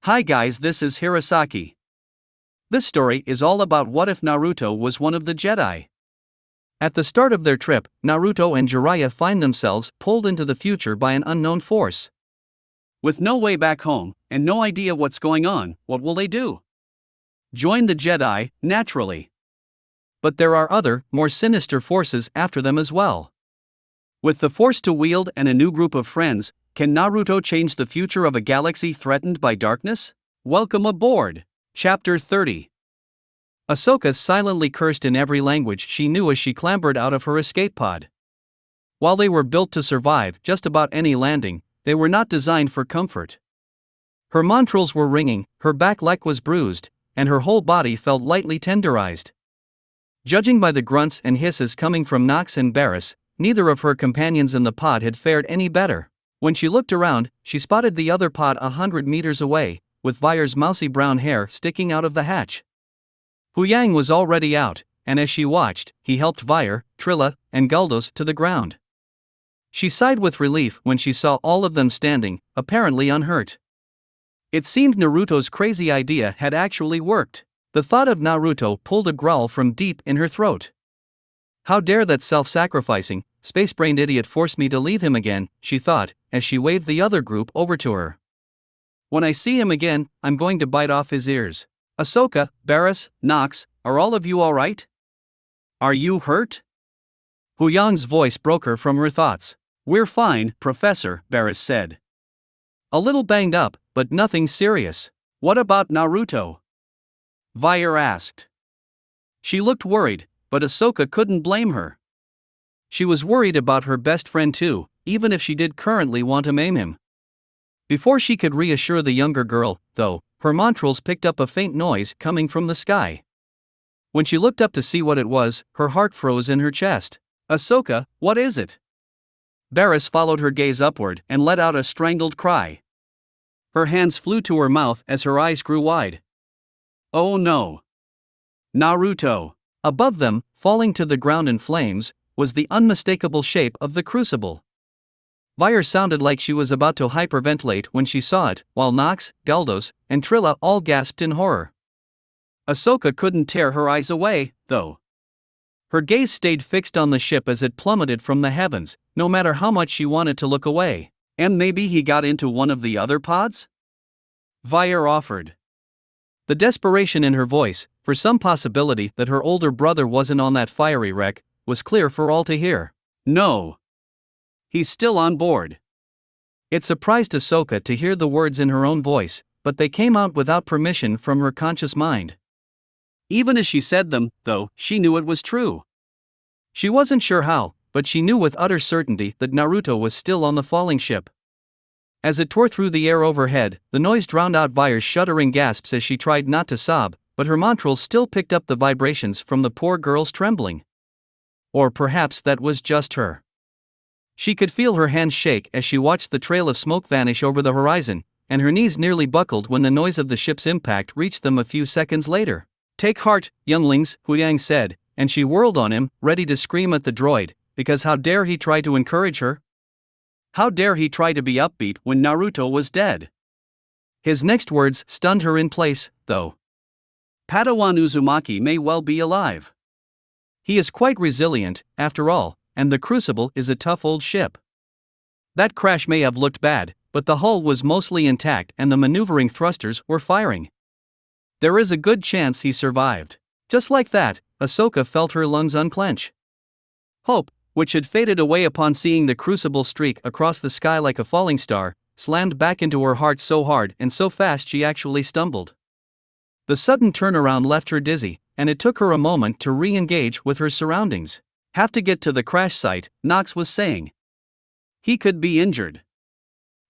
Hi guys, this is Hirosaki. This story is all about what if Naruto was one of the Jedi. At the start of their trip, Naruto and Jiraiya find themselves pulled into the future by an unknown force. With no way back home, and no idea what's going on, what will they do? Join the Jedi, naturally. But there are other, more sinister forces after them as well. With the Force to wield and a new group of friends, can Naruto change the future of a galaxy threatened by darkness? Welcome aboard! Chapter 30. Ahsoka silently cursed in every language she knew as she clambered out of her escape pod. While they were built to survive just about any landing, they were not designed for comfort. Her montrals were ringing, her back leg was bruised, and her whole body felt lightly tenderized. Judging by the grunts and hisses coming from Nox and Barris, neither of her companions in the pod had fared any better. When she looked around, she spotted the other pod 100 meters away, with Vair's mousy brown hair sticking out of the hatch. Hu Yang was already out, and as she watched, he helped Vair, Trilla, and Guldos to the ground. She sighed with relief when she saw all of them standing, apparently unhurt. It seemed Naruto's crazy idea had actually worked. The thought of Naruto pulled a growl from deep in her throat. How dare that self-sacrificing, space-brained idiot force me to leave him again, she thought, as she waved the other group over to her. When I see him again, I'm going to bite off his ears. Ahsoka, Barris, Nox, are all of you alright? Are you hurt? Hu Yang's voice broke her from her thoughts. We're fine, Professor, Barris said. A little banged up, but nothing serious. What about Naruto? Vair asked. She looked worried, but Ahsoka couldn't blame her. She was worried about her best friend too, even if she did currently want to maim him. Before she could reassure the younger girl, though, her montrals picked up a faint noise coming from the sky. When she looked up to see what it was, her heart froze in her chest. Ahsoka, what is it? Barris followed her gaze upward and let out a strangled cry. Her hands flew to her mouth as her eyes grew wide. Oh no! Naruto! Above them, falling to the ground in flames, was the unmistakable shape of the crucible. Vair sounded like she was about to hyperventilate when she saw it, while Nox, Guldos, and Trilla all gasped in horror. Ahsoka couldn't tear her eyes away, though. Her gaze stayed fixed on the ship as it plummeted from the heavens, no matter how much she wanted to look away. And maybe he got into one of the other pods? Vair offered. The desperation in her voice, for some possibility that her older brother wasn't on that fiery wreck, was clear for all to hear. No. He's still on board. It surprised Ahsoka to hear the words in her own voice, but they came out without permission from her conscious mind. Even as she said them, though, she knew it was true. She wasn't sure how, but she knew with utter certainty that Naruto was still on the falling ship. As it tore through the air overhead, the noise drowned out Vair's shuddering gasps as she tried not to sob, but her montrals still picked up the vibrations from the poor girl's trembling. Or perhaps that was just her. She could feel her hands shake as she watched the trail of smoke vanish over the horizon, and her knees nearly buckled when the noise of the ship's impact reached them a few seconds later. Take heart, younglings, Hu Yang said, and she whirled on him, ready to scream at the droid, because how dare he try to encourage her? How dare he try to be upbeat when Naruto was dead? His next words stunned her in place, though. Padawan Uzumaki may well be alive. He is quite resilient, after all, and the Crucible is a tough old ship. That crash may have looked bad, but the hull was mostly intact and the maneuvering thrusters were firing. There is a good chance he survived. Just like that, Ahsoka felt her lungs unclench. Hope, which had faded away upon seeing the Crucible streak across the sky like a falling star, slammed back into her heart so hard and so fast she actually stumbled. The sudden turnaround left her dizzy, and it took her a moment to re-engage with her surroundings. Have to get to the crash site, Nox was saying. He could be injured.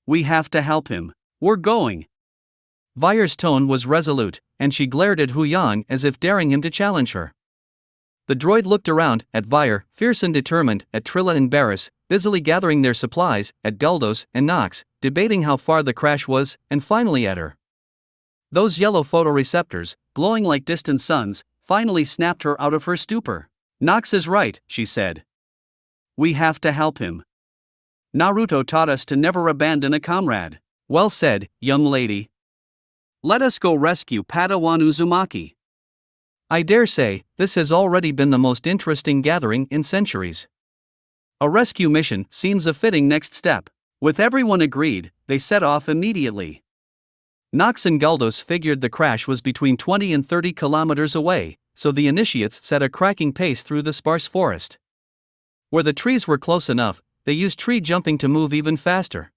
We have to help him. We're going. Vair's tone was resolute, and she glared at Hu Yang as if daring him to challenge her. The droid looked around, at Vair, fierce and determined, at Trilla and Barris, busily gathering their supplies, at Guldos and Nox, debating how far the crash was, and finally at her. Those yellow photoreceptors, glowing like distant suns, finally snapped her out of her stupor. Nox is right, she said. We have to help him. Naruto taught us to never abandon a comrade. Well said, young lady. Let us go rescue Padawan Uzumaki. I dare say, this has already been the most interesting gathering in centuries. A rescue mission seems a fitting next step. With everyone agreed, they set off immediately. Nox and Galdos figured the crash was between 20 and 30 kilometers away, so the initiates set a cracking pace through the sparse forest. Where the trees were close enough, they used tree jumping to move even faster.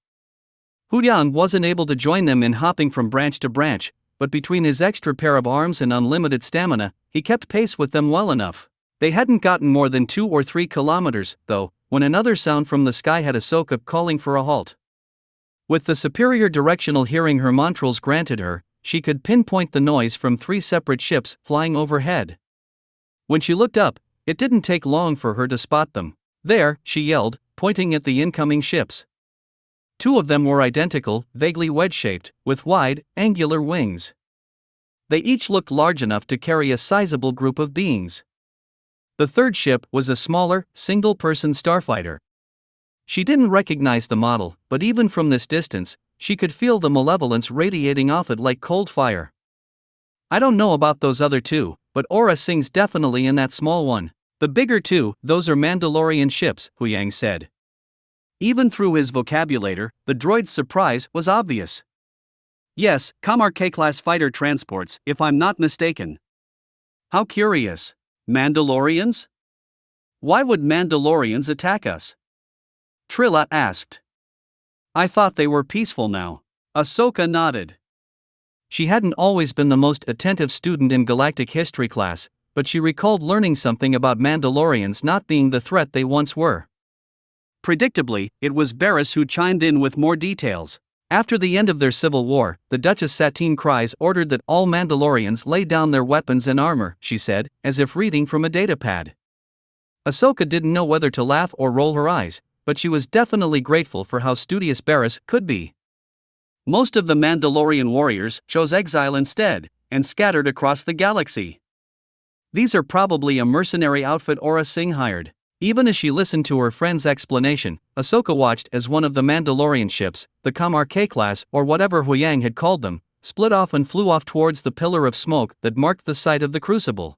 Huyang wasn't able to join them in hopping from branch to branch, but between his extra pair of arms and unlimited stamina, he kept pace with them well enough. They hadn't gotten more than 2 or 3 kilometers, though, when another sound from the sky had Ahsoka calling for a halt. With the superior directional hearing her mantrals granted her, she could pinpoint the noise from 3 separate ships flying overhead. When she looked up, it didn't take long for her to spot them. There, she yelled, pointing at the incoming ships. 2 of them were identical, vaguely wedge-shaped, with wide, angular wings. They each looked large enough to carry a sizable group of beings. The third ship was a smaller, single-person starfighter. She didn't recognize the model, but even from this distance, she could feel the malevolence radiating off it like cold fire. I don't know about those other 2, but Aura Singh's definitely in that small one. The bigger 2, those are Mandalorian ships, Huyang said. Even through his vocabulator, the droid's surprise was obvious. Yes, Kamar K-class fighter transports, if I'm not mistaken. How curious. Mandalorians? Why would Mandalorians attack us? Trilla asked. I thought they were peaceful now. Ahsoka nodded. She hadn't always been the most attentive student in galactic history class, but she recalled learning something about Mandalorians not being the threat they once were. Predictably, it was Barris who chimed in with more details. After the end of their civil war, the Duchess Satine Kryze ordered that all Mandalorians lay down their weapons and armor, she said, as if reading from a datapad. Ahsoka didn't know whether to laugh or roll her eyes, but she was definitely grateful for how studious Barris could be. Most of the Mandalorian warriors chose exile instead, and scattered across the galaxy. These are probably a mercenary outfit Aura Singh hired. Even as she listened to her friend's explanation, Ahsoka watched as one of the Mandalorian ships, the Kamar K-class or whatever Huyang had called them, split off and flew off towards the pillar of smoke that marked the site of the crucible.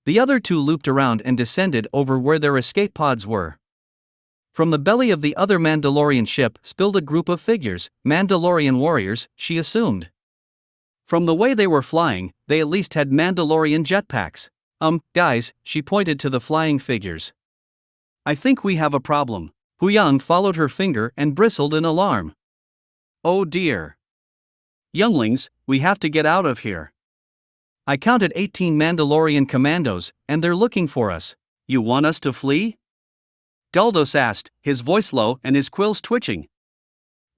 The other 2 looped around and descended over where their escape pods were. From the belly of the other Mandalorian ship spilled a group of figures, Mandalorian warriors, she assumed. From the way they were flying, they at least had Mandalorian jetpacks. Guys, she pointed to the flying figures. I think we have a problem. Huyang followed her finger and bristled in alarm. Oh dear. Younglings, we have to get out of here. I counted 18 Mandalorian commandos, and they're looking for us. You want us to flee? Galdos asked, his voice low and his quills twitching.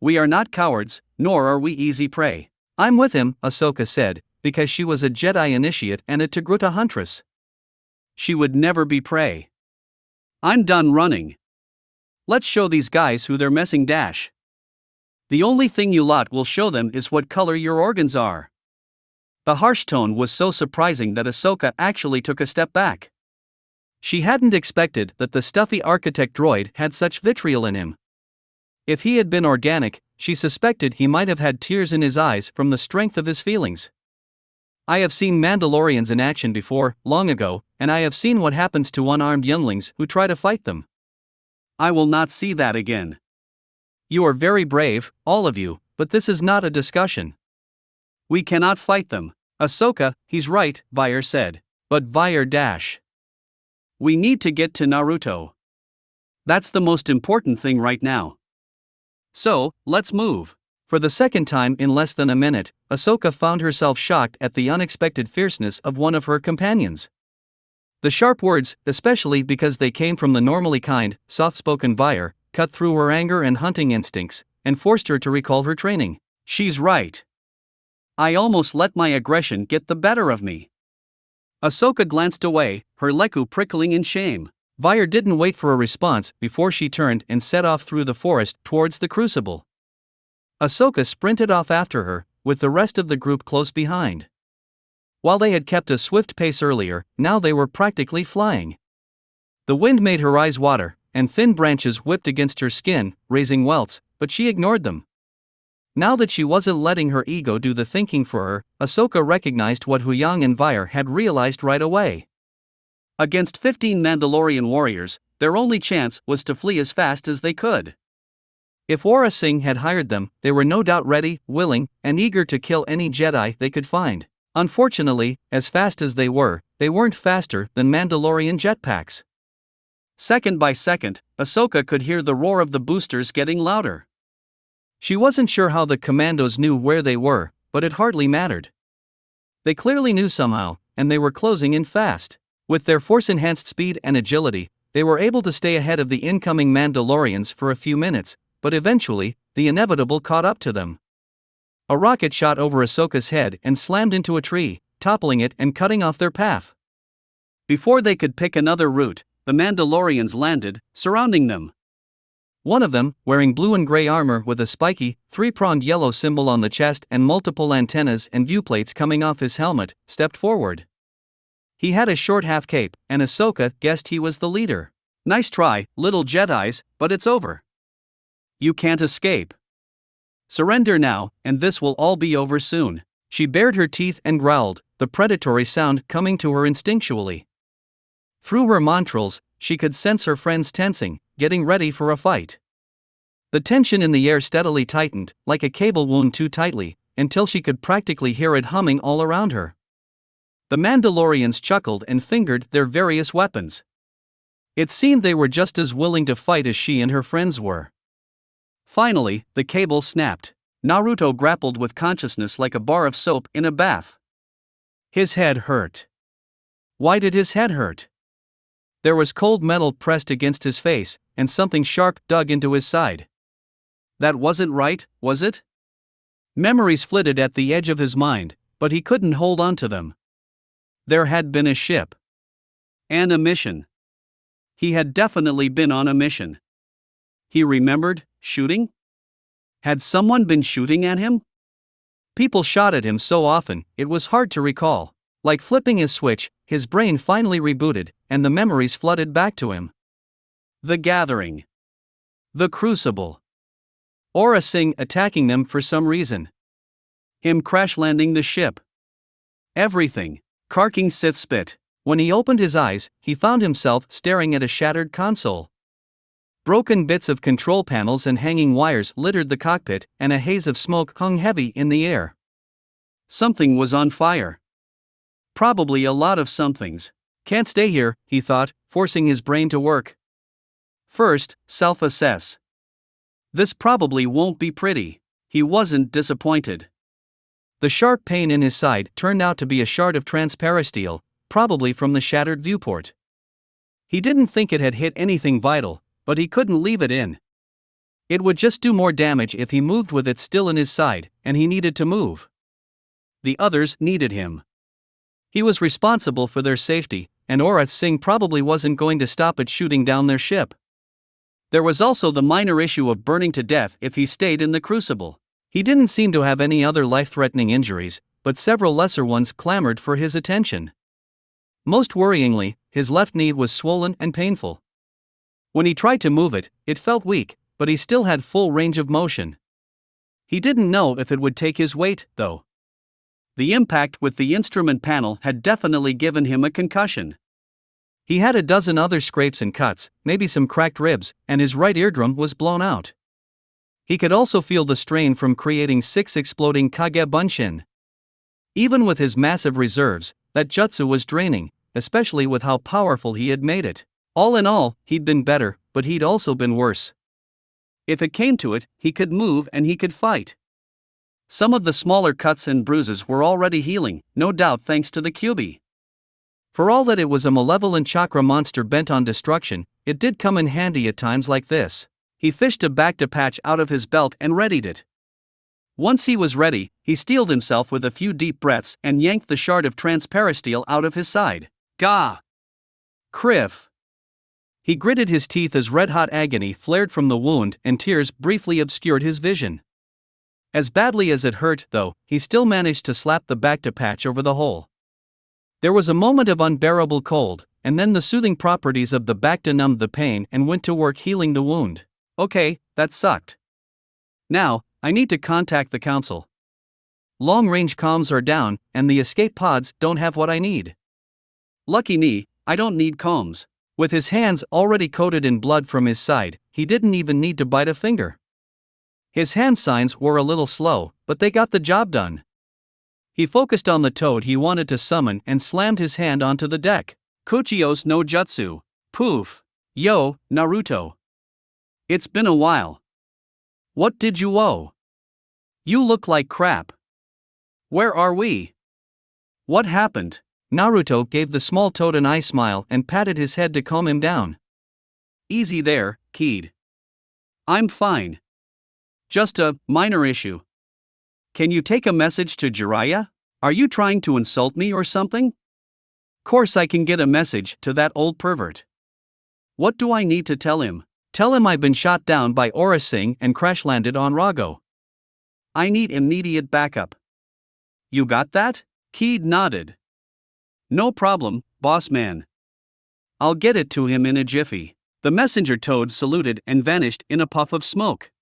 We are not cowards, nor are we easy prey. I'm with him, Ahsoka said, because she was a Jedi initiate and a Togruta huntress. She would never be prey. I'm done running. Let's show these guys who they're messing dash. The only thing you lot will show them is what color your organs are. The harsh tone was so surprising that Ahsoka actually took a step back. She hadn't expected that the stuffy architect droid had such vitriol in him. If he had been organic, she suspected he might have had tears in his eyes from the strength of his feelings. I have seen Mandalorians in action before, long ago, and I have seen what happens to unarmed younglings who try to fight them. I will not see that again. You are very brave, all of you, but this is not a discussion. We cannot fight them. Ahsoka, he's right, Vair said. But Vair dash. We need to get to Naruto. That's the most important thing right now. So, let's move. For the second time in less than a minute, Ahsoka found herself shocked at the unexpected fierceness of one of her companions. The sharp words, especially because they came from the normally kind, soft-spoken Vair, cut through her anger and hunting instincts, and forced her to recall her training. She's right. I almost let my aggression get the better of me. Ahsoka glanced away, her leku prickling in shame. Vair didn't wait for a response before she turned and set off through the forest towards the crucible. Ahsoka sprinted off after her, with the rest of the group close behind. While they had kept a swift pace earlier, now they were practically flying. The wind made her eyes water, and thin branches whipped against her skin, raising welts, but she ignored them. Now that she wasn't letting her ego do the thinking for her, Ahsoka recognized what Huyang and Vair had realized right away. Against 15 Mandalorian warriors, their only chance was to flee as fast as they could. If Aurra Sing had hired them, they were no doubt ready, willing, and eager to kill any Jedi they could find. Unfortunately, as fast as they weren't faster than Mandalorian jetpacks. Second by second, Ahsoka could hear the roar of the boosters getting louder. She wasn't sure how the commandos knew where they were, but it hardly mattered. They clearly knew somehow, and they were closing in fast. With their force-enhanced speed and agility, they were able to stay ahead of the incoming Mandalorians for a few minutes, but eventually, the inevitable caught up to them. A rocket shot over Ahsoka's head and slammed into a tree, toppling it and cutting off their path. Before they could pick another route, the Mandalorians landed, surrounding them. One of them, wearing blue and gray armor with a spiky, three-pronged yellow symbol on the chest and multiple antennas and viewplates coming off his helmet, stepped forward. He had a short half-cape, and Ahsoka guessed he was the leader. "Nice try, little Jedis, but it's over. You can't escape. Surrender now, and this will all be over soon." She bared her teeth and growled, the predatory sound coming to her instinctually. Through her montrals, she could sense her friends tensing, getting ready for a fight. The tension in the air steadily tightened, like a cable wound too tightly, until she could practically hear it humming all around her. The Mandalorians chuckled and fingered their various weapons. It seemed they were just as willing to fight as she and her friends were. Finally, the cable snapped. Naruto grappled with consciousness like a bar of soap in a bath. His head hurt. Why did his head hurt? There was cold metal pressed against his face, and something sharp dug into his side. That wasn't right, was it? Memories flitted at the edge of his mind, but he couldn't hold on to them. There had been a ship. And a mission. He had definitely been on a mission. He remembered shooting? Had someone been shooting at him? People shot at him so often, it was hard to recall. Like flipping his switch, his brain finally rebooted, and the memories flooded back to him. The gathering. The crucible. Aurra Sing attacking them for some reason. Him crash-landing the ship. Everything. Karking Sith spit. When he opened his eyes, he found himself staring at a shattered console. Broken bits of control panels and hanging wires littered the cockpit, and a haze of smoke hung heavy in the air. Something was on fire. Probably a lot of somethings. Can't stay here, he thought, forcing his brain to work. First, self-assess. This probably won't be pretty. He wasn't disappointed. The sharp pain in his side turned out to be a shard of transparasteel, probably from the shattered viewport. He didn't think it had hit anything vital, but he couldn't leave it in. It would just do more damage if he moved with it still in his side, and he needed to move. The others needed him. He was responsible for their safety, and Aurra Sing probably wasn't going to stop at shooting down their ship. There was also the minor issue of burning to death if he stayed in the crucible. He didn't seem to have any other life-threatening injuries, but several lesser ones clamored for his attention. Most worryingly, his left knee was swollen and painful. When he tried to move it, it felt weak, but he still had full range of motion. He didn't know if it would take his weight, though. The impact with the instrument panel had definitely given him a concussion. He had a dozen other scrapes and cuts, maybe some cracked ribs, and his right eardrum was blown out. He could also feel the strain from creating 6 exploding Kage Bunshin. Even with his massive reserves, that jutsu was draining, especially with how powerful he had made it. All in all, he'd been better, but he'd also been worse. If it came to it, he could move and he could fight. Some of the smaller cuts and bruises were already healing, no doubt thanks to the QB. For all that it was a malevolent chakra monster bent on destruction, it did come in handy at times like this. He fished a Bacta-patch out of his belt and readied it. Once he was ready, he steeled himself with a few deep breaths and yanked the shard of transparasteel out of his side. Gah! Criff! He gritted his teeth as red-hot agony flared from the wound and tears briefly obscured his vision. As badly as it hurt, though, he still managed to slap the Bacta-patch over the hole. There was a moment of unbearable cold, and then the soothing properties of the Bacta numbed the pain and went to work healing the wound. Okay, that sucked. Now, I need to contact the council. Long-range comms are down, and the escape pods don't have what I need. Lucky me, I don't need comms. With his hands already coated in blood from his side, he didn't even need to bite a finger. His hand signs were a little slow, but they got the job done. He focused on the toad he wanted to summon and slammed his hand onto the deck. Kuchios no Jutsu. Poof. Yo, Naruto. It's been a while. What did you owe? You look like crap. Where are we? What happened? Naruto gave the small toad an eye smile and patted his head to calm him down. Easy there, kid. I'm fine. Just a minor issue. Can you take a message to Jiraiya? Are you trying to insult me or something? Course I can get a message to that old pervert. What do I need to tell him? Tell him I've been shot down by Aura Singh and crash landed on Rago. I need immediate backup. You got that? Kid nodded. No problem, boss man. I'll get it to him in a jiffy. The messenger toad saluted and vanished in a puff of smoke.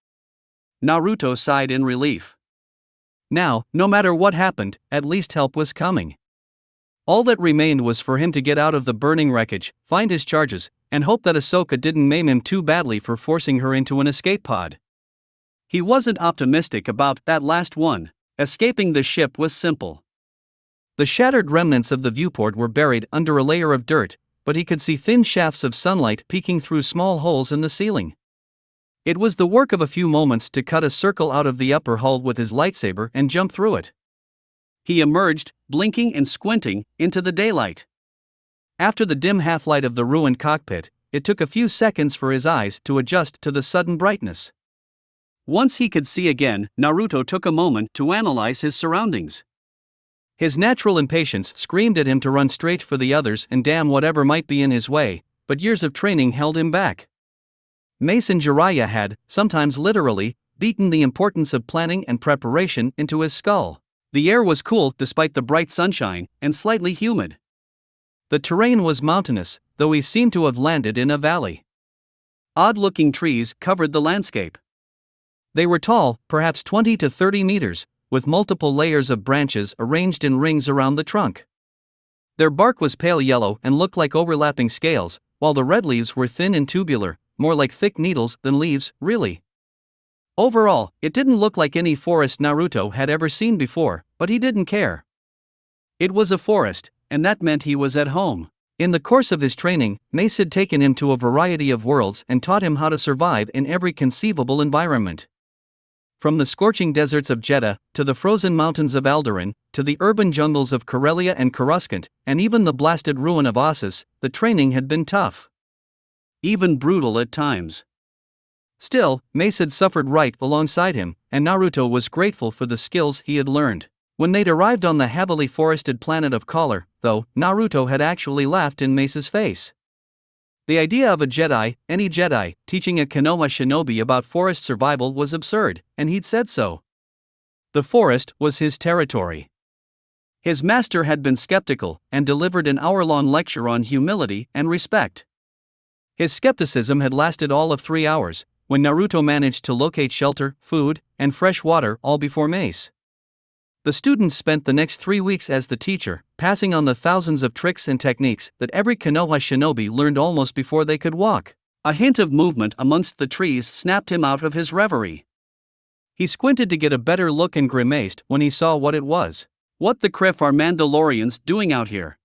Naruto sighed in relief. Now, no matter what happened, at least help was coming. All that remained was for him to get out of the burning wreckage, find his charges, and hope that Ahsoka didn't maim him too badly for forcing her into an escape pod. He wasn't optimistic about that last one. Escaping the ship was simple. The shattered remnants of the viewport were buried under a layer of dirt, but he could see thin shafts of sunlight peeking through small holes in the ceiling. It was the work of a few moments to cut a circle out of the upper hull with his lightsaber and jump through it. He emerged, blinking and squinting, into the daylight. After the dim half-light of the ruined cockpit, it took a few seconds for his eyes to adjust to the sudden brightness. Once he could see again, Naruto took a moment to analyze his surroundings. His natural impatience screamed at him to run straight for the others and damn whatever might be in his way, but years of training held him back. Mace and Jiraiya had, sometimes literally, beaten the importance of planning and preparation into his skull. The air was cool despite the bright sunshine, and slightly humid. The terrain was mountainous, though he seemed to have landed in a valley. Odd-looking trees covered the landscape. They were tall, perhaps 20 to 30 meters, with multiple layers of branches arranged in rings around the trunk. Their bark was pale yellow and looked like overlapping scales, while the red leaves were thin and tubular, more like thick needles than leaves, really. Overall, it didn't look like any forest Naruto had ever seen before, but he didn't care. It was a forest, and that meant he was at home. In the course of his training, Mace had taken him to a variety of worlds and taught him how to survive in every conceivable environment. From the scorching deserts of Jeddah, to the frozen mountains of Alderaan, to the urban jungles of Corellia and Coruscant, and even the blasted ruin of Ossus, the training had been tough. Even brutal at times. Still, Mace had suffered right alongside him, and Naruto was grateful for the skills he had learned. When they'd arrived on the heavily forested planet of Collar, though, Naruto had actually laughed in Mace's face. The idea of a Jedi, any Jedi, teaching a Konoha shinobi about forest survival was absurd, and he'd said so. The forest was his territory. His master had been skeptical, and delivered an hour-long lecture on humility and respect. His skepticism had lasted all of 3 hours, when Naruto managed to locate shelter, food, and fresh water all before Mace. The students spent the next 3 weeks as the teacher, passing on the thousands of tricks and techniques that every Konoha shinobi learned almost before they could walk. A hint of movement amongst the trees snapped him out of his reverie. He squinted to get a better look and grimaced when he saw what it was. What the criff are Mandalorians doing out here?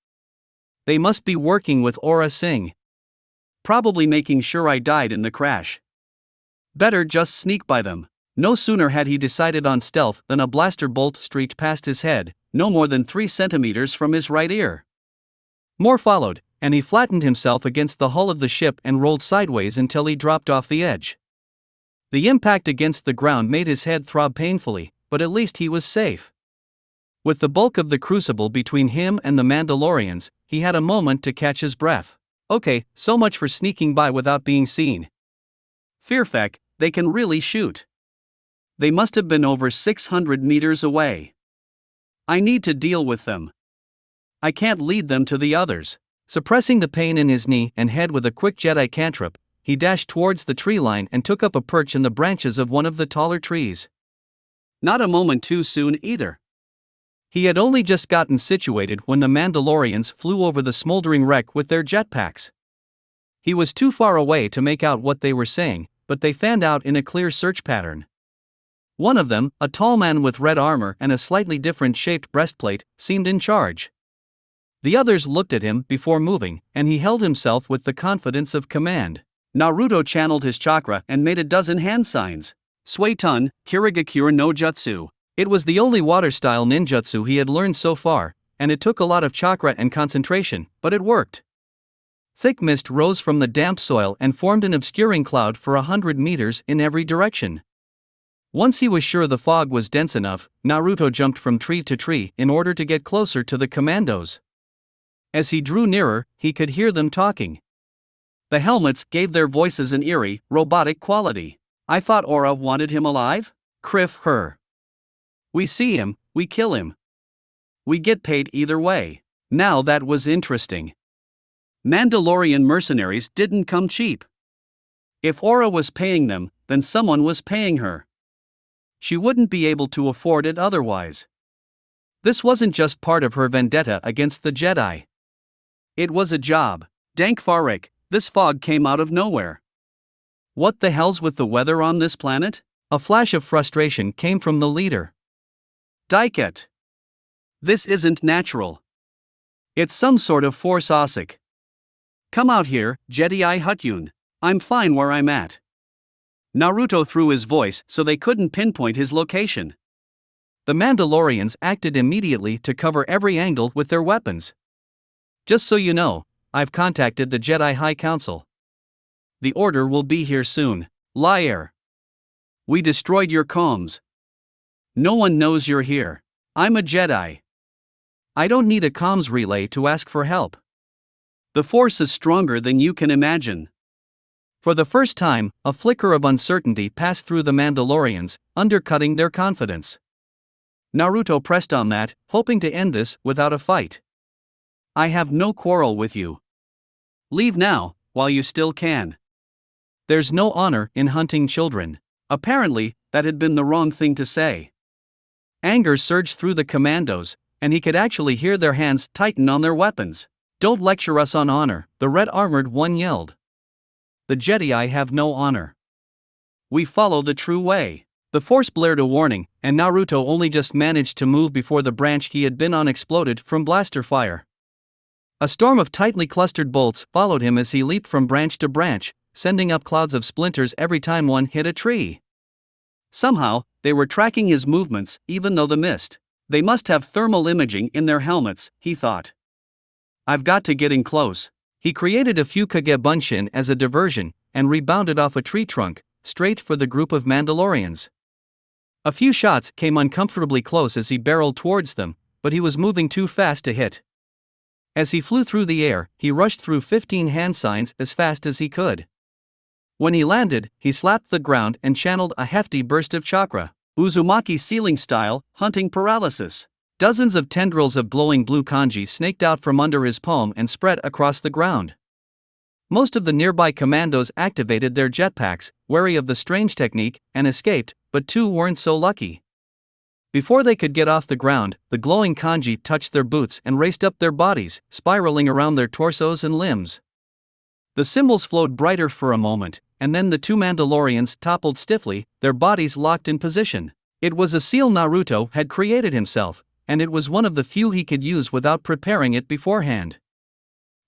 They must be working with Aura Singh. Probably making sure I died in the crash. Better just sneak by them. No sooner had he decided on stealth than a blaster bolt streaked past his head, no more than 3 centimeters from his right ear. More followed, and he flattened himself against the hull of the ship and rolled sideways until he dropped off the edge. The impact against the ground made his head throb painfully, but at least he was safe. With the bulk of the crucible between him and the Mandalorians, he had a moment to catch his breath. Okay, so much for sneaking by without being seen. Fearfeck, they can really shoot. They must have been over 600 meters away. I need to deal with them. I can't lead them to the others. Suppressing the pain in his knee and head with a quick Jedi cantrip, he dashed towards the tree line and took up a perch in the branches of one of the taller trees. Not a moment too soon either. He had only just gotten situated when the Mandalorians flew over the smoldering wreck with their jetpacks. He was too far away to make out what they were saying, but they fanned out in a clear search pattern. One of them, a tall man with red armor and a slightly different shaped breastplate, seemed in charge. The others looked at him before moving, and he held himself with the confidence of command. Naruto channeled his chakra and made a dozen hand signs. Suitun, Kirigakure no Jutsu. It was the only water-style ninjutsu he had learned so far, and it took a lot of chakra and concentration, but it worked. Thick mist rose from the damp soil and formed an obscuring cloud for 100 meters in every direction. Once he was sure the fog was dense enough, Naruto jumped from tree to tree in order to get closer to the commandos. As he drew nearer, he could hear them talking. The helmets gave their voices an eerie, robotic quality. I thought Aura wanted him alive? Kriff her. We see him, we kill him. We get paid either way. Now that was interesting. Mandalorian mercenaries didn't come cheap. If Aura was paying them, then someone was paying her. She wouldn't be able to afford it otherwise. This wasn't just part of her vendetta against the Jedi. It was a job. Dank Farik, this fog came out of nowhere. What the hell's with the weather on this planet? A flash of frustration came from the leader. Daiket. This isn't natural. It's some sort of force Osik. Come out here, Jedi Hutyun. I'm fine where I'm at. Naruto threw his voice so they couldn't pinpoint his location. The Mandalorians acted immediately to cover every angle with their weapons. Just so you know, I've contacted the Jedi High Council. The order will be here soon. Liar. We destroyed your comms. No one knows you're here. I'm a Jedi. I don't need a comms relay to ask for help. The Force is stronger than you can imagine. For the first time, a flicker of uncertainty passed through the Mandalorians, undercutting their confidence. Naruto pressed on that, hoping to end this without a fight. I have no quarrel with you. Leave now, while you still can. There's no honor in hunting children. Apparently, that had been the wrong thing to say. Anger surged through the commandos, and he could actually hear their hands tighten on their weapons. Don't lecture us on honor, the red-armored one yelled. The Jedi have no honor. We follow the true way. The Force blared a warning, and Naruto only just managed to move before the branch he had been on exploded from blaster fire. A storm of tightly clustered bolts followed him as he leaped from branch to branch, sending up clouds of splinters every time one hit a tree. Somehow, they were tracking his movements, even though the mist. They must have thermal imaging in their helmets, he thought. I've got to get in close. He created a few Kagebunshin as a diversion, and rebounded off a tree trunk, straight for the group of Mandalorians. A few shots came uncomfortably close as he barreled towards them, but he was moving too fast to hit. As he flew through the air, he rushed through 15 hand signs as fast as he could. When he landed, he slapped the ground and channeled a hefty burst of chakra. Uzumaki ceiling style, hunting paralysis. Dozens of tendrils of glowing blue kanji snaked out from under his palm and spread across the ground. Most of the nearby commandos activated their jetpacks, wary of the strange technique, and escaped, but two weren't so lucky. Before they could get off the ground, the glowing kanji touched their boots and raced up their bodies, spiraling around their torsos and limbs. The symbols flowed brighter for a moment, and then the two Mandalorians toppled stiffly, their bodies locked in position. It was a seal Naruto had created himself, and it was one of the few he could use without preparing it beforehand.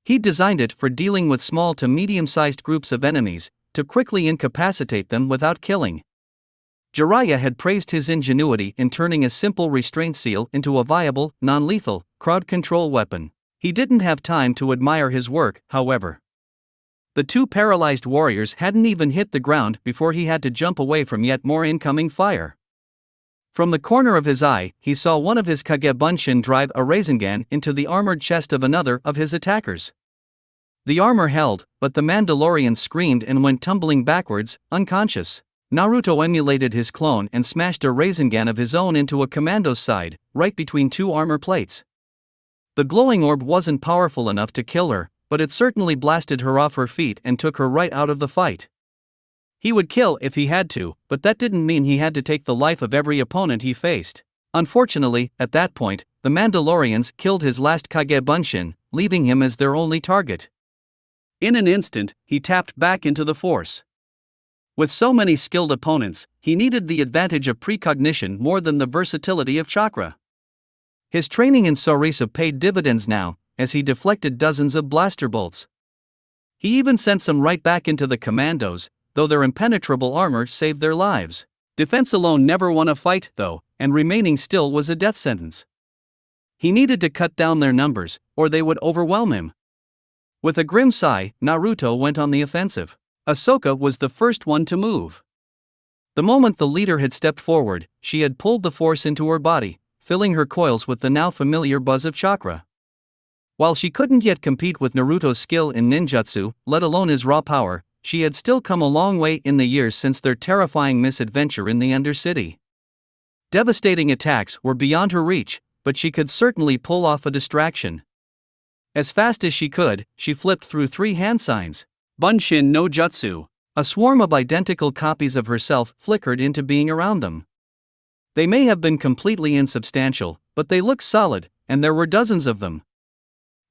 He designed it for dealing with small to medium-sized groups of enemies, to quickly incapacitate them without killing. Jiraiya had praised his ingenuity in turning a simple restraint seal into a viable, non-lethal, crowd control weapon. He didn't have time to admire his work, however. The two paralyzed warriors hadn't even hit the ground before he had to jump away from yet more incoming fire. From the corner of his eye, he saw one of his Kagebunshin drive a Rasengan into the armored chest of another of his attackers. The armor held, but the Mandalorian screamed and went tumbling backwards, unconscious. Naruto emulated his clone and smashed a Rasengan of his own into a commando's side, right between two armor plates. The glowing orb wasn't powerful enough to kill her, but it certainly blasted her off her feet and took her right out of the fight. He would kill if he had to, but that didn't mean he had to take the life of every opponent he faced. Unfortunately, at that point, the Mandalorians killed his last Kage Bunshin, leaving him as their only target. In an instant, he tapped back into the Force. With so many skilled opponents, he needed the advantage of precognition more than the versatility of chakra. His training in Sorisa paid dividends now, as he deflected dozens of blaster bolts. He even sent some right back into the commandos, though their impenetrable armor saved their lives. Defense alone never won a fight, though, and remaining still was a death sentence. He needed to cut down their numbers, or they would overwhelm him. With a grim sigh, Naruto went on the offensive. Ahsoka was the first one to move. The moment the leader had stepped forward, she had pulled the Force into her body, filling her coils with the now familiar buzz of chakra. While she couldn't yet compete with Naruto's skill in ninjutsu, let alone his raw power, she had still come a long way in the years since their terrifying misadventure in the Undercity. Devastating attacks were beyond her reach, but she could certainly pull off a distraction. As fast as she could, she flipped through 3 hand signs. Bunshin no Jutsu. A swarm of identical copies of herself flickered into being around them. They may have been completely insubstantial, but they looked solid, and there were dozens of them.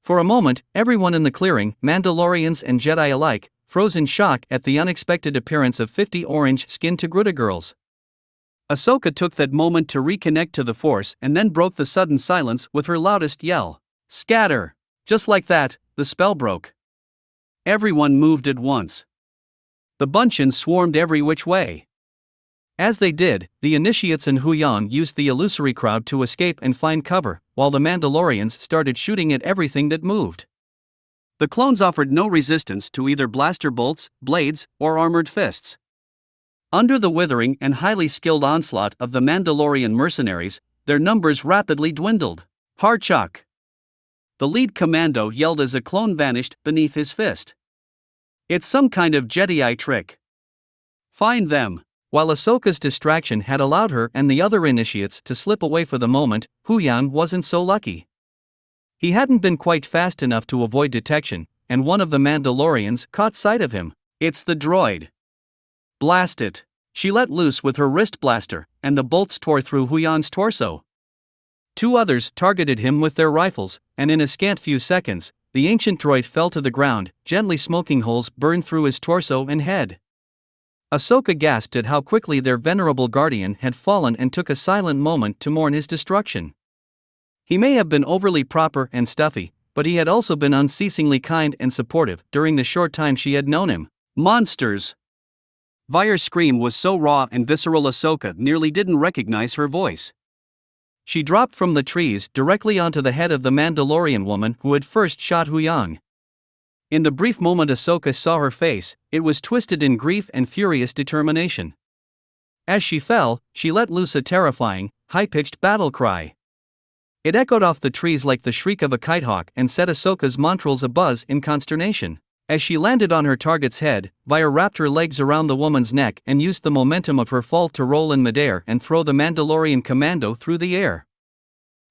For a moment, everyone in the clearing, Mandalorians and Jedi alike, froze in shock at the unexpected appearance of 50 orange-skinned Togruta girls. Ahsoka took that moment to reconnect to the Force and then broke the sudden silence with her loudest yell. Scatter! Just like that, the spell broke. Everyone moved at once. The Bunshin swarmed every which way. As they did, the initiates and Huyan used the illusory crowd to escape and find cover, while the Mandalorians started shooting at everything that moved. The clones offered no resistance to either blaster bolts, blades, or armored fists. Under the withering and highly skilled onslaught of the Mandalorian mercenaries, their numbers rapidly dwindled. Harchak! The lead commando yelled as a clone vanished beneath his fist. It's some kind of Jedi trick. Find them! While Ahsoka's distraction had allowed her and the other initiates to slip away for the moment, Huyan wasn't so lucky. He hadn't been quite fast enough to avoid detection, and one of the Mandalorians caught sight of him. It's the droid. Blast it! She let loose with her wrist blaster, and the bolts tore through Huyan's torso. 2 others targeted him with their rifles, and in a scant few seconds, the ancient droid fell to the ground, gently smoking holes burned through his torso and head. Ahsoka gasped at how quickly their venerable guardian had fallen and took a silent moment to mourn his destruction. He may have been overly proper and stuffy, but he had also been unceasingly kind and supportive during the short time she had known him. Monsters! Vyer's scream was so raw and visceral Ahsoka nearly didn't recognize her voice. She dropped from the trees directly onto the head of the Mandalorian woman who had first shot Huyang. In the brief moment Ahsoka saw her face, it was twisted in grief and furious determination. As she fell, she let loose a terrifying, high-pitched battle cry. It echoed off the trees like the shriek of a kitehawk and set Ahsoka's montrals abuzz in consternation. As she landed on her target's head, Vyer wrapped her legs around the woman's neck and used the momentum of her fall to roll in midair and throw the Mandalorian commando through the air.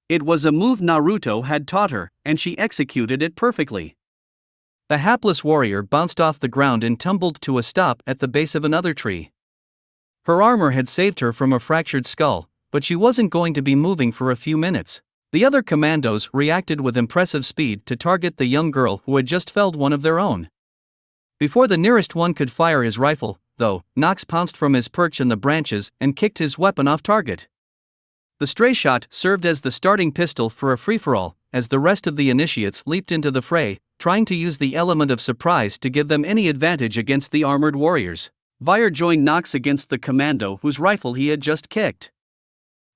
It was a move Naruto had taught her, and she executed it perfectly. The hapless warrior bounced off the ground and tumbled to a stop at the base of another tree. Her armor had saved her from a fractured skull, but she wasn't going to be moving for a few minutes. The other commandos reacted with impressive speed to target the young girl who had just felled one of their own. Before the nearest one could fire his rifle, though, Nox pounced from his perch in the branches and kicked his weapon off target. The stray shot served as the starting pistol for a free-for-all, as the rest of the initiates leaped into the fray, trying to use the element of surprise to give them any advantage against the armored warriors. Vyer joined Nox against the commando whose rifle he had just kicked.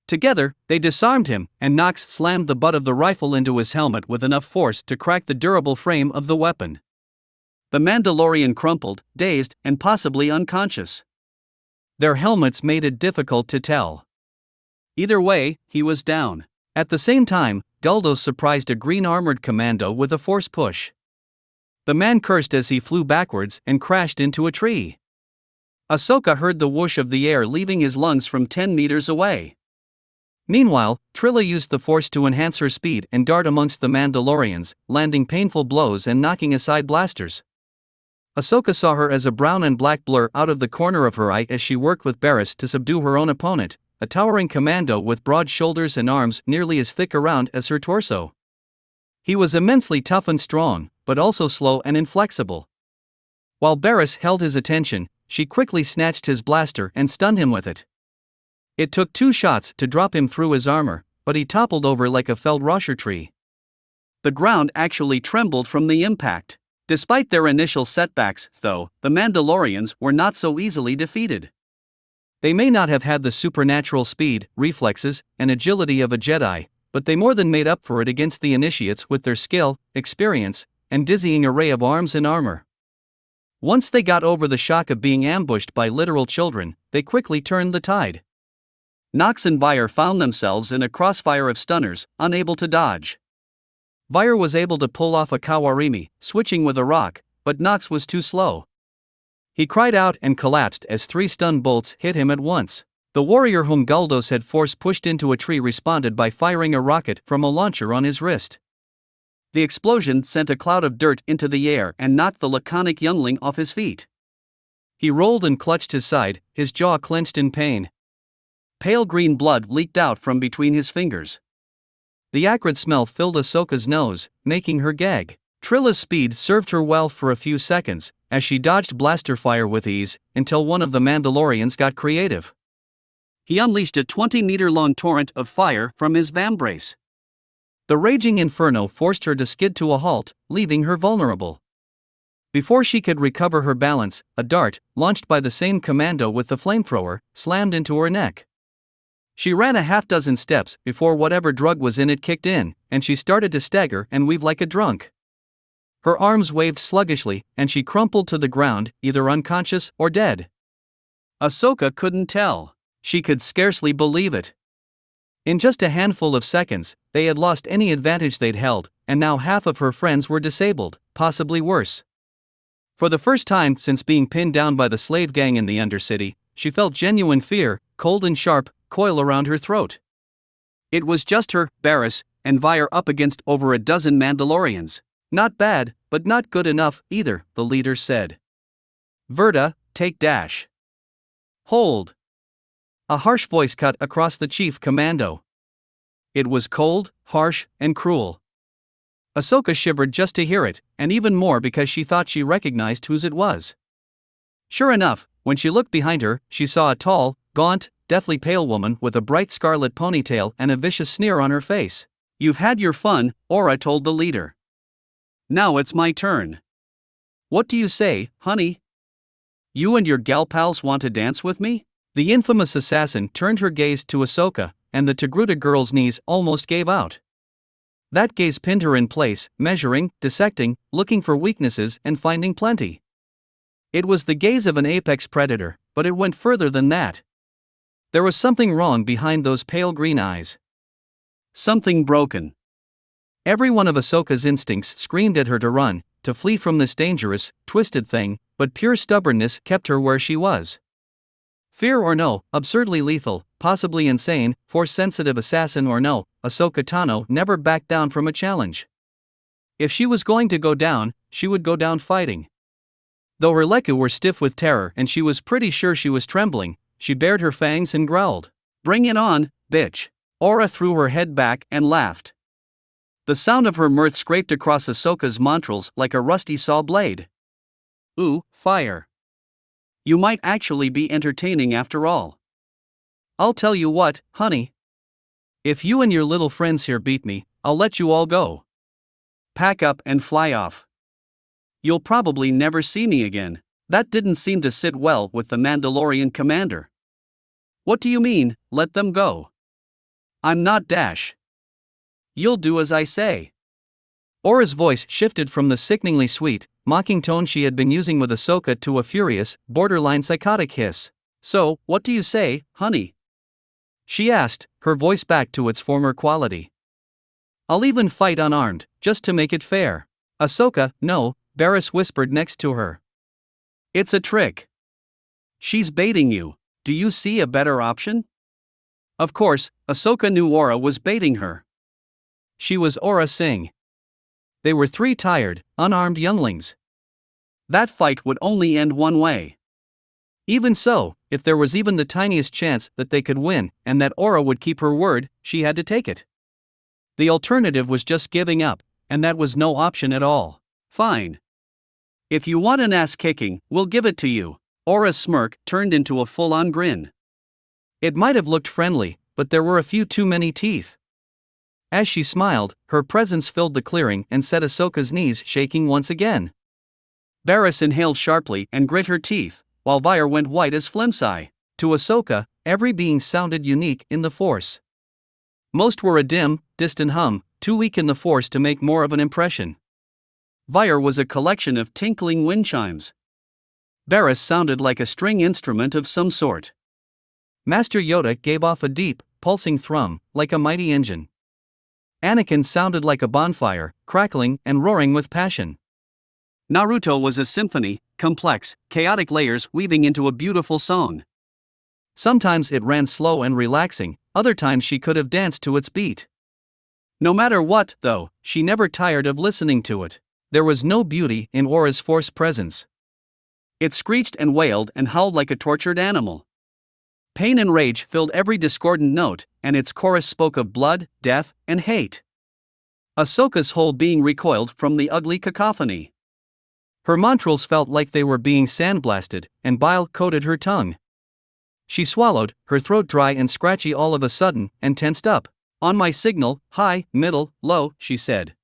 Together, they disarmed him, and Nox slammed the butt of the rifle into his helmet with enough force to crack the durable frame of the weapon. The Mandalorian crumpled, dazed, and possibly unconscious. Their helmets made it difficult to tell. Either way, he was down. At the same time, Guldos surprised a green armored commando with a force push. The man cursed as he flew backwards and crashed into a tree. Ahsoka heard the whoosh of the air leaving his lungs from 10 meters away. Meanwhile, Trilla used the Force to enhance her speed and dart amongst the Mandalorians, landing painful blows and knocking aside blasters. Ahsoka saw her as a brown and black blur out of the corner of her eye as she worked with Barriss to subdue her own opponent, a towering commando with broad shoulders and arms nearly as thick around as her torso. He was immensely tough and strong, but also slow and inflexible. While Barriss held his attention, she quickly snatched his blaster and stunned him with it. It took 2 shots to drop him through his armor, but he toppled over like a felled rosher tree. The ground actually trembled from the impact. Despite their initial setbacks, though, the Mandalorians were not so easily defeated. They may not have had the supernatural speed, reflexes, and agility of a Jedi, but they more than made up for it against the initiates with their skill, experience, and dizzying array of arms and armor. Once they got over the shock of being ambushed by literal children, they quickly turned the tide. Nox and Vyre found themselves in a crossfire of stunners, unable to dodge. Vyre was able to pull off a Kawarimi, switching with a rock, but Nox was too slow. He cried out and collapsed as 3 stun bolts hit him at once. The warrior whom Guldos had force pushed into a tree responded by firing a rocket from a launcher on his wrist. The explosion sent a cloud of dirt into the air and knocked the laconic youngling off his feet. He rolled and clutched his side, his jaw clenched in pain. Pale green blood leaked out from between his fingers. The acrid smell filled Ahsoka's nose, making her gag. Trilla's speed served her well for a few seconds, as she dodged blaster fire with ease, until one of the Mandalorians got creative. He unleashed a 20-meter-long torrent of fire from his vambrace. The raging inferno forced her to skid to a halt, leaving her vulnerable. Before she could recover her balance, a dart, launched by the same commando with the flamethrower, slammed into her neck. She ran a half-dozen steps before whatever drug was in it kicked in, and she started to stagger and weave like a drunk. Her arms waved sluggishly, and she crumpled to the ground, either unconscious or dead. Ahsoka couldn't tell. She could scarcely believe it. In just a handful of seconds, they had lost any advantage they'd held, and now half of her friends were disabled, possibly worse. For the first time since being pinned down by the slave gang in the Undercity, she felt genuine fear, cold and sharp, coil around her throat. It was just her, Barriss, and Vyre up against over a dozen Mandalorians. Not bad, but not good enough either, the leader said. Verta, take dash. Hold. A harsh voice cut across the chief commando. It was cold, harsh, and cruel. Ahsoka shivered just to hear it, and even more because she thought she recognized whose it was. Sure enough, when she looked behind her, she saw a tall, gaunt, deathly pale woman with a bright scarlet ponytail and a vicious sneer on her face. You've had your fun, Aura told the leader. Now it's my turn. What do you say, honey? You and your gal pals want to dance with me? The infamous assassin turned her gaze to Ahsoka, and the Togruta girl's knees almost gave out. That gaze pinned her in place, measuring, dissecting, looking for weaknesses and finding plenty. It was the gaze of an apex predator, but it went further than that. There was something wrong behind those pale green eyes. Something broken. Every one of Ahsoka's instincts screamed at her to run, to flee from this dangerous, twisted thing, but pure stubbornness kept her where she was. Fear or no, absurdly lethal, possibly insane, force-sensitive assassin or no, Ahsoka Tano never backed down from a challenge. If she was going to go down, she would go down fighting. Though her leku were stiff with terror and she was pretty sure she was trembling, she bared her fangs and growled. Bring it on, bitch. Aura threw her head back and laughed. The sound of her mirth scraped across Ahsoka's montrals like a rusty saw blade. Ooh, fire. You might actually be entertaining after all. I'll tell you what, honey. If you and your little friends here beat me, I'll let you all go. Pack up and fly off. You'll probably never see me again. That didn't seem to sit well with the Mandalorian commander. What do you mean, let them go? I'm not Dash. You'll do as I say. Aura's voice shifted from the sickeningly sweet, mocking tone she had been using with Ahsoka to a furious, borderline psychotic hiss. So, what do you say, honey? She asked, her voice back to its former quality. I'll even fight unarmed, just to make it fair. Ahsoka, no, Barriss whispered next to her. It's a trick. She's baiting you. Do you see a better option? Of course, Ahsoka knew Aura was baiting her. She was Aura Singh. They were 3 tired, unarmed younglings. That fight would only end one way. Even so, if there was even the tiniest chance that they could win and that Aura would keep her word, she had to take it. The alternative was just giving up, and that was no option at all. Fine. If you want an ass kicking, we'll give it to you. Aura's smirk turned into a full-on grin. It might have looked friendly, but there were a few too many teeth. As she smiled, her presence filled the clearing and set Ahsoka's knees shaking once again. Barriss inhaled sharply and grit her teeth, while Vyre went white as flimsy. To Ahsoka, every being sounded unique in the Force. Most were a dim, distant hum, too weak in the Force to make more of an impression. Vyre was a collection of tinkling wind chimes. Barriss sounded like a string instrument of some sort. Master Yoda gave off a deep, pulsing thrum, like a mighty engine. Anakin sounded like a bonfire, crackling and roaring with passion. Naruto was a symphony, complex, chaotic layers weaving into a beautiful song. Sometimes it ran slow and relaxing, other times she could have danced to its beat. No matter what, though, she never tired of listening to it. There was no beauty in Aura's Force presence. It screeched and wailed and howled like a tortured animal. Pain and rage filled every discordant note, and its chorus spoke of blood, death, and hate. Ahsoka's whole being recoiled from the ugly cacophony. Her montrals felt like they were being sandblasted, and bile coated her tongue. She swallowed, her throat dry and scratchy all of a sudden, and tensed up. On my signal, high, middle, low, she said.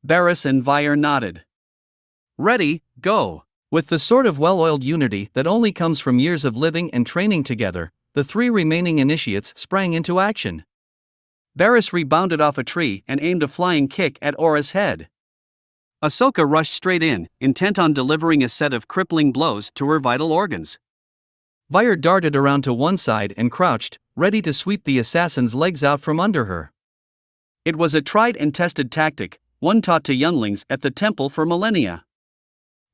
Barriss and Vyre nodded. Ready, go. With the sort of well-oiled unity that only comes from years of living and training together, the three remaining initiates sprang into action. Barriss rebounded off a tree and aimed a flying kick at Aura's head. Ahsoka rushed straight in, intent on delivering a set of crippling blows to her vital organs. Vyre darted around to one side and crouched, ready to sweep the assassin's legs out from under her. It was a tried and tested tactic, one taught to younglings at the temple for millennia.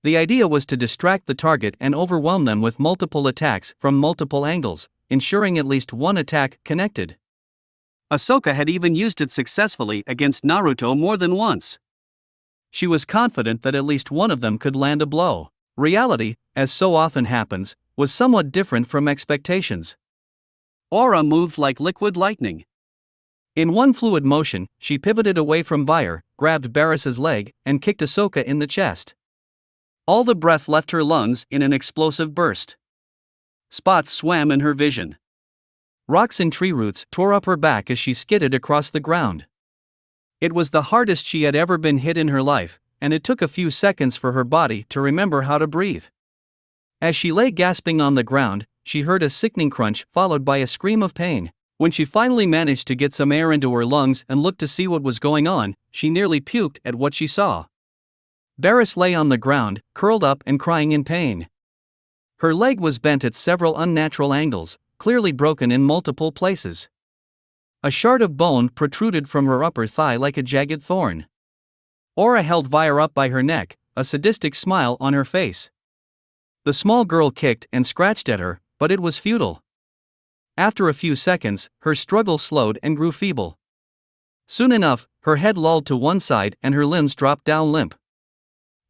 The idea was to distract the target and overwhelm them with multiple attacks from multiple angles, ensuring at least one attack connected. Ahsoka had even used it successfully against Naruto more than once. She was confident that at least one of them could land a blow. Reality, as so often happens, was somewhat different from expectations. Aura moved like liquid lightning. In one fluid motion, she pivoted away from Vyre, grabbed Barriss's leg, and kicked Ahsoka in the chest. All the breath left her lungs in an explosive burst. Spots swam in her vision. Rocks and tree roots tore up her back as she skidded across the ground. It was the hardest she had ever been hit in her life, and it took a few seconds for her body to remember how to breathe. As she lay gasping on the ground, she heard a sickening crunch followed by a scream of pain. When she finally managed to get some air into her lungs and looked to see what was going on, she nearly puked at what she saw. Barriss lay on the ground, curled up and crying in pain. Her leg was bent at several unnatural angles, clearly broken in multiple places. A shard of bone protruded from her upper thigh like a jagged thorn. Aura held Vyre up by her neck, a sadistic smile on her face. The small girl kicked and scratched at her, but it was futile. After a few seconds, her struggle slowed and grew feeble. Soon enough, her head lolled to one side and her limbs dropped down limp.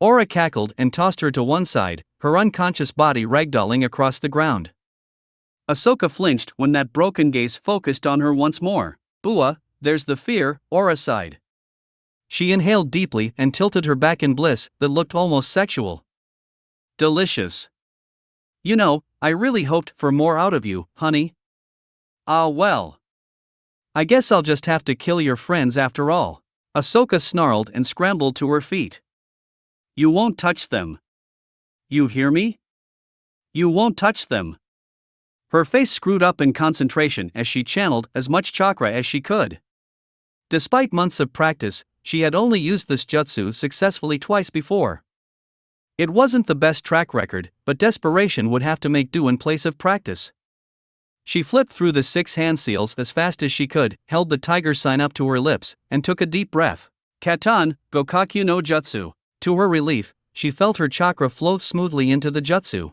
Aura cackled and tossed her to one side, her unconscious body ragdolling across the ground. Ahsoka flinched when that broken gaze focused on her once more. Bua, there's the fear, Aura sighed. She inhaled deeply and tilted her back in bliss that looked almost sexual. Delicious. You know, I really hoped for more out of you, honey. Ah well. I guess I'll just have to kill your friends after all. Ahsoka snarled and scrambled to her feet. You won't touch them. You hear me? You won't touch them. Her face screwed up in concentration as she channeled as much chakra as she could. Despite months of practice, she had only used this jutsu successfully twice before. It wasn't the best track record, but desperation would have to make do in place of practice. She flipped through the 6 hand seals as fast as she could, held the tiger sign up to her lips, and took a deep breath. Katan, Gokakyu no Jutsu. To her relief, she felt her chakra flow smoothly into the jutsu.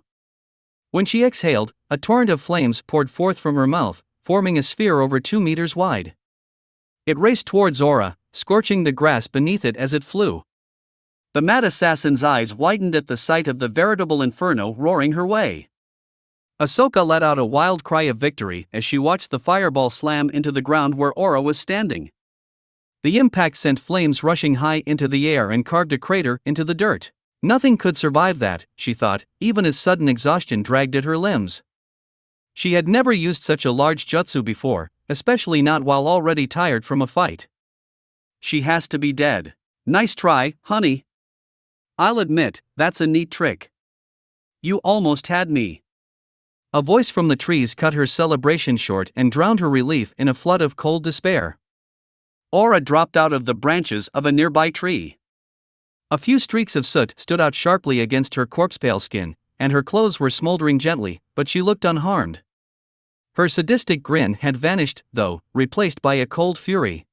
When she exhaled, a torrent of flames poured forth from her mouth, forming a sphere over 2 meters wide. It raced towards Aura, scorching the grass beneath it as it flew. The mad assassin's eyes widened at the sight of the veritable inferno roaring her way. Ahsoka let out a wild cry of victory as she watched the fireball slam into the ground where Aura was standing. The impact sent flames rushing high into the air and carved a crater into the dirt. Nothing could survive that, she thought, even as sudden exhaustion dragged at her limbs. She had never used such a large jutsu before, especially not while already tired from a fight. She has to be dead. Nice try, honey. I'll admit, that's a neat trick. You almost had me. A voice from the trees cut her celebration short and drowned her relief in a flood of cold despair. Aura dropped out of the branches of a nearby tree. A few streaks of soot stood out sharply against her corpse-pale skin, and her clothes were smoldering gently, but she looked unharmed. Her sadistic grin had vanished, though, replaced by a cold fury.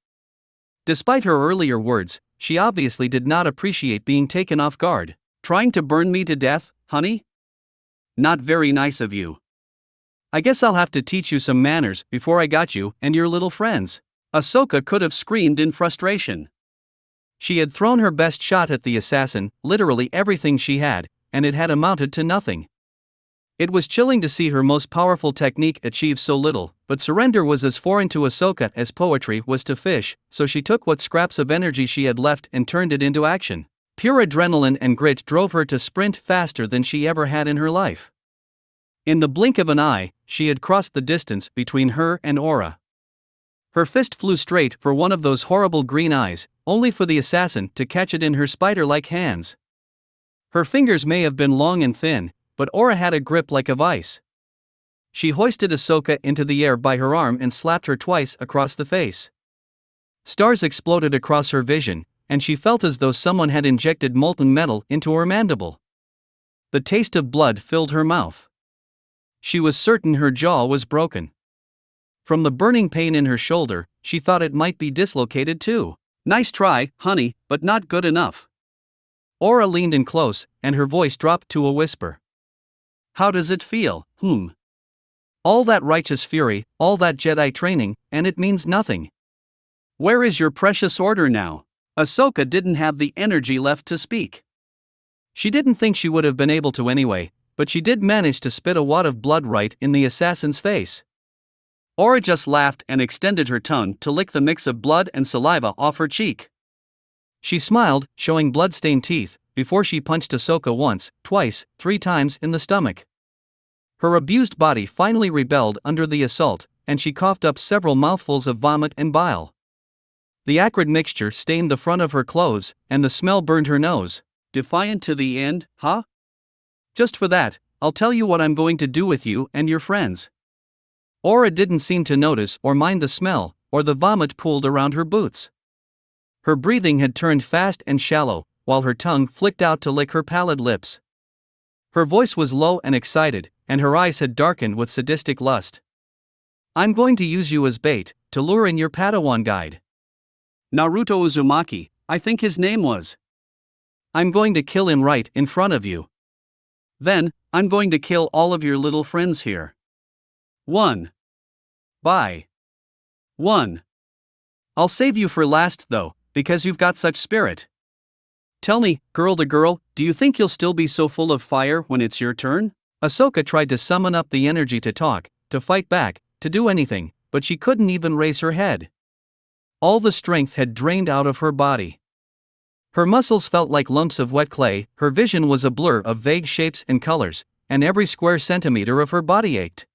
Despite her earlier words, she obviously did not appreciate being taken off guard. Trying to burn me to death, honey? Not very nice of you. I guess I'll have to teach you some manners before I got you and your little friends. Ahsoka could have screamed in frustration. She had thrown her best shot at the assassin, literally everything she had, and it had amounted to nothing. It was chilling to see her most powerful technique achieve so little, but surrender was as foreign to Ahsoka as poetry was to fish, so she took what scraps of energy she had left and turned it into action. Pure adrenaline and grit drove her to sprint faster than she ever had in her life. In the blink of an eye, she had crossed the distance between her and Aura. Her fist flew straight for one of those horrible green eyes, only for the assassin to catch it in her spider-like hands. Her fingers may have been long and thin, but Aura had a grip like a vice. She hoisted Ahsoka into the air by her arm and slapped her twice across the face. Stars exploded across her vision, and she felt as though someone had injected molten metal into her mandible. The taste of blood filled her mouth. She was certain her jaw was broken. From the burning pain in her shoulder, she thought it might be dislocated too. Nice try, honey, but not good enough. Aura leaned in close, and her voice dropped to a whisper. How does it feel, All that righteous fury, all that Jedi training, and it means nothing. Where is your precious order now? Ahsoka didn't have the energy left to speak. She didn't think she would have been able to anyway, but she did manage to spit a wad of blood right in the assassin's face. Aura just laughed and extended her tongue to lick the mix of blood and saliva off her cheek. She smiled, showing blood-stained teeth, before she punched Ahsoka once, twice, 3 times in the stomach. Her abused body finally rebelled under the assault, and she coughed up several mouthfuls of vomit and bile. The acrid mixture stained the front of her clothes, and the smell burned her nose. Defiant to the end, huh? Just for that, I'll tell you what I'm going to do with you and your friends. Aura didn't seem to notice or mind the smell, or the vomit pooled around her boots. Her breathing had turned fast and shallow, while her tongue flicked out to lick her pallid lips. Her voice was low and excited, and her eyes had darkened with sadistic lust. I'm going to use you as bait, to lure in your Padawan guide. Naruto Uzumaki, I think his name was. I'm going to kill him right in front of you. Then, I'm going to kill all of your little friends here. 1. Bye. 1. I'll save you for last, though, because you've got such spirit. Tell me, girl to girl, do you think you'll still be so full of fire when it's your turn? Ahsoka tried to summon up the energy to talk, to fight back, to do anything, but she couldn't even raise her head. All the strength had drained out of her body. Her muscles felt like lumps of wet clay, her vision was a blur of vague shapes and colors, and every square centimeter of her body ached.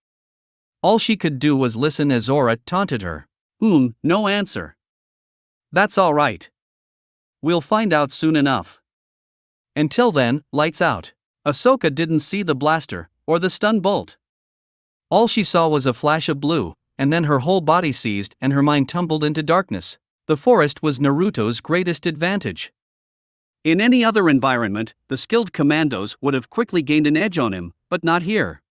All she could do was listen as Aura taunted her. No answer. That's all right. We'll find out soon enough. Until then, lights out. Ahsoka didn't see the blaster, or the stun bolt. All she saw was a flash of blue, and then her whole body seized and her mind tumbled into darkness. The forest was Naruto's greatest advantage. In any other environment, the skilled commandos would have quickly gained an edge on him, but not here.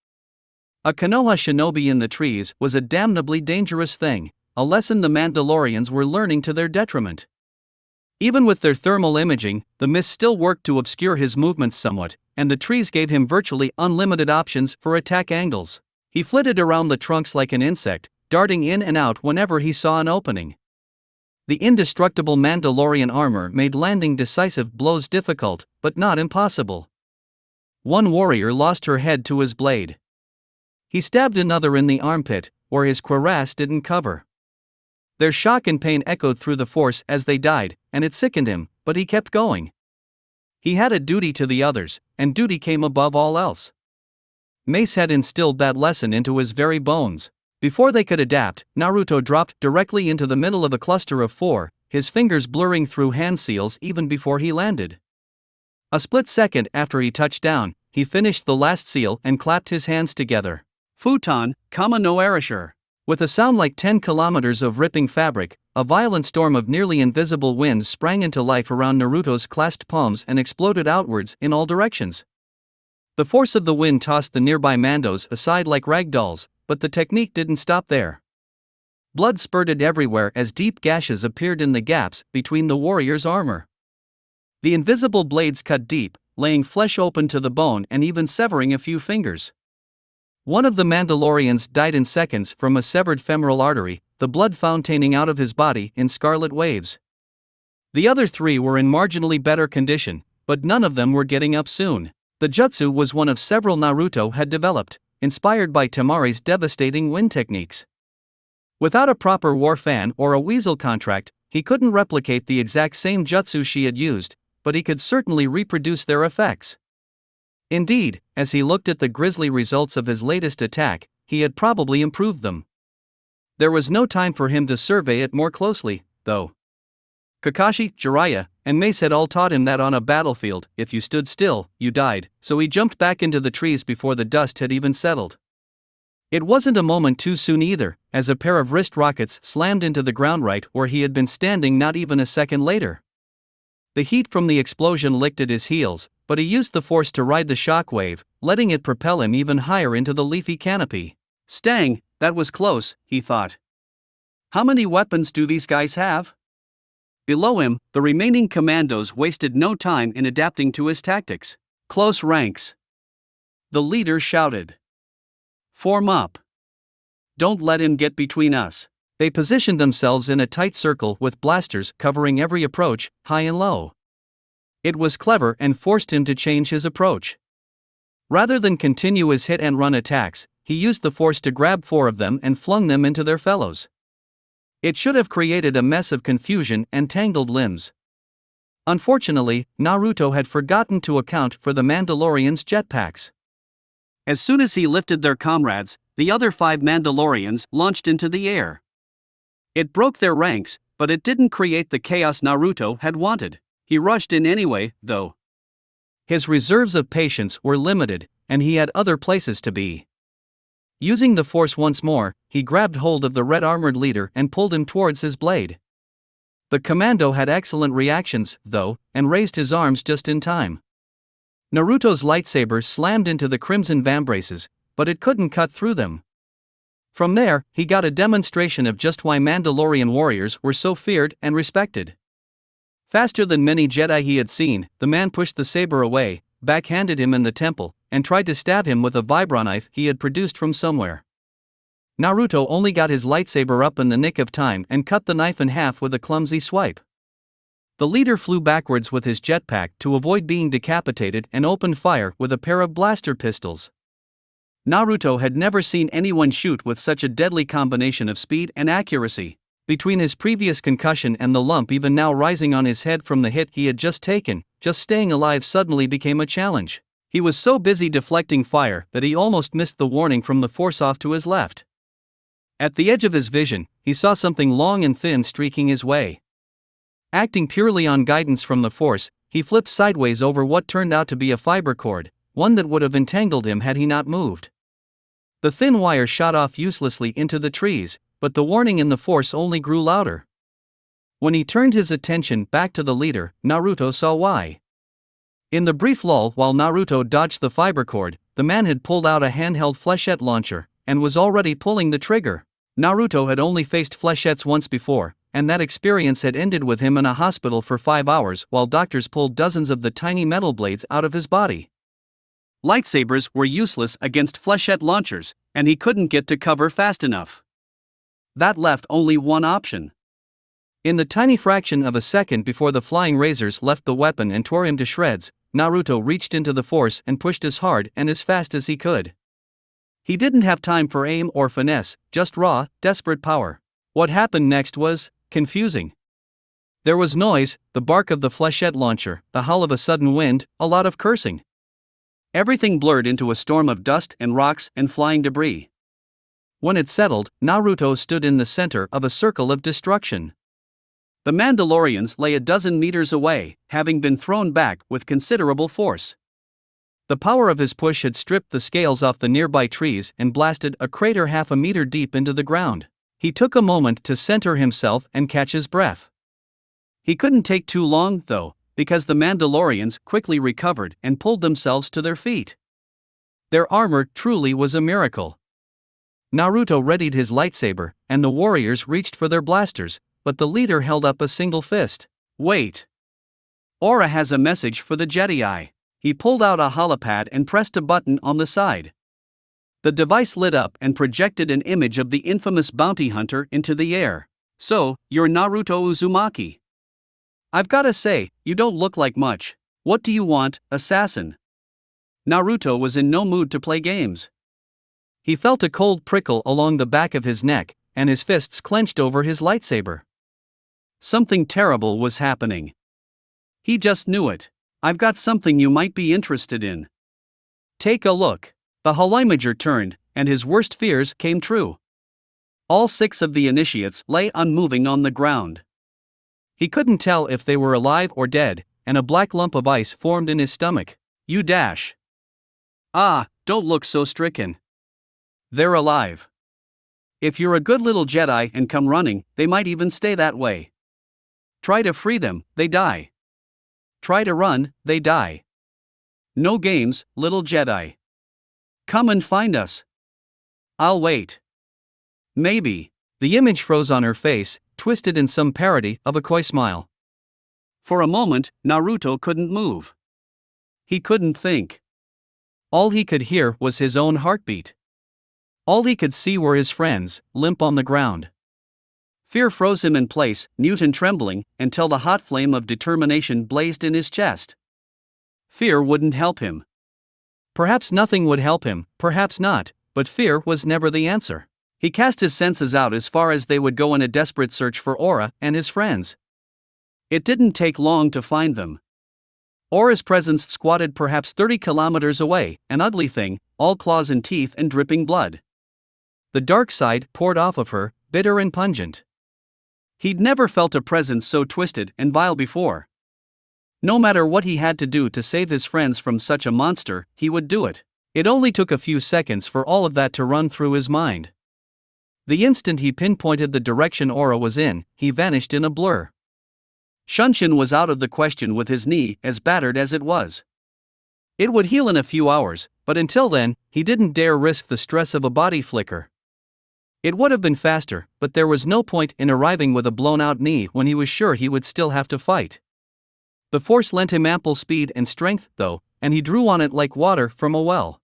A Konoha shinobi in the trees was a damnably dangerous thing, a lesson the Mandalorians were learning to their detriment. Even with their thermal imaging, the mist still worked to obscure his movements somewhat, and the trees gave him virtually unlimited options for attack angles. He flitted around the trunks like an insect, darting in and out whenever he saw an opening. The indestructible Mandalorian armor made landing decisive blows difficult, but not impossible. One warrior lost her head to his blade. He stabbed another in the armpit, where his cuirass didn't cover. Their shock and pain echoed through the force as they died, and it sickened him, but he kept going. He had a duty to the others, and duty came above all else. Mace had instilled that lesson into his very bones. Before they could adapt, Naruto dropped directly into the middle of a cluster of 4, his fingers blurring through hand seals even before he landed. A split second after he touched down, he finished the last seal and clapped his hands together. Futon, Kama no Erasure. With a sound like 10 kilometers of ripping fabric, a violent storm of nearly invisible wind sprang into life around Naruto's clasped palms and exploded outwards in all directions. The force of the wind tossed the nearby Mandos aside like rag dolls, but the technique didn't stop there. Blood spurted everywhere as deep gashes appeared in the gaps between the warrior's armor. The invisible blades cut deep, laying flesh open to the bone and even severing a few fingers. One of the Mandalorians died in seconds from a severed femoral artery, the blood fontaining out of his body in scarlet waves. The other 3 were in marginally better condition, but none of them were getting up soon. The jutsu was one of several Naruto had developed, inspired by Temari's devastating wind techniques. Without a proper war fan or a weasel contract, he couldn't replicate the exact same jutsu she had used, but he could certainly reproduce their effects. Indeed, as he looked at the grisly results of his latest attack, he had probably improved them. There was no time for him to survey it more closely, though. Kakashi, Jiraiya, and Mace had all taught him that on a battlefield, if you stood still, you died, so he jumped back into the trees before the dust had even settled. It wasn't a moment too soon either, as a pair of wrist rockets slammed into the ground right where he had been standing not even a second later. The heat from the explosion licked at his heels, but he used the force to ride the shock wave, letting it propel him even higher into the leafy canopy. Stang, that was close, he thought. How many weapons do these guys have? Below him, the remaining commandos wasted no time in adapting to his tactics. Close ranks. The leader shouted. Form up. Don't let him get between us. They positioned themselves in a tight circle with blasters covering every approach, high and low. It was clever and forced him to change his approach. Rather than continue his hit-and-run attacks, he used the force to grab 4 of them and flung them into their fellows. It should have created a mess of confusion and tangled limbs. Unfortunately, Naruto had forgotten to account for the Mandalorians' jetpacks. As soon as he lifted their comrades, the other 5 Mandalorians launched into the air. It broke their ranks, but it didn't create the chaos Naruto had wanted. He rushed in anyway, though. His reserves of patience were limited, and he had other places to be. Using the force once more, he grabbed hold of the red-armored leader and pulled him towards his blade. The commando had excellent reactions, though, and raised his arms just in time. Naruto's lightsaber slammed into the crimson vambraces, but it couldn't cut through them. From there, he got a demonstration of just why Mandalorian warriors were so feared and respected. Faster than many Jedi he had seen, the man pushed the saber away, backhanded him in the temple, and tried to stab him with a vibroknife he had produced from somewhere. Naruto only got his lightsaber up in the nick of time and cut the knife in half with a clumsy swipe. The leader flew backwards with his jetpack to avoid being decapitated and opened fire with a pair of blaster pistols. Naruto had never seen anyone shoot with such a deadly combination of speed and accuracy. Between his previous concussion and the lump even now rising on his head from the hit he had just taken, just staying alive suddenly became a challenge. He was so busy deflecting fire that he almost missed the warning from the force off to his left. At the edge of his vision, he saw something long and thin streaking his way. Acting purely on guidance from the force, he flipped sideways over what turned out to be a fiber cord, one that would have entangled him had he not moved. The thin wire shot off uselessly into the trees, but the warning in the force only grew louder. When he turned his attention back to the leader, Naruto saw why. In the brief lull while Naruto dodged the fiber cord, the man had pulled out a handheld flechette launcher, and was already pulling the trigger. Naruto had only faced flechettes once before, and that experience had ended with him in a hospital for 5 hours while doctors pulled dozens of the tiny metal blades out of his body. Lightsabers were useless against flechette launchers, and he couldn't get to cover fast enough. That left only one option. In the tiny fraction of a second before the flying razors left the weapon and tore him to shreds, Naruto reached into the force and pushed as hard and as fast as he could. He didn't have time for aim or finesse, just raw, desperate power. What happened next was confusing. There was noise, the bark of the flechette launcher, the howl of a sudden wind, a lot of cursing. Everything blurred into a storm of dust and rocks and flying debris. When it settled, Naruto stood in the center of a circle of destruction. The Mandalorians lay a dozen meters away, having been thrown back with considerable force. The power of his push had stripped the scales off the nearby trees and blasted a crater half a meter deep into the ground. He took a moment to center himself and catch his breath. He couldn't take too long, though, because the Mandalorians quickly recovered and pulled themselves to their feet. Their armor truly was a miracle. Naruto readied his lightsaber, and the warriors reached for their blasters, but the leader held up a single fist. Wait! Aura has a message for the Jedi. He pulled out a holopad and pressed a button on the side. The device lit up and projected an image of the infamous bounty hunter into the air. So, you're Naruto Uzumaki. I've gotta say, you don't look like much. What do you want, assassin? Naruto was in no mood to play games. He felt a cold prickle along the back of his neck, and his fists clenched over his lightsaber. Something terrible was happening. He just knew it. I've got something you might be interested in. Take a look. The Holimager turned, and his worst fears came true. All 6 of the initiates lay unmoving on the ground. He couldn't tell if they were alive or dead, and a black lump of ice formed in his stomach. You dash. Ah, don't look so stricken. They're alive. If you're a good little Jedi and come running, they might even stay that way. Try to free them, they die. Try to run, they die. No games, little Jedi. Come and find us. I'll wait. Maybe. The image froze on her face, twisted in some parody of a coy smile. For a moment, Naruto couldn't move. He couldn't think. All he could hear was his own heartbeat. All he could see were his friends, limp on the ground. Fear froze him in place, mute and trembling, until the hot flame of determination blazed in his chest. Fear wouldn't help him. Perhaps nothing would help him, perhaps not, but fear was never the answer. He cast his senses out as far as they would go in a desperate search for Aura and his friends. It didn't take long to find them. Aura's presence squatted perhaps 30 kilometers away, an ugly thing, all claws and teeth and dripping blood. The dark side poured off of her, bitter and pungent. He'd never felt a presence so twisted and vile before. No matter what he had to do to save his friends from such a monster, he would do it. It only took a few seconds for all of that to run through his mind. The instant he pinpointed the direction Aura was in, he vanished in a blur. Shunshin was out of the question with his knee as battered as it was. It would heal in a few hours, but until then, he didn't dare risk the stress of a body flicker. It would have been faster, but there was no point in arriving with a blown-out knee when he was sure he would still have to fight. The Force lent him ample speed and strength, though, and he drew on it like water from a well.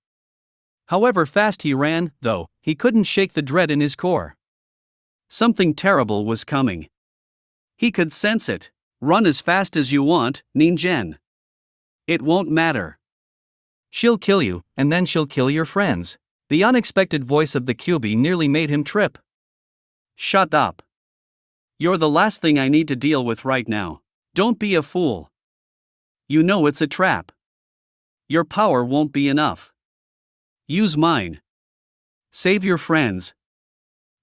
However fast he ran, though, he couldn't shake the dread in his core. Something terrible was coming. He could sense it. Run as fast as you want, Ningen. It won't matter. She'll kill you, and then she'll kill your friends. The unexpected voice of the Kyuubi nearly made him trip. Shut up. You're the last thing I need to deal with right now. Don't be a fool. You know it's a trap. Your power won't be enough. Use mine. Save your friends.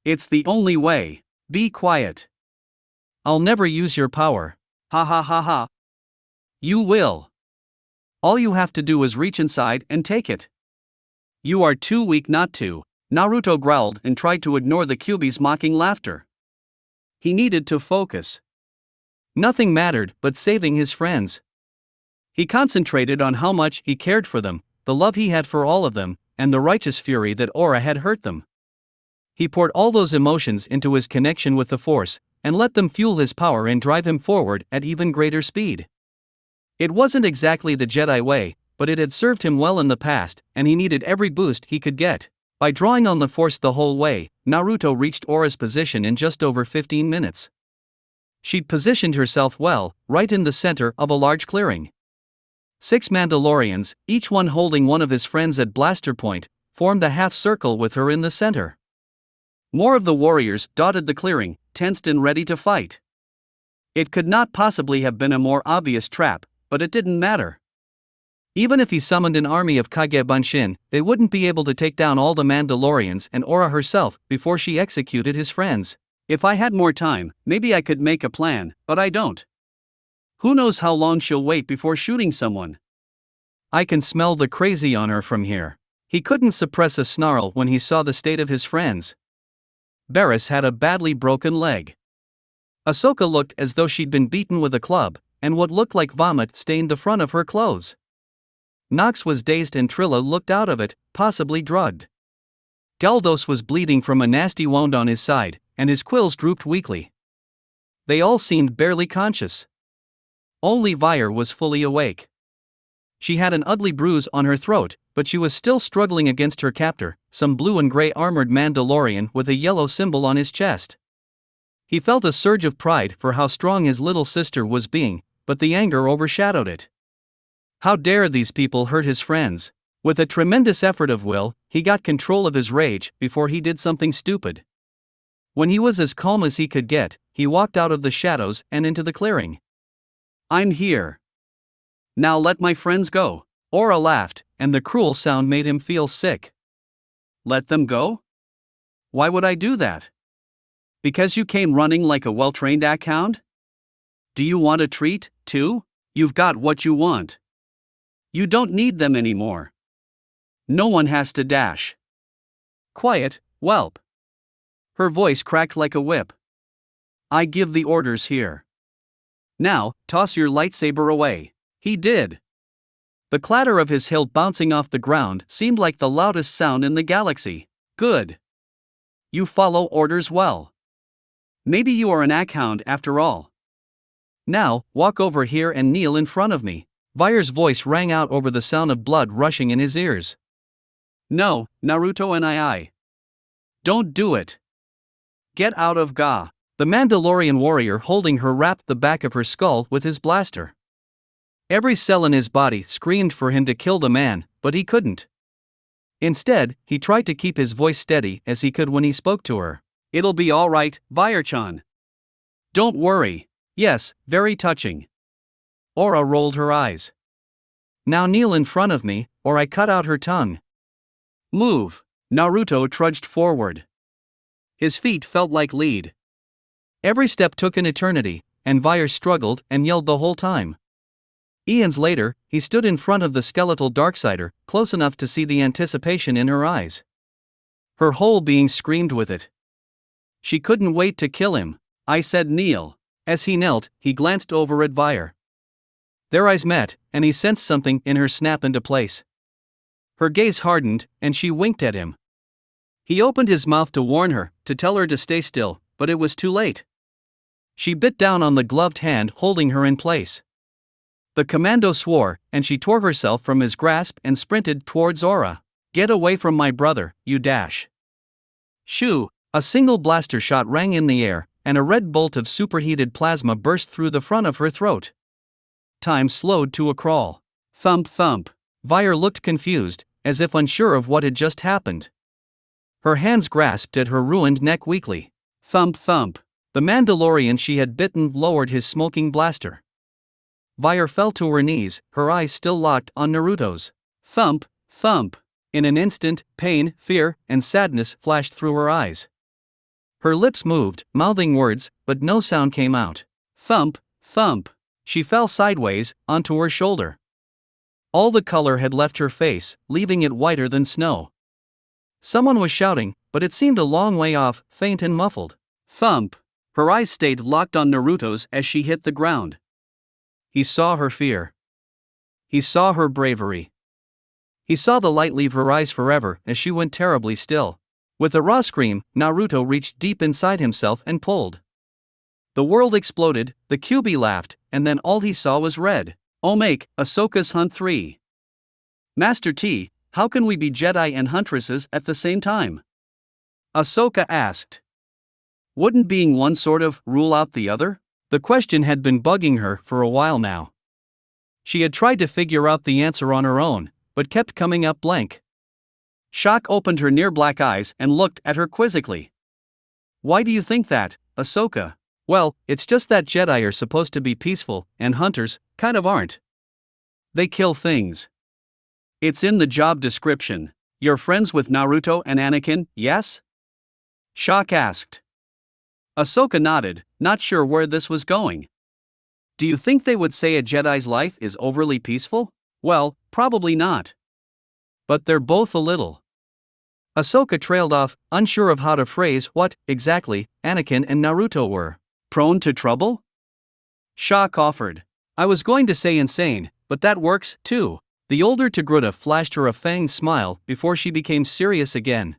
It's the only way. Be quiet. I'll never use your power. Ha ha ha ha. You will. All you have to do is reach inside and take it. You are too weak not to, Naruto growled and tried to ignore the Kyuubi's mocking laughter. He needed to focus. Nothing mattered but saving his friends. He concentrated on how much he cared for them, the love he had for all of them, and the righteous fury that Aura had hurt them. He poured all those emotions into his connection with the Force, and let them fuel his power and drive him forward at even greater speed. It wasn't exactly the Jedi way, but it had served him well in the past, and he needed every boost he could get. By drawing on the Force the whole way, Naruto reached Aura's position in just over 15 minutes. She'd positioned herself well, right in the center of a large clearing. 6 Mandalorians, each one holding one of his friends at blaster point, formed a half circle with her in the center. More of the warriors dotted the clearing, tensed and ready to fight. It could not possibly have been a more obvious trap, but it didn't matter. Even if he summoned an army of Kage Bunshin, they wouldn't be able to take down all the Mandalorians and Aura herself before she executed his friends. If I had more time, maybe I could make a plan, but I don't. Who knows how long she'll wait before shooting someone? I can smell the crazy on her from here. He couldn't suppress a snarl when he saw the state of his friends. Barriss had a badly broken leg. Ahsoka looked as though she'd been beaten with a club, and what looked like vomit stained the front of her clothes. Nox was dazed and Trilla looked out of it, possibly drugged. Galdos was bleeding from a nasty wound on his side, and his quills drooped weakly. They all seemed barely conscious. Only Vyre was fully awake. She had an ugly bruise on her throat, but she was still struggling against her captor, some blue and gray armored Mandalorian with a yellow symbol on his chest. He felt a surge of pride for how strong his little sister was being, but the anger overshadowed it. How dare these people hurt his friends? With a tremendous effort of will, he got control of his rage before he did something stupid. When he was as calm as he could get, he walked out of the shadows and into the clearing. I'm here. Now let my friends go. Aura laughed, and the cruel sound made him feel sick. Let them go? Why would I do that? Because you came running like a well-trained ackhound? Do you want a treat, too? You've got what you want. You don't need them anymore. No one has to dash. Quiet, whelp. Her voice cracked like a whip. I give the orders here. Now, toss your lightsaber away. He did. The clatter of his hilt bouncing off the ground seemed like the loudest sound in the galaxy. Good. You follow orders well. Maybe you are an ackhound after all. Now, walk over here and kneel in front of me. Vyre's voice rang out over the sound of blood rushing in his ears. No, Naruto and I. Don't do it. Get out of Ga. The Mandalorian warrior holding her wrapped the back of her skull with his blaster. Every cell in his body screamed for him to kill the man, but he couldn't. Instead, he tried to keep his voice steady as he could when he spoke to her. It'll be all right, Vyre-chan. Don't worry. Yes, very touching. Aura rolled her eyes. Now kneel in front of me, or I cut out her tongue. Move. Naruto trudged forward. His feet felt like lead. Every step took an eternity, and Vyre struggled and yelled the whole time. Eons later, he stood in front of the skeletal Darksider, close enough to see the anticipation in her eyes. Her whole being screamed with it. She couldn't wait to kill him. I said kneel. As he knelt, he glanced over at Vyre. Their eyes met, and he sensed something in her snap into place. Her gaze hardened, and she winked at him. He opened his mouth to warn her, to tell her to stay still, but it was too late. She bit down on the gloved hand holding her in place. The commando swore, and she tore herself from his grasp and sprinted towards Aura. Get away from my brother, you dash. Shoo! A single blaster shot rang in the air, and a red bolt of superheated plasma burst through the front of her throat. Time slowed to a crawl. Thump thump. Vyre looked confused, as if unsure of what had just happened. Her hands grasped at her ruined neck weakly. Thump thump. The Mandalorian she had bitten lowered his smoking blaster. Vyre fell to her knees, her eyes still locked on Naruto's. Thump, thump. In an instant, pain, fear, and sadness flashed through her eyes. Her lips moved, mouthing words, but no sound came out. Thump, thump. She fell sideways, onto her shoulder. All the color had left her face, leaving it whiter than snow. Someone was shouting, but it seemed a long way off, faint and muffled. Thump. Her eyes stayed locked on Naruto's as she hit the ground. He saw her fear. He saw her bravery. He saw the light leave her eyes forever as she went terribly still. With a raw scream, Naruto reached deep inside himself and pulled. The world exploded, the QB laughed, and then all he saw was red. Make Ahsoka's Hunt 3. Master T, how can we be Jedi and Huntresses at the same time? Ahsoka asked. Wouldn't being one sort of rule out the other? The question had been bugging her for a while now. She had tried to figure out the answer on her own, but kept coming up blank. Shock opened her near black eyes and looked at her quizzically. Why do you think that, Ahsoka? Well, it's just that Jedi are supposed to be peaceful, and hunters, kind of aren't. They kill things. It's in the job description. You're friends with Naruto and Anakin, yes? Shock asked. Ahsoka nodded, not sure where this was going. Do you think they would say a Jedi's life is overly peaceful? Well, probably not. But they're both a little. Ahsoka trailed off, unsure of how to phrase what, exactly, Anakin and Naruto were. Prone to trouble? Shock offered. I was going to say insane, but that works, too. The older Togruta flashed her a fanged smile before she became serious again.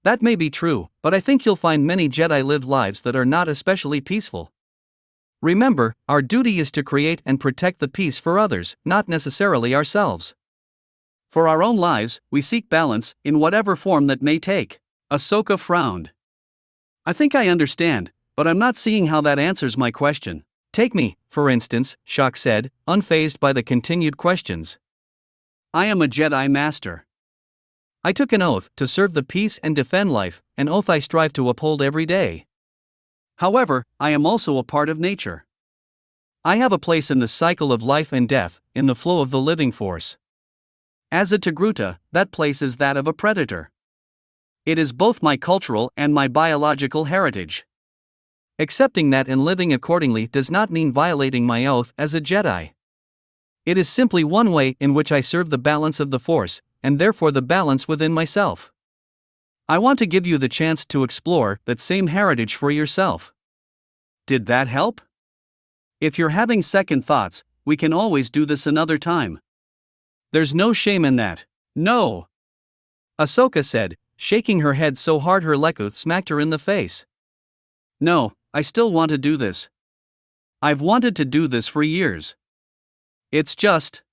That may be true, but I think you'll find many Jedi live lives that are not especially peaceful. Remember, our duty is to create and protect the peace for others, not necessarily ourselves. For our own lives, we seek balance, in whatever form that may take. Ahsoka frowned. I think I understand, but I'm not seeing how that answers my question. Take me, for instance, Shock said, unfazed by the continued questions. I am a Jedi Master. I took an oath to serve the peace and defend life, an oath I strive to uphold every day. However, I am also a part of nature. I have a place in the cycle of life and death, in the flow of the living force. As a Togruta, that place is that of a predator. It is both my cultural and my biological heritage. Accepting that and living accordingly does not mean violating my oath as a Jedi. It is simply one way in which I serve the balance of the Force, and therefore the balance within myself. I want to give you the chance to explore that same heritage for yourself. Did that help? If you're having second thoughts, we can always do this another time. There's no shame in that. No! Ahsoka said, shaking her head so hard her Leku smacked her in the face. No, I still want to do this. I've wanted to do this for years. It's just.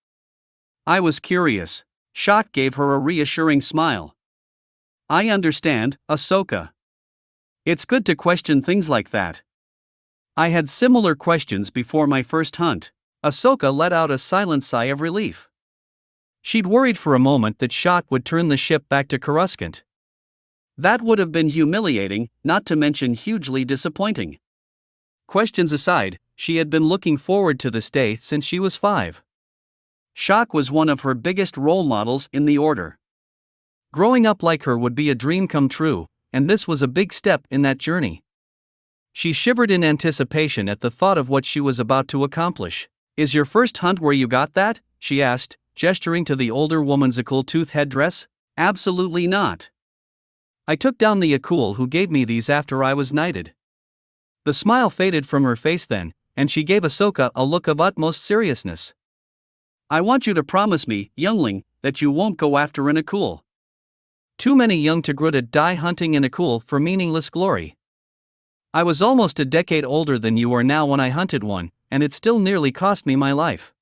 I was curious. Shock gave her a reassuring smile. I understand, Ahsoka. It's good to question things like that. I had similar questions before my first hunt. Ahsoka let out a silent sigh of relief. She'd worried for a moment that Shock would turn the ship back to Coruscant. That would have been humiliating, not to mention hugely disappointing. Questions aside, she had been looking forward to this day since she was 5. Shock was one of her biggest role models in the Order. Growing up like her would be a dream come true, and this was a big step in that journey. She shivered in anticipation at the thought of what she was about to accomplish. Is your first hunt where you got that? She asked, gesturing to the older woman's Akul tooth headdress. Absolutely not. I took down the Akul who gave me these after I was knighted. The smile faded from her face then, and she gave Ahsoka a look of utmost seriousness. I want you to promise me, youngling, that you won't go after an Akul. Too many young Togruta die hunting an Akul for meaningless glory. I was almost a decade older than you are now when I hunted one, and it still nearly cost me my life.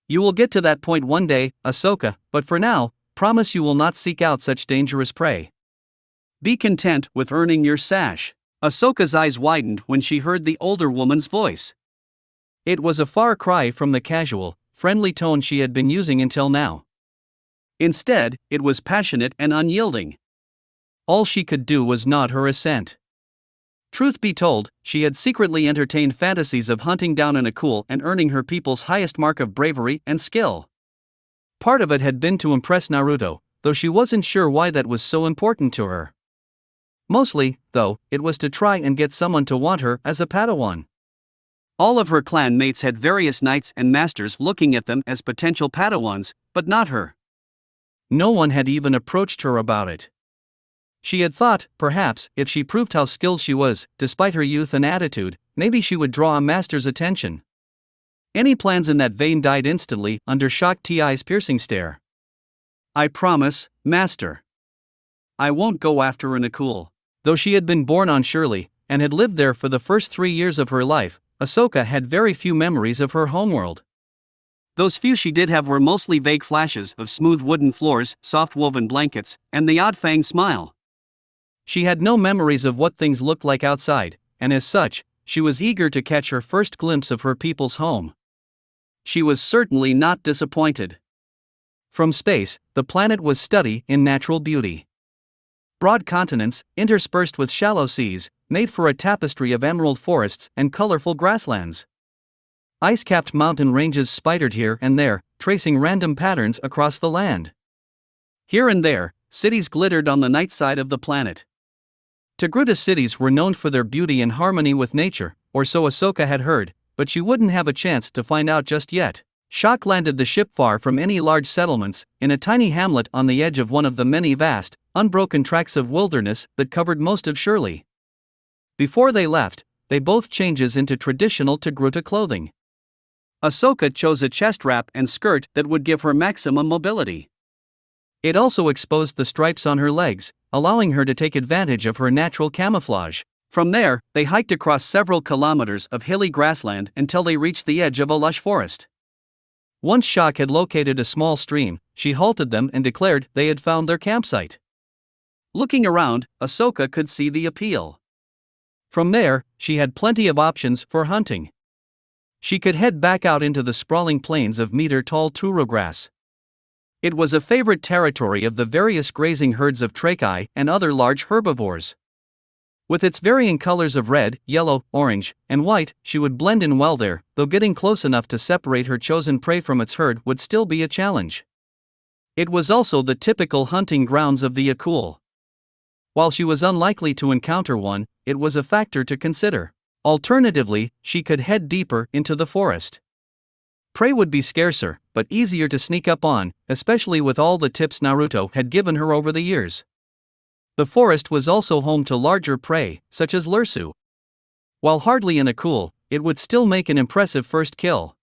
You will get to that point one day, Ahsoka, but for now, promise you will not seek out such dangerous prey. Be content with earning your sash. Ahsoka's eyes widened when she heard the older woman's voice. It was a far cry from the casual, friendly tone she had been using until now. Instead, it was passionate and unyielding. All she could do was nod her assent. Truth be told, she had secretly entertained fantasies of hunting down an Akul and earning her people's highest mark of bravery and skill. Part of it had been to impress Naruto, though she wasn't sure why that was so important to her. Mostly, though, it was to try and get someone to want her as a Padawan. All of her clan mates had various knights and masters looking at them as potential Padawans, but not her. No one had even approached her about it. She had thought, perhaps, if she proved how skilled she was, despite her youth and attitude, maybe she would draw a master's attention. Any plans in that vein died instantly under Shock Ti's piercing stare. I promise, Master. I won't go after an Akul. Though she had been born on Shirley, and had lived there for the first 3 years of her life, Ahsoka had very few memories of her homeworld. Those few she did have were mostly vague flashes of smooth wooden floors, soft woven blankets, and the odd fanged smile. She had no memories of what things looked like outside, and as such, she was eager to catch her first glimpse of her people's home. She was certainly not disappointed. From space, the planet was study in natural beauty. Broad continents, interspersed with shallow seas, made for a tapestry of emerald forests and colorful grasslands. Ice-capped mountain ranges spidered here and there, tracing random patterns across the land. Here and there, cities glittered on the night side of the planet. Togruta cities were known for their beauty and harmony with nature, or so Ahsoka had heard, but she wouldn't have a chance to find out just yet. Shock landed the ship far from any large settlements, in a tiny hamlet on the edge of one of the many vast, unbroken tracts of wilderness that covered most of Shirley. Before they left, they both changed into traditional Togruta clothing. Ahsoka chose a chest wrap and skirt that would give her maximum mobility. It also exposed the stripes on her legs, allowing her to take advantage of her natural camouflage. From there, they hiked across several kilometers of hilly grassland until they reached the edge of a lush forest. Once Shock had located a small stream, she halted them and declared they had found their campsite. Looking around, Ahsoka could see the appeal. From there, she had plenty of options for hunting. She could head back out into the sprawling plains of meter-tall turo grass. It was a favorite territory of the various grazing herds of trachei and other large herbivores. With its varying colors of red, yellow, orange, and white, she would blend in well there, though getting close enough to separate her chosen prey from its herd would still be a challenge. It was also the typical hunting grounds of the Akul. While she was unlikely to encounter one, it was a factor to consider. Alternatively, she could head deeper into the forest. Prey would be scarcer, but easier to sneak up on, especially with all the tips Naruto had given her over the years. The forest was also home to larger prey, such as Lursu. While hardly an Akul, it would still make an impressive first kill.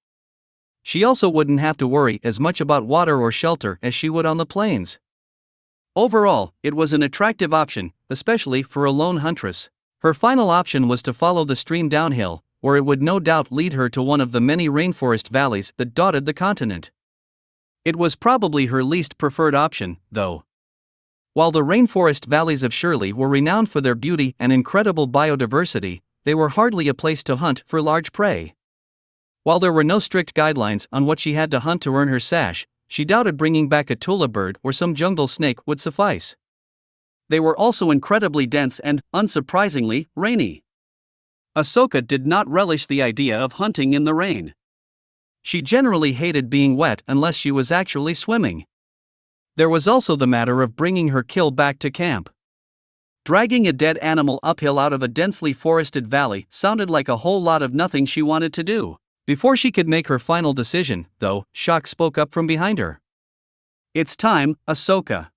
She also wouldn't have to worry as much about water or shelter as she would on the plains. Overall, it was an attractive option, especially for a lone huntress. Her final option was to follow the stream downhill, where it would no doubt lead her to one of the many rainforest valleys that dotted the continent. It was probably her least preferred option, though. While the rainforest valleys of Shirley were renowned for their beauty and incredible biodiversity, they were hardly a place to hunt for large prey. While there were no strict guidelines on what she had to hunt to earn her sash, she doubted bringing back a tula bird or some jungle snake would suffice. They were also incredibly dense and, unsurprisingly, rainy. Ahsoka did not relish the idea of hunting in the rain. She generally hated being wet unless she was actually swimming. There was also the matter of bringing her kill back to camp. Dragging a dead animal uphill out of a densely forested valley sounded like a whole lot of nothing she wanted to do. Before she could make her final decision, though, Shock spoke up from behind her. "It's time, Ahsoka.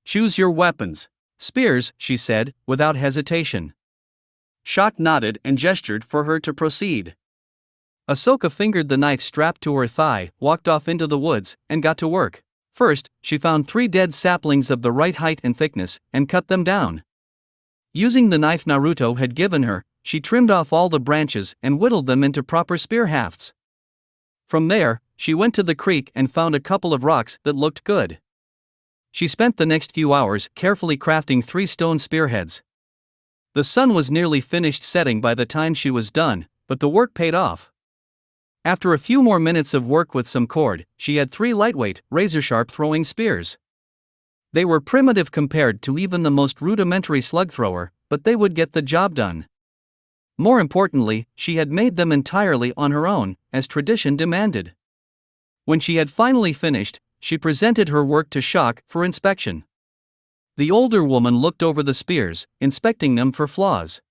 Choose your weapons." "Spears," she said, without hesitation. Shock nodded and gestured for her to proceed. Ahsoka fingered the knife strapped to her thigh, walked off into the woods, and got to work. First, she found 3 dead saplings of the right height and thickness, and cut them down. Using the knife Naruto had given her, she trimmed off all the branches and whittled them into proper spear hafts. From there, she went to the creek and found a couple of rocks that looked good. She spent the next few hours carefully crafting 3 stone spearheads. The sun was nearly finished setting by the time she was done, but the work paid off. After a few more minutes of work with some cord, she had 3 lightweight, razor-sharp throwing spears. They were primitive compared to even the most rudimentary slug thrower, but they would get the job done. More importantly, she had made them entirely on her own, as tradition demanded. When she had finally finished, she presented her work to Shock for inspection. The older woman looked over the spears, inspecting them for flaws.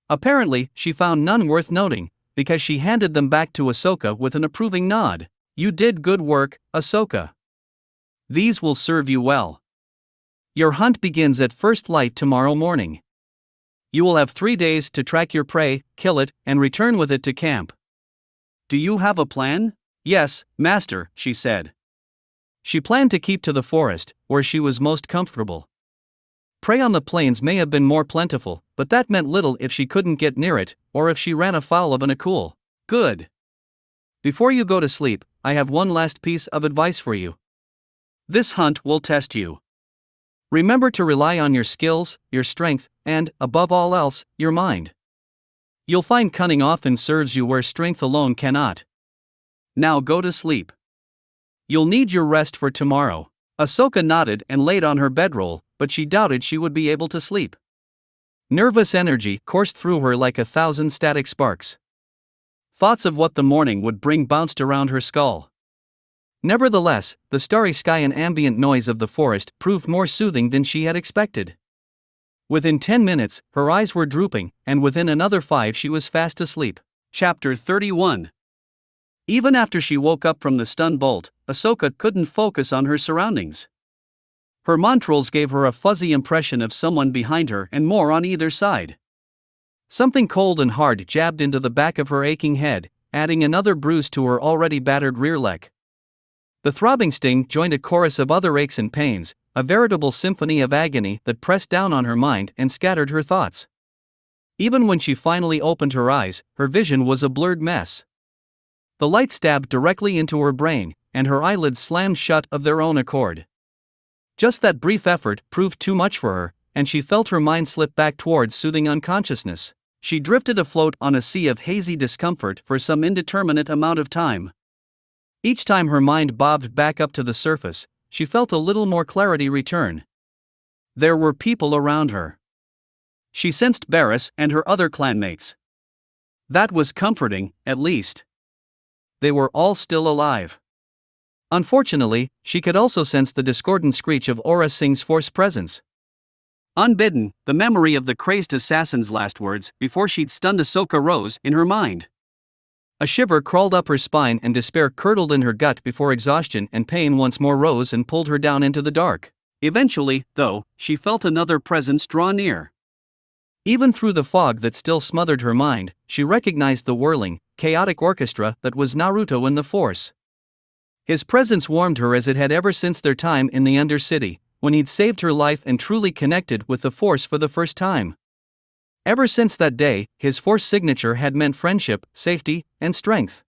Apparently, she found none worth noting, because she handed them back to Ahsoka with an approving nod. "You did good work, Ahsoka. These will serve you well. Your hunt begins at first light tomorrow morning. You will have 3 days to track your prey, kill it, and return with it to camp." "Do you have a plan?" "Yes, Master," she said. She planned to keep to the forest, where she was most comfortable. Prey on the plains may have been more plentiful, but that meant little if she couldn't get near it, or if she ran afoul of an Akul. "Good. Before you go to sleep, I have one last piece of advice for you. This hunt will test you. Remember to rely on your skills, your strength, and, above all else, your mind. You'll find cunning often serves you where strength alone cannot. Now go to sleep. You'll need your rest for tomorrow. Ahsoka nodded and laid on her bedroll, but she doubted she would be able to sleep. Nervous energy coursed through her like 1,000 static sparks. Thoughts of what the morning would bring bounced around her skull. Nevertheless, the starry sky and ambient noise of the forest proved more soothing than she had expected. Within 10 minutes, her eyes were drooping, and within another 5 she was fast asleep. Chapter 31. Even after she woke up from the stun bolt, Ahsoka couldn't focus on her surroundings. Her montrals gave her a fuzzy impression of someone behind her and more on either side. Something cold and hard jabbed into the back of her aching head, adding another bruise to her already battered rear leg. The throbbing sting joined a chorus of other aches and pains, a veritable symphony of agony that pressed down on her mind and scattered her thoughts. Even when she finally opened her eyes, her vision was a blurred mess. The light stabbed directly into her brain, and her eyelids slammed shut of their own accord. Just that brief effort proved too much for her, and she felt her mind slip back towards soothing unconsciousness. She drifted afloat on a sea of hazy discomfort for some indeterminate amount of time. Each time her mind bobbed back up to the surface, she felt a little more clarity return. There were people around her. She sensed Barriss and her other clanmates. That was comforting, at least. They were all still alive. Unfortunately, she could also sense the discordant screech of Aurra Singh's force presence. Unbidden, the memory of the crazed assassin's last words before she'd stunned Ahsoka rose in her mind. A shiver crawled up her spine and despair curdled in her gut before exhaustion and pain once more rose and pulled her down into the dark. Eventually, though, she felt another presence draw near. Even through the fog that still smothered her mind, she recognized the whirling, chaotic orchestra that was Naruto in the Force. His presence warmed her as it had ever since their time in the Undercity, when he'd saved her life and truly connected with the Force for the first time. Ever since that day, his Force signature had meant friendship, safety, and strength.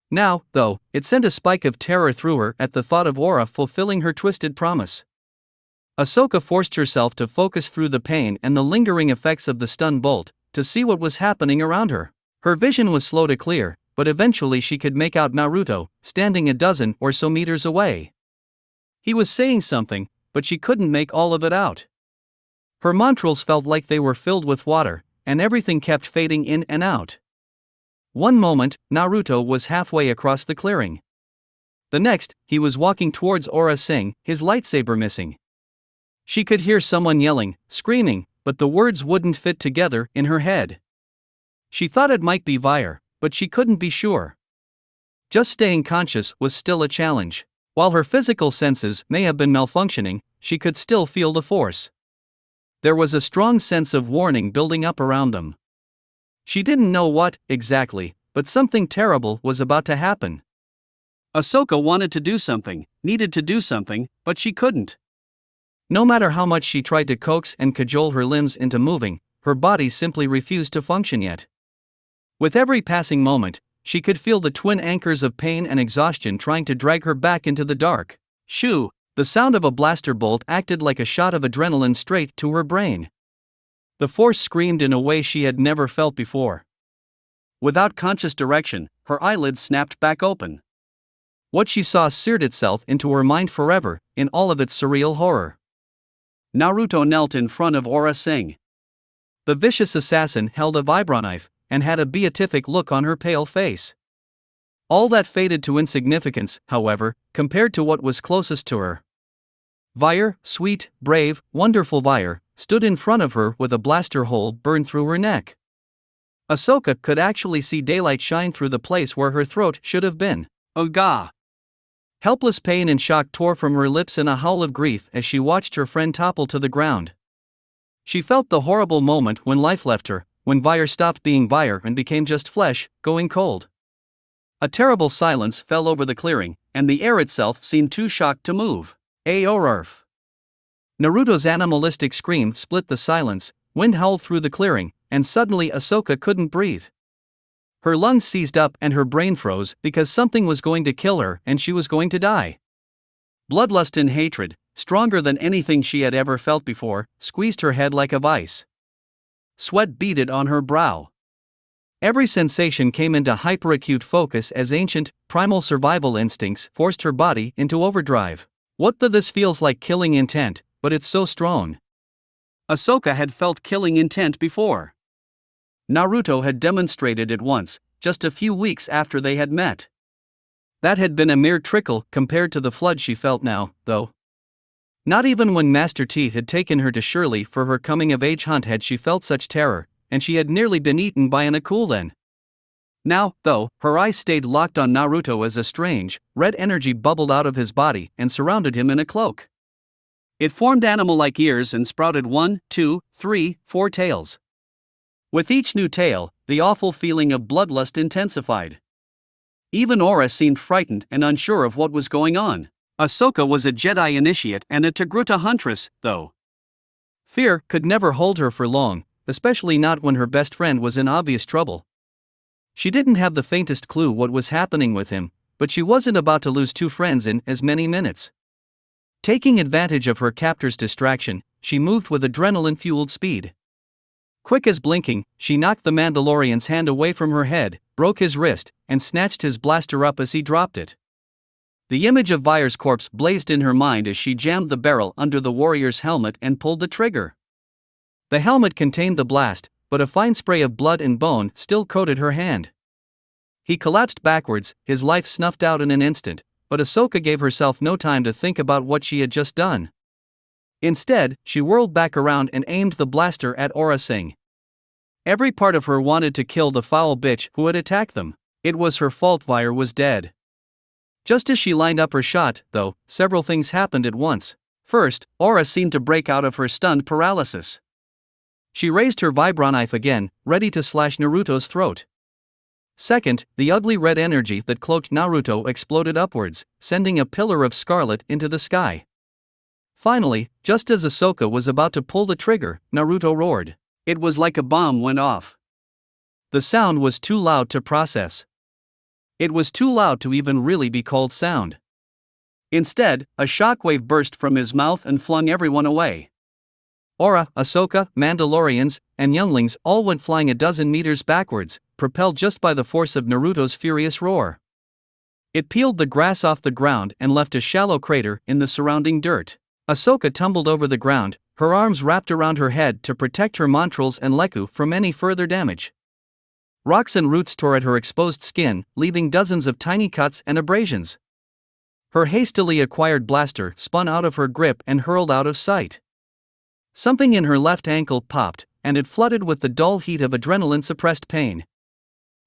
Now, though, it sent a spike of terror through her at the thought of Aurra fulfilling her twisted promise. Ahsoka forced herself to focus through the pain and the lingering effects of the stun bolt, to see what was happening around her. Her vision was slow to clear, but eventually she could make out Naruto, standing a dozen or so meters away. He was saying something, but she couldn't make all of it out. Her montrals felt like they were filled with water, and everything kept fading in and out. One moment, Naruto was halfway across the clearing. The next, he was walking towards Aurra Singh, his lightsaber missing. She could hear someone yelling, screaming, but the words wouldn't fit together in her head. She thought it might be Vair, but she couldn't be sure. Just staying conscious was still a challenge. While her physical senses may have been malfunctioning, she could still feel the Force. There was a strong sense of warning building up around them. She didn't know what, exactly, but something terrible was about to happen. Ahsoka wanted to do something, needed to do something, but she couldn't. No matter how much she tried to coax and cajole her limbs into moving, her body simply refused to function yet. With every passing moment, she could feel the twin anchors of pain and exhaustion trying to drag her back into the dark. Shoo! The sound of a blaster bolt acted like a shot of adrenaline straight to her brain. The Force screamed in a way she had never felt before. Without conscious direction, her eyelids snapped back open. What she saw seared itself into her mind forever, in all of its surreal horror. Naruto knelt in front of Aurra Singh. The vicious assassin held a vibroknife, and had a beatific look on her pale face. All that faded to insignificance, however, compared to what was closest to her. Vair, sweet, brave, wonderful Vair, stood in front of her with a blaster hole burned through her neck. Ahsoka could actually see daylight shine through the place where her throat should have been. Oga! Helpless pain and shock tore from her lips in a howl of grief as she watched her friend topple to the ground. She felt the horrible moment when life left her, when Vair stopped being Vair and became just flesh, going cold. A terrible silence fell over the clearing, and the air itself seemed too shocked to move. Aorarf! Naruto's animalistic scream split the silence, wind howled through the clearing, and suddenly Ahsoka couldn't breathe. Her lungs seized up and her brain froze because something was going to kill her and she was going to die. Bloodlust and hatred, stronger than anything she had ever felt before, squeezed her head like a vice. Sweat beaded on her brow. Every sensation came into hyperacute focus as ancient, primal survival instincts forced her body into overdrive. This feels like killing intent, but it's so strong. Ahsoka had felt killing intent before. Naruto had demonstrated it once, just a few weeks after they had met. That had been a mere trickle compared to the flood she felt now, though. Not even when Master T had taken her to Shirley for her coming-of-age hunt had she felt such terror, and she had nearly been eaten by an Akulen. Now, though, her eyes stayed locked on Naruto as a strange, red energy bubbled out of his body and surrounded him in a cloak. It formed animal-like ears and sprouted 1, 2, 3, 4 tails. With each new tail, the awful feeling of bloodlust intensified. Even Aura seemed frightened and unsure of what was going on. Ahsoka was a Jedi initiate and a Togruta huntress, though. Fear could never hold her for long, especially not when her best friend was in obvious trouble. She didn't have the faintest clue what was happening with him, but she wasn't about to lose 2 friends in as many minutes. Taking advantage of her captor's distraction, she moved with adrenaline-fueled speed. Quick as blinking, she knocked the Mandalorian's hand away from her head, broke his wrist, and snatched his blaster up as he dropped it. The image of Vair's corpse blazed in her mind as she jammed the barrel under the warrior's helmet and pulled the trigger. The helmet contained the blast, but a fine spray of blood and bone still coated her hand. He collapsed backwards, his life snuffed out in an instant, but Ahsoka gave herself no time to think about what she had just done. Instead, she whirled back around and aimed the blaster at Aura Singh. Every part of her wanted to kill the foul bitch who had attacked them. It was her fault Vair was dead. Just as she lined up her shot, though, several things happened at once. First, Aura seemed to break out of her stunned paralysis. She raised her vibroknife again, ready to slash Naruto's throat. Second, the ugly red energy that cloaked Naruto exploded upwards, sending a pillar of scarlet into the sky. Finally, just as Ahsoka was about to pull the trigger, Naruto roared. It was like a bomb went off. The sound was too loud to process. It was too loud to even really be called sound. Instead, a shockwave burst from his mouth and flung everyone away. Aura, Ahsoka, Mandalorians, and younglings all went flying a dozen meters backwards, propelled just by the force of Naruto's furious roar. It peeled the grass off the ground and left a shallow crater in the surrounding dirt. Ahsoka tumbled over the ground, her arms wrapped around her head to protect her montrals and Leku from any further damage. Rocks and roots tore at her exposed skin, leaving dozens of tiny cuts and abrasions. Her hastily acquired blaster spun out of her grip and hurled out of sight. Something in her left ankle popped, and it flooded with the dull heat of adrenaline-suppressed pain.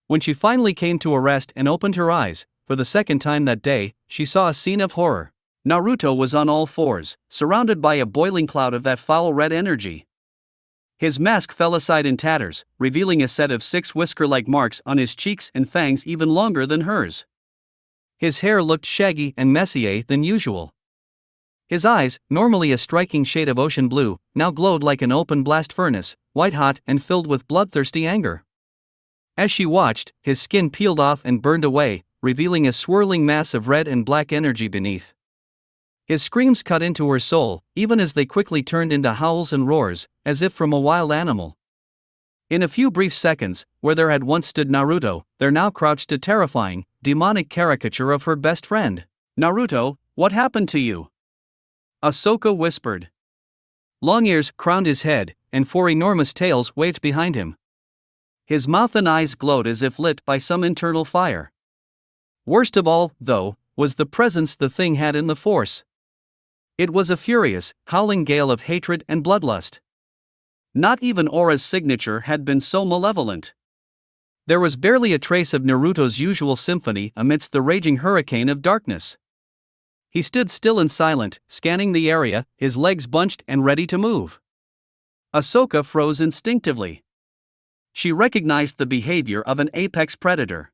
When she finally came to a rest and opened her eyes, for the second time that day, she saw a scene of horror. Naruto was on all fours, surrounded by a boiling cloud of that foul red energy. His mask fell aside in tatters, revealing a set of 6 whisker-like marks on his cheeks and fangs even longer than hers. His hair looked shaggy and messier than usual. His eyes, normally a striking shade of ocean blue, now glowed like an open blast furnace, white-hot and filled with bloodthirsty anger. As she watched, his skin peeled off and burned away, revealing a swirling mass of red and black energy beneath. His screams cut into her soul, even as they quickly turned into howls and roars, as if from a wild animal. In a few brief seconds, where there had once stood Naruto, there now crouched a terrifying, demonic caricature of her best friend. "Naruto, what happened to you?" Ahsoka whispered. Long ears crowned his head, and 4 enormous tails waved behind him. His mouth and eyes glowed as if lit by some internal fire. Worst of all, though, was the presence the thing had in the Force. It was a furious, howling gale of hatred and bloodlust. Not even Aura's signature had been so malevolent. There was barely a trace of Naruto's usual symphony amidst the raging hurricane of darkness. He stood still and silent, scanning the area, his legs bunched and ready to move. Ahsoka froze instinctively. She recognized the behavior of an apex predator.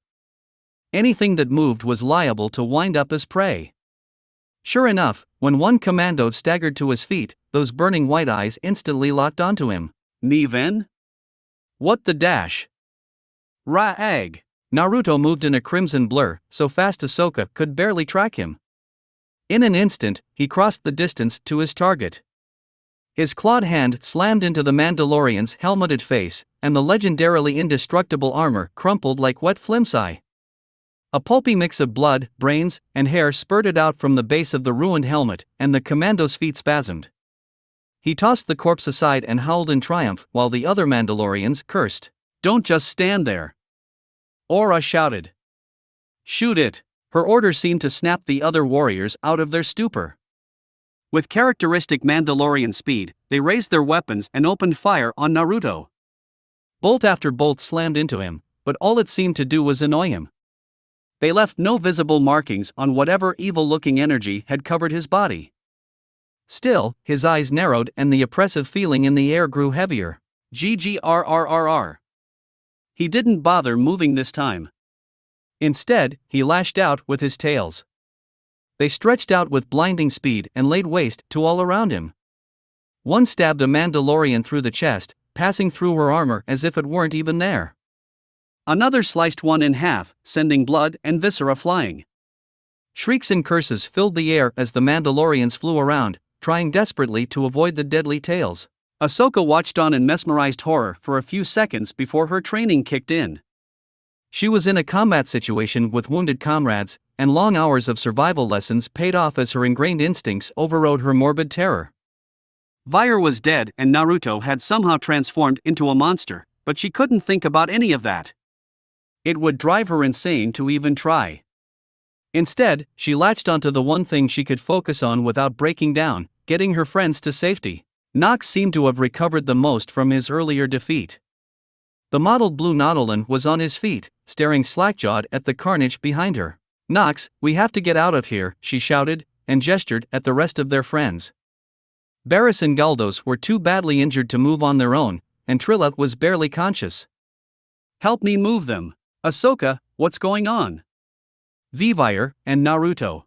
Anything that moved was liable to wind up as prey. Sure enough, when one commando staggered to his feet, those burning white eyes instantly locked onto him. "Niven? What the dash? Ra-ag!" Naruto moved in a crimson blur, so fast Ahsoka could barely track him. In an instant, he crossed the distance to his target. His clawed hand slammed into the Mandalorian's helmeted face, and the legendarily indestructible armor crumpled like wet flimsy. A pulpy mix of blood, brains, and hair spurted out from the base of the ruined helmet, and the commando's feet spasmed. He tossed the corpse aside and howled in triumph, while the other Mandalorians cursed. "Don't just stand there!" Aura shouted. "Shoot it!" Her order seemed to snap the other warriors out of their stupor. With characteristic Mandalorian speed, they raised their weapons and opened fire on Naruto. Bolt after bolt slammed into him, but all it seemed to do was annoy him. They left no visible markings on whatever evil-looking energy had covered his body. Still, his eyes narrowed and the oppressive feeling in the air grew heavier. GGRRRR. He didn't bother moving this time. Instead, he lashed out with his tails. They stretched out with blinding speed and laid waste to all around him. One stabbed a Mandalorian through the chest, passing through her armor as if it weren't even there. Another sliced one in half, sending blood and viscera flying. Shrieks and curses filled the air as the Mandalorians flew around, trying desperately to avoid the deadly tails. Ahsoka watched on in mesmerized horror for a few seconds before her training kicked in. She was in a combat situation with wounded comrades, and long hours of survival lessons paid off as her ingrained instincts overrode her morbid terror. Vair was dead and Naruto had somehow transformed into a monster, but she couldn't think about any of that. It would drive her insane to even try. Instead, she latched onto the one thing she could focus on without breaking down: getting her friends to safety. Nox seemed to have recovered the most from his earlier defeat. The mottled blue Nautolan was on his feet, staring slack-jawed at the carnage behind her. "Nox, we have to get out of here," she shouted, and gestured at the rest of their friends. Barriss and Galdos were too badly injured to move on their own, and Trilla was barely conscious. "Help me move them. Ahsoka, what's going on?" Vair and Naruto.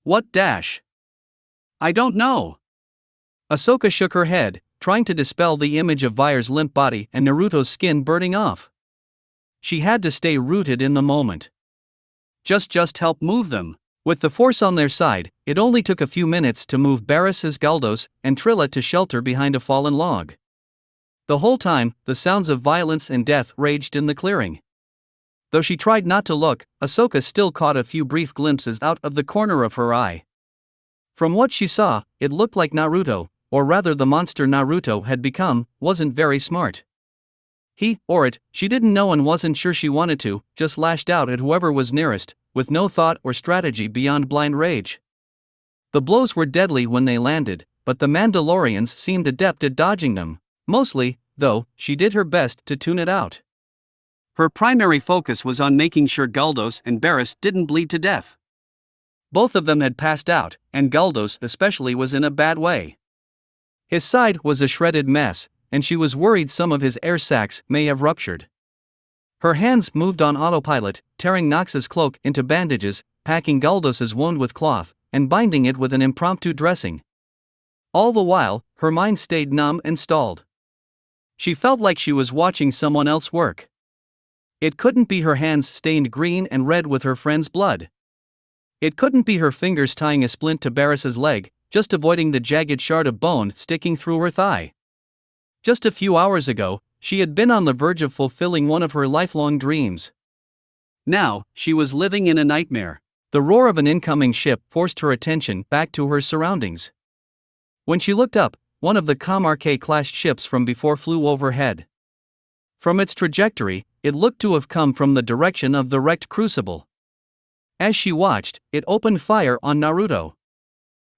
"What dash?" "I don't know." Ahsoka shook her head, trying to dispel the image of Vair's limp body and Naruto's skin burning off. She had to stay rooted in the moment. Just help move them." With the Force on their side, it only took a few minutes to move Barriss, Galdos, and Trilla to shelter behind a fallen log. The whole time, the sounds of violence and death raged in the clearing. Though she tried not to look, Ahsoka still caught a few brief glimpses out of the corner of her eye. From what she saw, it looked like Naruto, or rather the monster Naruto had become, wasn't very smart. He, or it, she didn't know and wasn't sure she wanted to, just lashed out at whoever was nearest, with no thought or strategy beyond blind rage. The blows were deadly when they landed, but the Mandalorians seemed adept at dodging them. Mostly, though, she did her best to tune it out. Her primary focus was on making sure Galdos and Barriss didn't bleed to death. Both of them had passed out, and Galdos especially was in a bad way. His side was a shredded mess, and she was worried some of his air sacs may have ruptured. Her hands moved on autopilot, tearing Nox's cloak into bandages, packing Galdos's wound with cloth, and binding it with an impromptu dressing. All the while, her mind stayed numb and stalled. She felt like she was watching someone else work. It couldn't be her hands stained green and red with her friend's blood. It couldn't be her fingers tying a splint to Barriss's leg, just avoiding the jagged shard of bone sticking through her thigh. Just a few hours ago, she had been on the verge of fulfilling one of her lifelong dreams. Now, she was living in a nightmare. The roar of an incoming ship forced her attention back to her surroundings. When she looked up, one of the Comarque-class ships from before flew overhead. From its trajectory, it looked to have come from the direction of the wrecked crucible. As she watched, it opened fire on Naruto.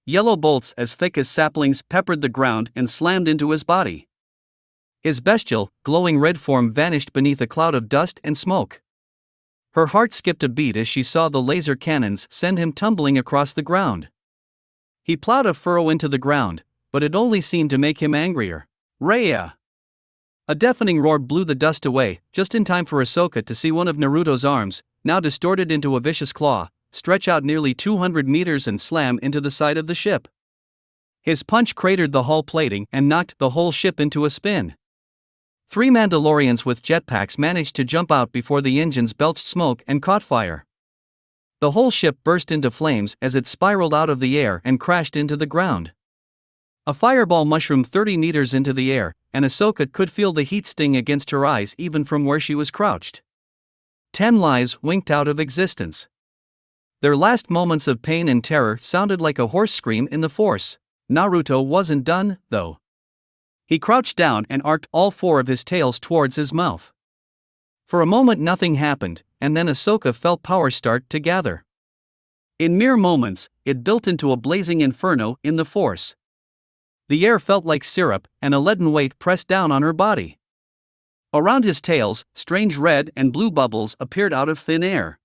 Yellow bolts as thick as saplings peppered the ground and slammed into his body. His bestial, glowing red form vanished beneath a cloud of dust and smoke. Her heart skipped a beat as she saw the laser cannons send him tumbling across the ground. He plowed a furrow into the ground, but it only seemed to make him angrier. "Raya!" A deafening roar blew the dust away, just in time for Ahsoka to see one of Naruto's arms, now distorted into a vicious claw, stretch out nearly 200 meters and slam into the side of the ship. His punch cratered the hull plating and knocked the whole ship into a spin. 3 Mandalorians with jetpacks managed to jump out before the engines belched smoke and caught fire. The whole ship burst into flames as it spiraled out of the air and crashed into the ground. A fireball mushroomed 30 meters into the air, and Ahsoka could feel the heat sting against her eyes even from where she was crouched. 10 lives winked out of existence. Their last moments of pain and terror sounded like a hoarse scream in the Force. Naruto wasn't done, though. He crouched down and arced all 4 of his tails towards his mouth. For a moment nothing happened, and then Ahsoka felt power start to gather. In mere moments, it built into a blazing inferno in the Force. The air felt like syrup, and a leaden weight pressed down on her body. Around his tails, strange red and blue bubbles appeared out of thin air.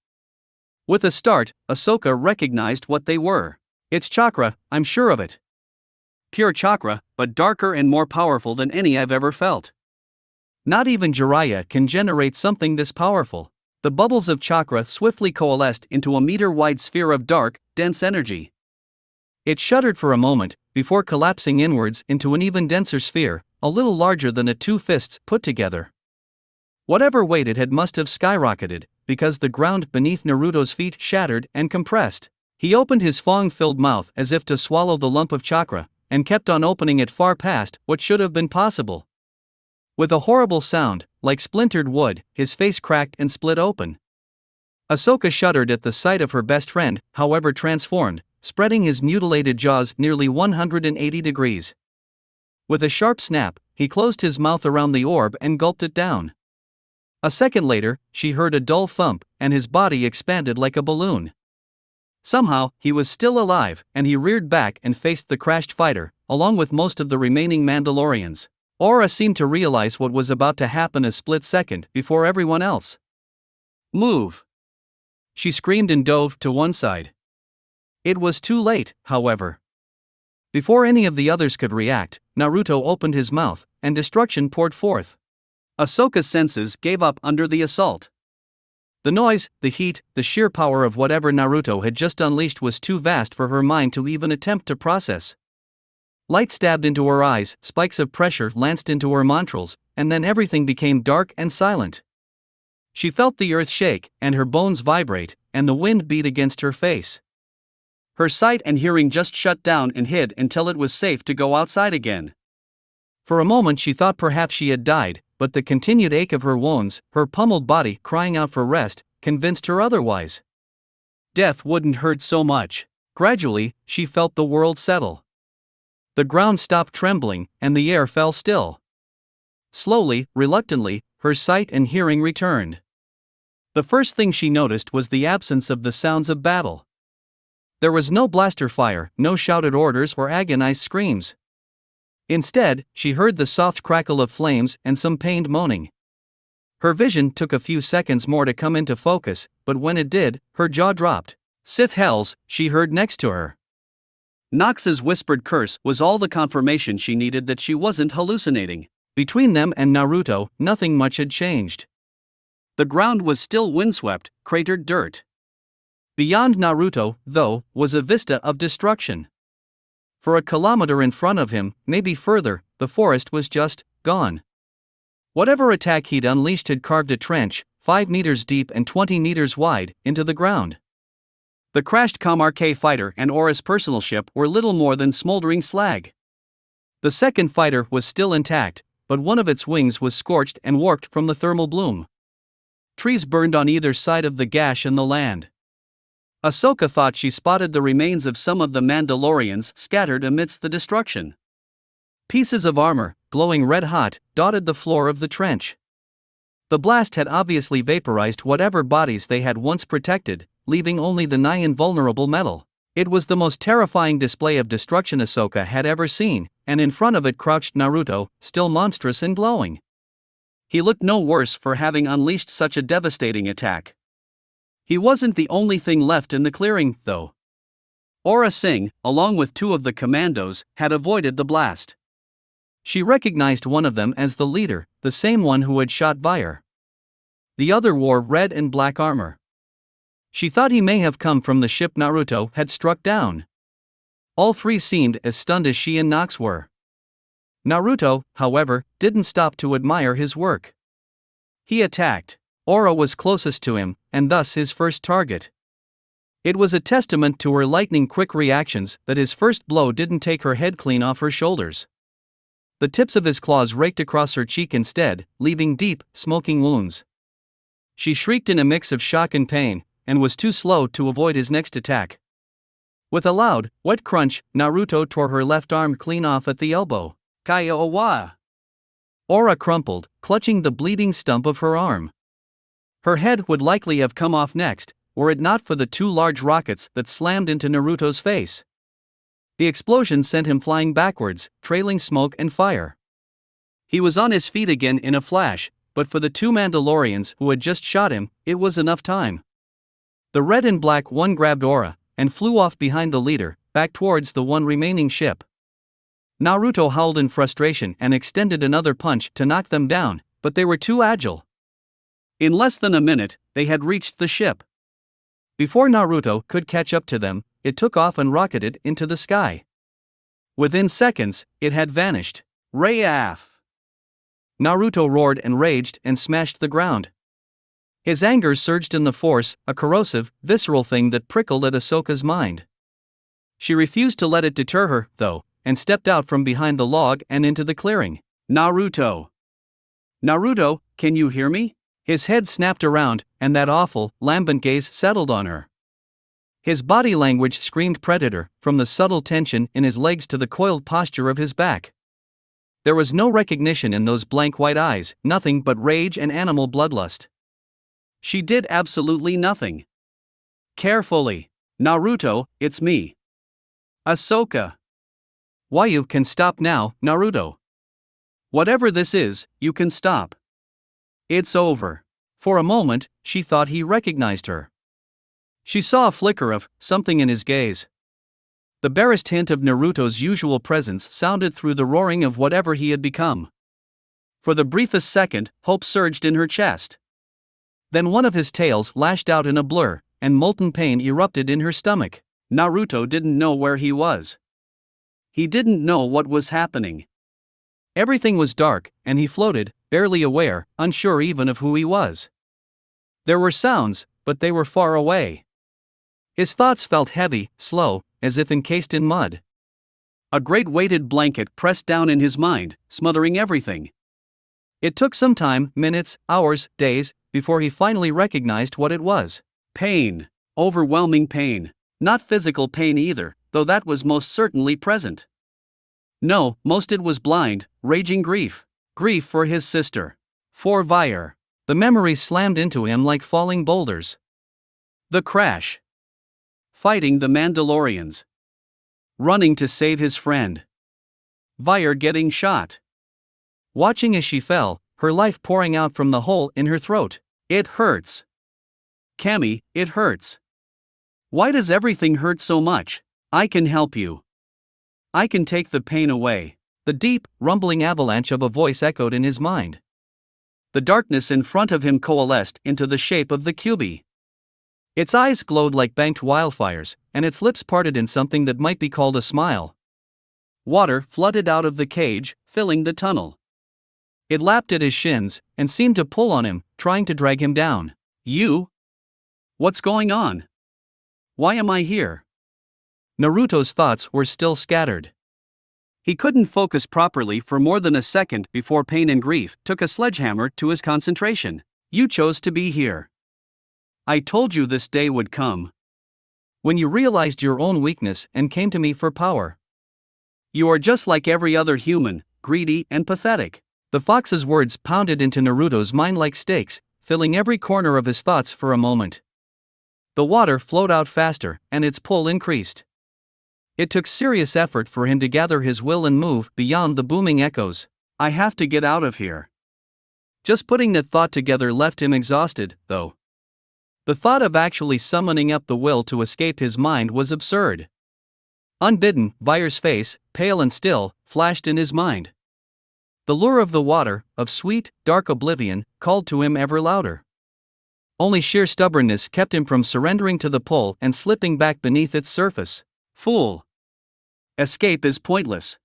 With a start, Ahsoka recognized what they were. It's chakra, I'm sure of it. Pure chakra, but darker and more powerful than any I've ever felt. Not even Jiraiya can generate something this powerful. The bubbles of chakra swiftly coalesced into a meter-wide sphere of dark, dense energy. It shuddered for a moment, before collapsing inwards into an even denser sphere, a little larger than 2 fists put together. Whatever weight it had must have skyrocketed, because the ground beneath Naruto's feet shattered and compressed. He opened his fang-filled mouth as if to swallow the lump of chakra, and kept on opening it far past what should have been possible. With a horrible sound, like splintered wood, his face cracked and split open. Ahsoka shuddered at the sight of her best friend, however transformed, spreading his mutilated jaws nearly 180 degrees. With a sharp snap, he closed his mouth around the orb and gulped it down. A second later, she heard a dull thump, and his body expanded like a balloon. Somehow, he was still alive, and he reared back and faced the crashed fighter, along with most of the remaining Mandalorians. Aura seemed to realize what was about to happen a split second before everyone else. "Move!" She screamed and dove to one side. It was too late, however. Before any of the others could react, Naruto opened his mouth, and destruction poured forth. Ahsoka's senses gave up under the assault. The noise, the heat, the sheer power of whatever Naruto had just unleashed was too vast for her mind to even attempt to process. Light stabbed into her eyes, spikes of pressure lanced into her nostrils, and then everything became dark and silent. She felt the earth shake, and her bones vibrate, and the wind beat against her face. Her sight and hearing just shut down and hid until it was safe to go outside again. For a moment she thought perhaps she had died, but the continued ache of her wounds, her pummeled body crying out for rest, convinced her otherwise. Death wouldn't hurt so much. Gradually, she felt the world settle. The ground stopped trembling, and the air fell still. Slowly, reluctantly, her sight and hearing returned. The first thing she noticed was the absence of the sounds of battle. There was no blaster fire, no shouted orders or agonized screams. Instead, she heard the soft crackle of flames and some pained moaning. Her vision took a few seconds more to come into focus, but when it did, her jaw dropped. "Sith hells," she heard next to her. Nox's whispered curse was all the confirmation she needed that she wasn't hallucinating. Between them and Naruto, nothing much had changed. The ground was still windswept, cratered dirt. Beyond Naruto, though, was a vista of destruction. For a kilometer in front of him, maybe further, the forest was just gone. Whatever attack he'd unleashed had carved a trench, 5 meters deep and 20 meters wide, into the ground. The crashed Comarque fighter and Aura's personal ship were little more than smoldering slag. The second fighter was still intact, but one of its wings was scorched and warped from the thermal bloom. Trees burned on either side of the gash in the land. Ahsoka thought she spotted the remains of some of the Mandalorians scattered amidst the destruction. Pieces of armor, glowing red-hot, dotted the floor of the trench. The blast had obviously vaporized whatever bodies they had once protected, leaving only the nigh invulnerable metal. It was the most terrifying display of destruction Ahsoka had ever seen, and in front of it crouched Naruto, still monstrous and glowing. He looked no worse for having unleashed such a devastating attack. He wasn't the only thing left in the clearing, though. Aura Singh, along with 2 of the commandos, had avoided the blast. She recognized one of them as the leader, the same one who had shot Vair. The other wore red and black armor. She thought he may have come from the ship Naruto had struck down. All 3 seemed as stunned as she and Nox were. Naruto, however, didn't stop to admire his work. He attacked. Aura was closest to him, and thus his first target. It was a testament to her lightning-quick reactions that his first blow didn't take her head clean off her shoulders. The tips of his claws raked across her cheek instead, leaving deep, smoking wounds. She shrieked in a mix of shock and pain, and was too slow to avoid his next attack. With a loud, wet crunch, Naruto tore her left arm clean off at the elbow. Kaiōwa! Aura crumpled, clutching the bleeding stump of her arm. Her head would likely have come off next, were it not for the two large rockets that slammed into Naruto's face. The explosion sent him flying backwards, trailing smoke and fire. He was on his feet again in a flash, but for the two Mandalorians who had just shot him, it was enough time. The red and black one grabbed Aura, and flew off behind the leader, back towards the one remaining ship. Naruto howled in frustration and extended another punch to knock them down, but they were too agile. In less than a minute, they had reached the ship. Before Naruto could catch up to them, it took off and rocketed into the sky. Within seconds, it had vanished. Rayaf! Naruto roared and raged and smashed the ground. His anger surged in the Force, a corrosive, visceral thing that prickled at Ahsoka's mind. She refused to let it deter her, though, and stepped out from behind the log and into the clearing. Naruto! Naruto, can you hear me? His head snapped around, and that awful, lambent gaze settled on her. His body language screamed predator, from the subtle tension in his legs to the coiled posture of his back. There was no recognition in those blank white eyes, nothing but rage and animal bloodlust. She did absolutely nothing. Carefully. Naruto, it's me. Ahsoka. Why, you can stop now, Naruto. Whatever this is, you can stop. It's over. For a moment, she thought he recognized her. She saw a flicker of something in his gaze. The barest hint of Naruto's usual presence sounded through the roaring of whatever he had become. For the briefest second, hope surged in her chest. Then one of his tails lashed out in a blur, and molten pain erupted in her stomach. Naruto didn't know where he was. He didn't know what was happening. Everything was dark, and he floated, barely aware, unsure even of who he was. There were sounds, but they were far away. His thoughts felt heavy, slow, as if encased in mud. A great weighted blanket pressed down in his mind, smothering everything. It took some time, minutes, hours, days, before he finally recognized what it was. Pain. Overwhelming pain. Not physical pain either, though that was most certainly present. No, most it was blind, raging grief. Grief for his sister. For Vair. The memories slammed into him like falling boulders. The crash. Fighting the Mandalorians. Running to save his friend. Vair getting shot. Watching as she fell, her life pouring out from the hole in her throat. It hurts. Cammy, it hurts. Why does everything hurt so much? I can help you. I can take the pain away. The deep, rumbling avalanche of a voice echoed in his mind. The darkness in front of him coalesced into the shape of the Kyuubi. Its eyes glowed like banked wildfires, and its lips parted in something that might be called a smile. Water flooded out of the cage, filling the tunnel. It lapped at his shins, and seemed to pull on him, trying to drag him down. You? What's going on? Why am I here? Naruto's thoughts were still scattered. He couldn't focus properly for more than a second before pain and grief took a sledgehammer to his concentration. You chose to be here. I told you this day would come. When you realized your own weakness and came to me for power. You are just like every other human, greedy and pathetic. The fox's words pounded into Naruto's mind like stakes, filling every corner of his thoughts for a moment. The water flowed out faster, and its pull increased. It took serious effort for him to gather his will and move beyond the booming echoes. I have to get out of here. Just putting that thought together left him exhausted, though. The thought of actually summoning up the will to escape his mind was absurd. Unbidden, Vair's face, pale and still, flashed in his mind. The lure of the water, of sweet, dark oblivion, called to him ever louder. Only sheer stubbornness kept him from surrendering to the pull and slipping back beneath its surface. Fool! Escape is pointless.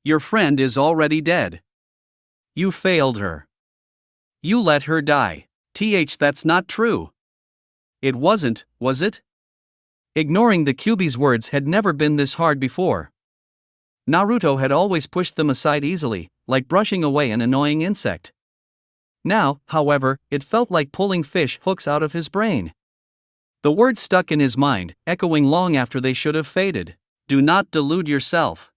Your friend is already dead. You failed her. You let her die. That's not true. It wasn't, was it? Ignoring the Kyuubi's words had never been this hard before. Naruto had always pushed them aside easily, like brushing away an annoying insect. Now, however, it felt like pulling fish hooks out of his brain. The words stuck in his mind, echoing long after they should have faded. Do not delude yourself.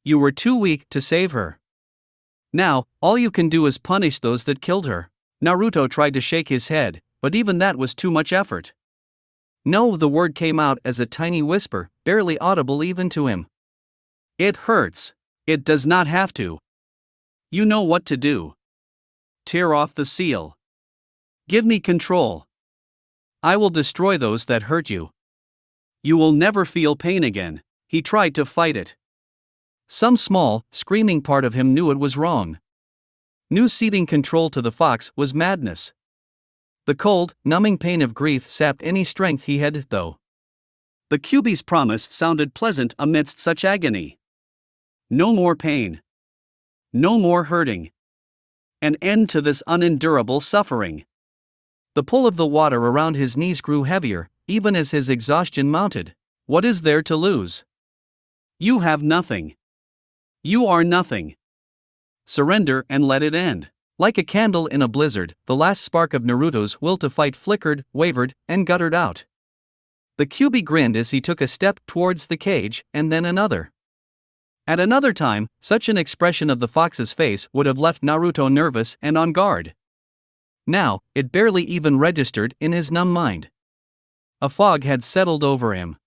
You were too weak to save her. Now, all you can do is punish those that killed her. Naruto tried to shake his head, but even that was too much effort. No, the word came out as a tiny whisper, barely audible even to him. It hurts. It does not have to. You know what to do. Tear off the seal. Give me control. I will destroy those that hurt you. You will never feel pain again. He tried to fight it. Some small, screaming part of him knew it was wrong. Knew ceding control to the fox was madness. The cold, numbing pain of grief sapped any strength he had, though. The Kyuubi's promise sounded pleasant amidst such agony. No more pain. No more hurting. An end to this unendurable suffering. The pull of the water around his knees grew heavier, even as his exhaustion mounted. What is there to lose? You have nothing. You are nothing. Surrender and let it end. Like a candle in a blizzard, the last spark of Naruto's will to fight flickered, wavered, and guttered out. The Kyuubi grinned as he took a step towards the cage, and then another. At another time, such an expression of the fox's face would have left Naruto nervous and on guard. Now, it barely even registered in his numb mind. A fog had settled over him.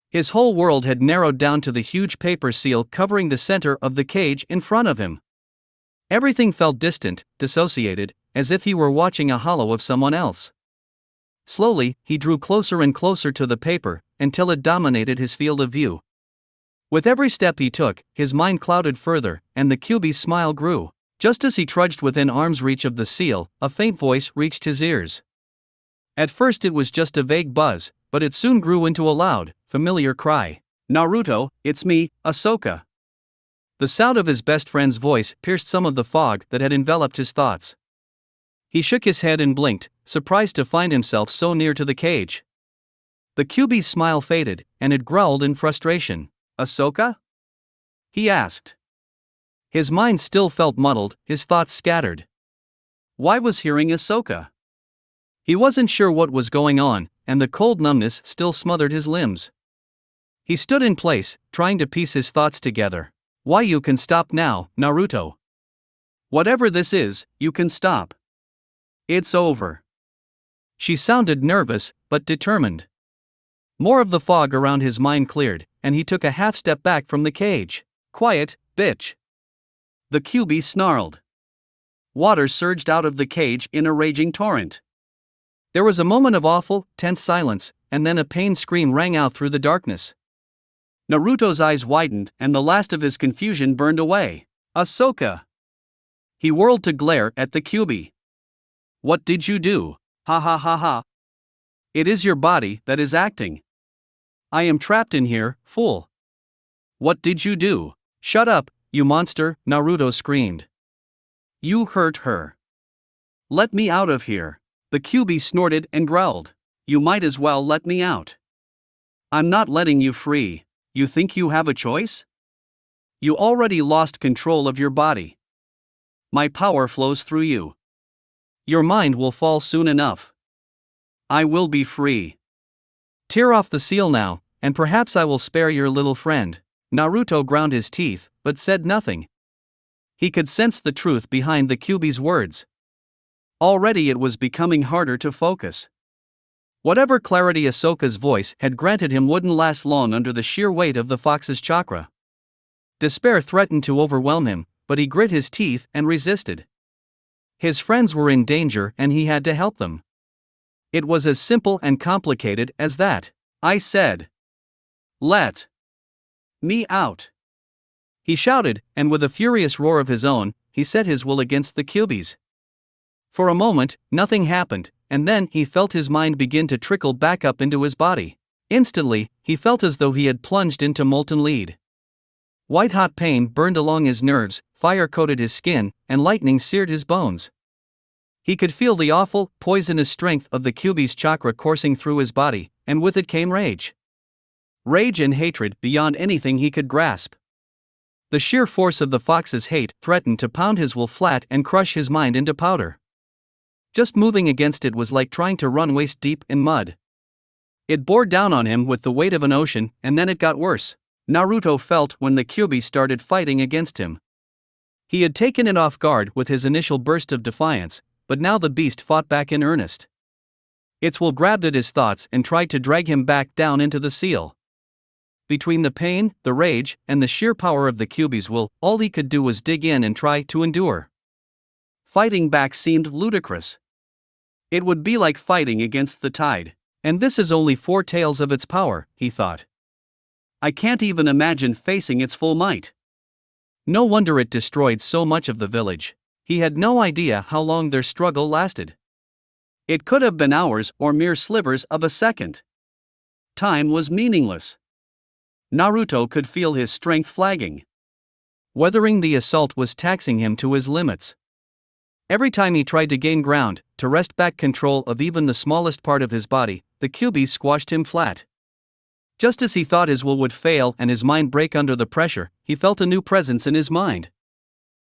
His whole world had narrowed down to the huge paper seal covering the center of the cage in front of him. Everything felt distant, dissociated, as if he were watching a hollow of someone else. Slowly, he drew closer and closer to the paper, until it dominated his field of view. With every step he took, his mind clouded further, and the Kyuubi's smile grew. Just as he trudged within arm's reach of the seal, a faint voice reached his ears. At first it was just a vague buzz, but it soon grew into a loud, familiar cry. Naruto, it's me, Ahsoka. The sound of his best friend's voice pierced some of the fog that had enveloped his thoughts. He shook his head and blinked, surprised to find himself so near to the cage. The Kyuubi's smile faded, and it growled in frustration. Ahsoka? He asked. His mind still felt muddled, his thoughts scattered. Why was hearing Ahsoka? He wasn't sure what was going on, and the cold numbness still smothered his limbs. He stood in place, trying to piece his thoughts together. Why, you can stop now, Naruto. Whatever this is, you can stop. It's over. She sounded nervous, but determined. More of the fog around his mind cleared, and he took a half step back from the cage. Quiet, bitch. The Kyuubi snarled. Water surged out of the cage in a raging torrent. There was a moment of awful, tense silence, and then a pained scream rang out through the darkness. Naruto's eyes widened, and the last of his confusion burned away. Ahsoka! He whirled to glare at the Kyuubi. What did you do? Ha ha ha ha. It is your body that is acting. I am trapped in here, fool. What did you do? Shut up, you monster, Naruto screamed. You hurt her. Let me out of here. The Kyuubi snorted and growled. You might as well let me out. I'm not letting you free. You think you have a choice? You already lost control of your body. My power flows through you. Your mind will fall soon enough. I will be free. Tear off the seal now, and perhaps I will spare your little friend. Naruto ground his teeth, but said nothing. He could sense the truth behind the Kyuubi's words. Already it was becoming harder to focus. Whatever clarity Ahsoka's voice had granted him wouldn't last long under the sheer weight of the fox's chakra. Despair threatened to overwhelm him, but he grit his teeth and resisted. His friends were in danger and he had to help them. It was as simple and complicated as that. I said. Let me out. He shouted, and with a furious roar of his own, he set his will against the Kyuubi's. For a moment, nothing happened, and then he felt his mind begin to trickle back up into his body. Instantly, he felt as though he had plunged into molten lead. White-hot pain burned along his nerves, fire coated his skin, and lightning seared his bones. He could feel the awful, poisonous strength of the Kyuubi's chakra coursing through his body, and with it came rage. Rage and hatred beyond anything he could grasp. The sheer force of the fox's hate threatened to pound his will flat and crush his mind into powder. Just moving against it was like trying to run waist deep in mud. It bore down on him with the weight of an ocean, and then it got worse. Naruto felt when the Kyuubi started fighting against him. He had taken it off guard with his initial burst of defiance, but now the beast fought back in earnest. Its will grabbed at his thoughts and tried to drag him back down into the seal. Between the pain, the rage, and the sheer power of the Kyuubi's will, all he could do was dig in and try to endure. Fighting back seemed ludicrous. It would be like fighting against the tide. And this is only 4 taels of its power, he thought. I can't even imagine facing its full might. No wonder it destroyed so much of the village. He had no idea how long their struggle lasted. It could have been hours or mere slivers of a second. Time was meaningless. Naruto could feel his strength flagging. Weathering the assault was taxing him to his limits. Every time he tried to gain ground, to wrest back control of even the smallest part of his body, the Kyuubi squashed him flat. Just as he thought his will would fail and his mind break under the pressure, he felt a new presence in his mind.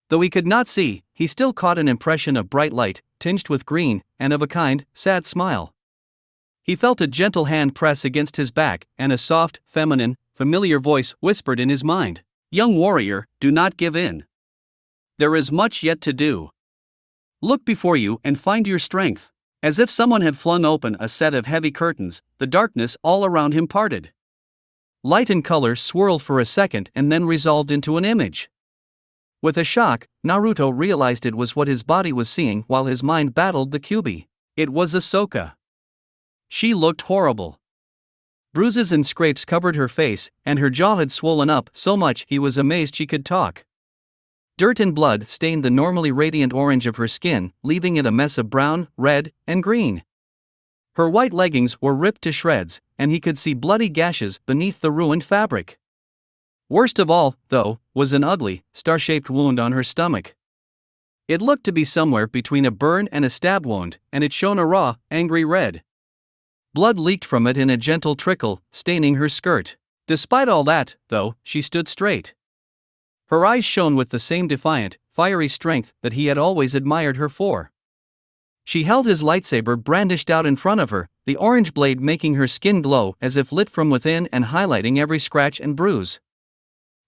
Though he could not see, he still caught an impression of bright light, tinged with green, and of a kind, sad smile. He felt a gentle hand press against his back, and a soft, feminine, familiar voice whispered in his mind, "Young warrior, do not give in. There is much yet to do. Look before you and find your strength." As if someone had flung open a set of heavy curtains, the darkness all around him parted. Light and color swirled for a second and then resolved into an image. With a shock, Naruto realized it was what his body was seeing while his mind battled the Kyuubi. It was Ahsoka. She looked horrible. Bruises and scrapes covered her face, and her jaw had swollen up so much he was amazed she could talk. Dirt and blood stained the normally radiant orange of her skin, leaving it a mess of brown, red, and green. Her white leggings were ripped to shreds, and he could see bloody gashes beneath the ruined fabric. Worst of all, though, was an ugly, star-shaped wound on her stomach. It looked to be somewhere between a burn and a stab wound, and it shone a raw, angry red. Blood leaked from it in a gentle trickle, staining her skirt. Despite all that, though, she stood straight. Her eyes shone with the same defiant, fiery strength that he had always admired her for. She held his lightsaber brandished out in front of her, the orange blade making her skin glow as if lit from within and highlighting every scratch and bruise.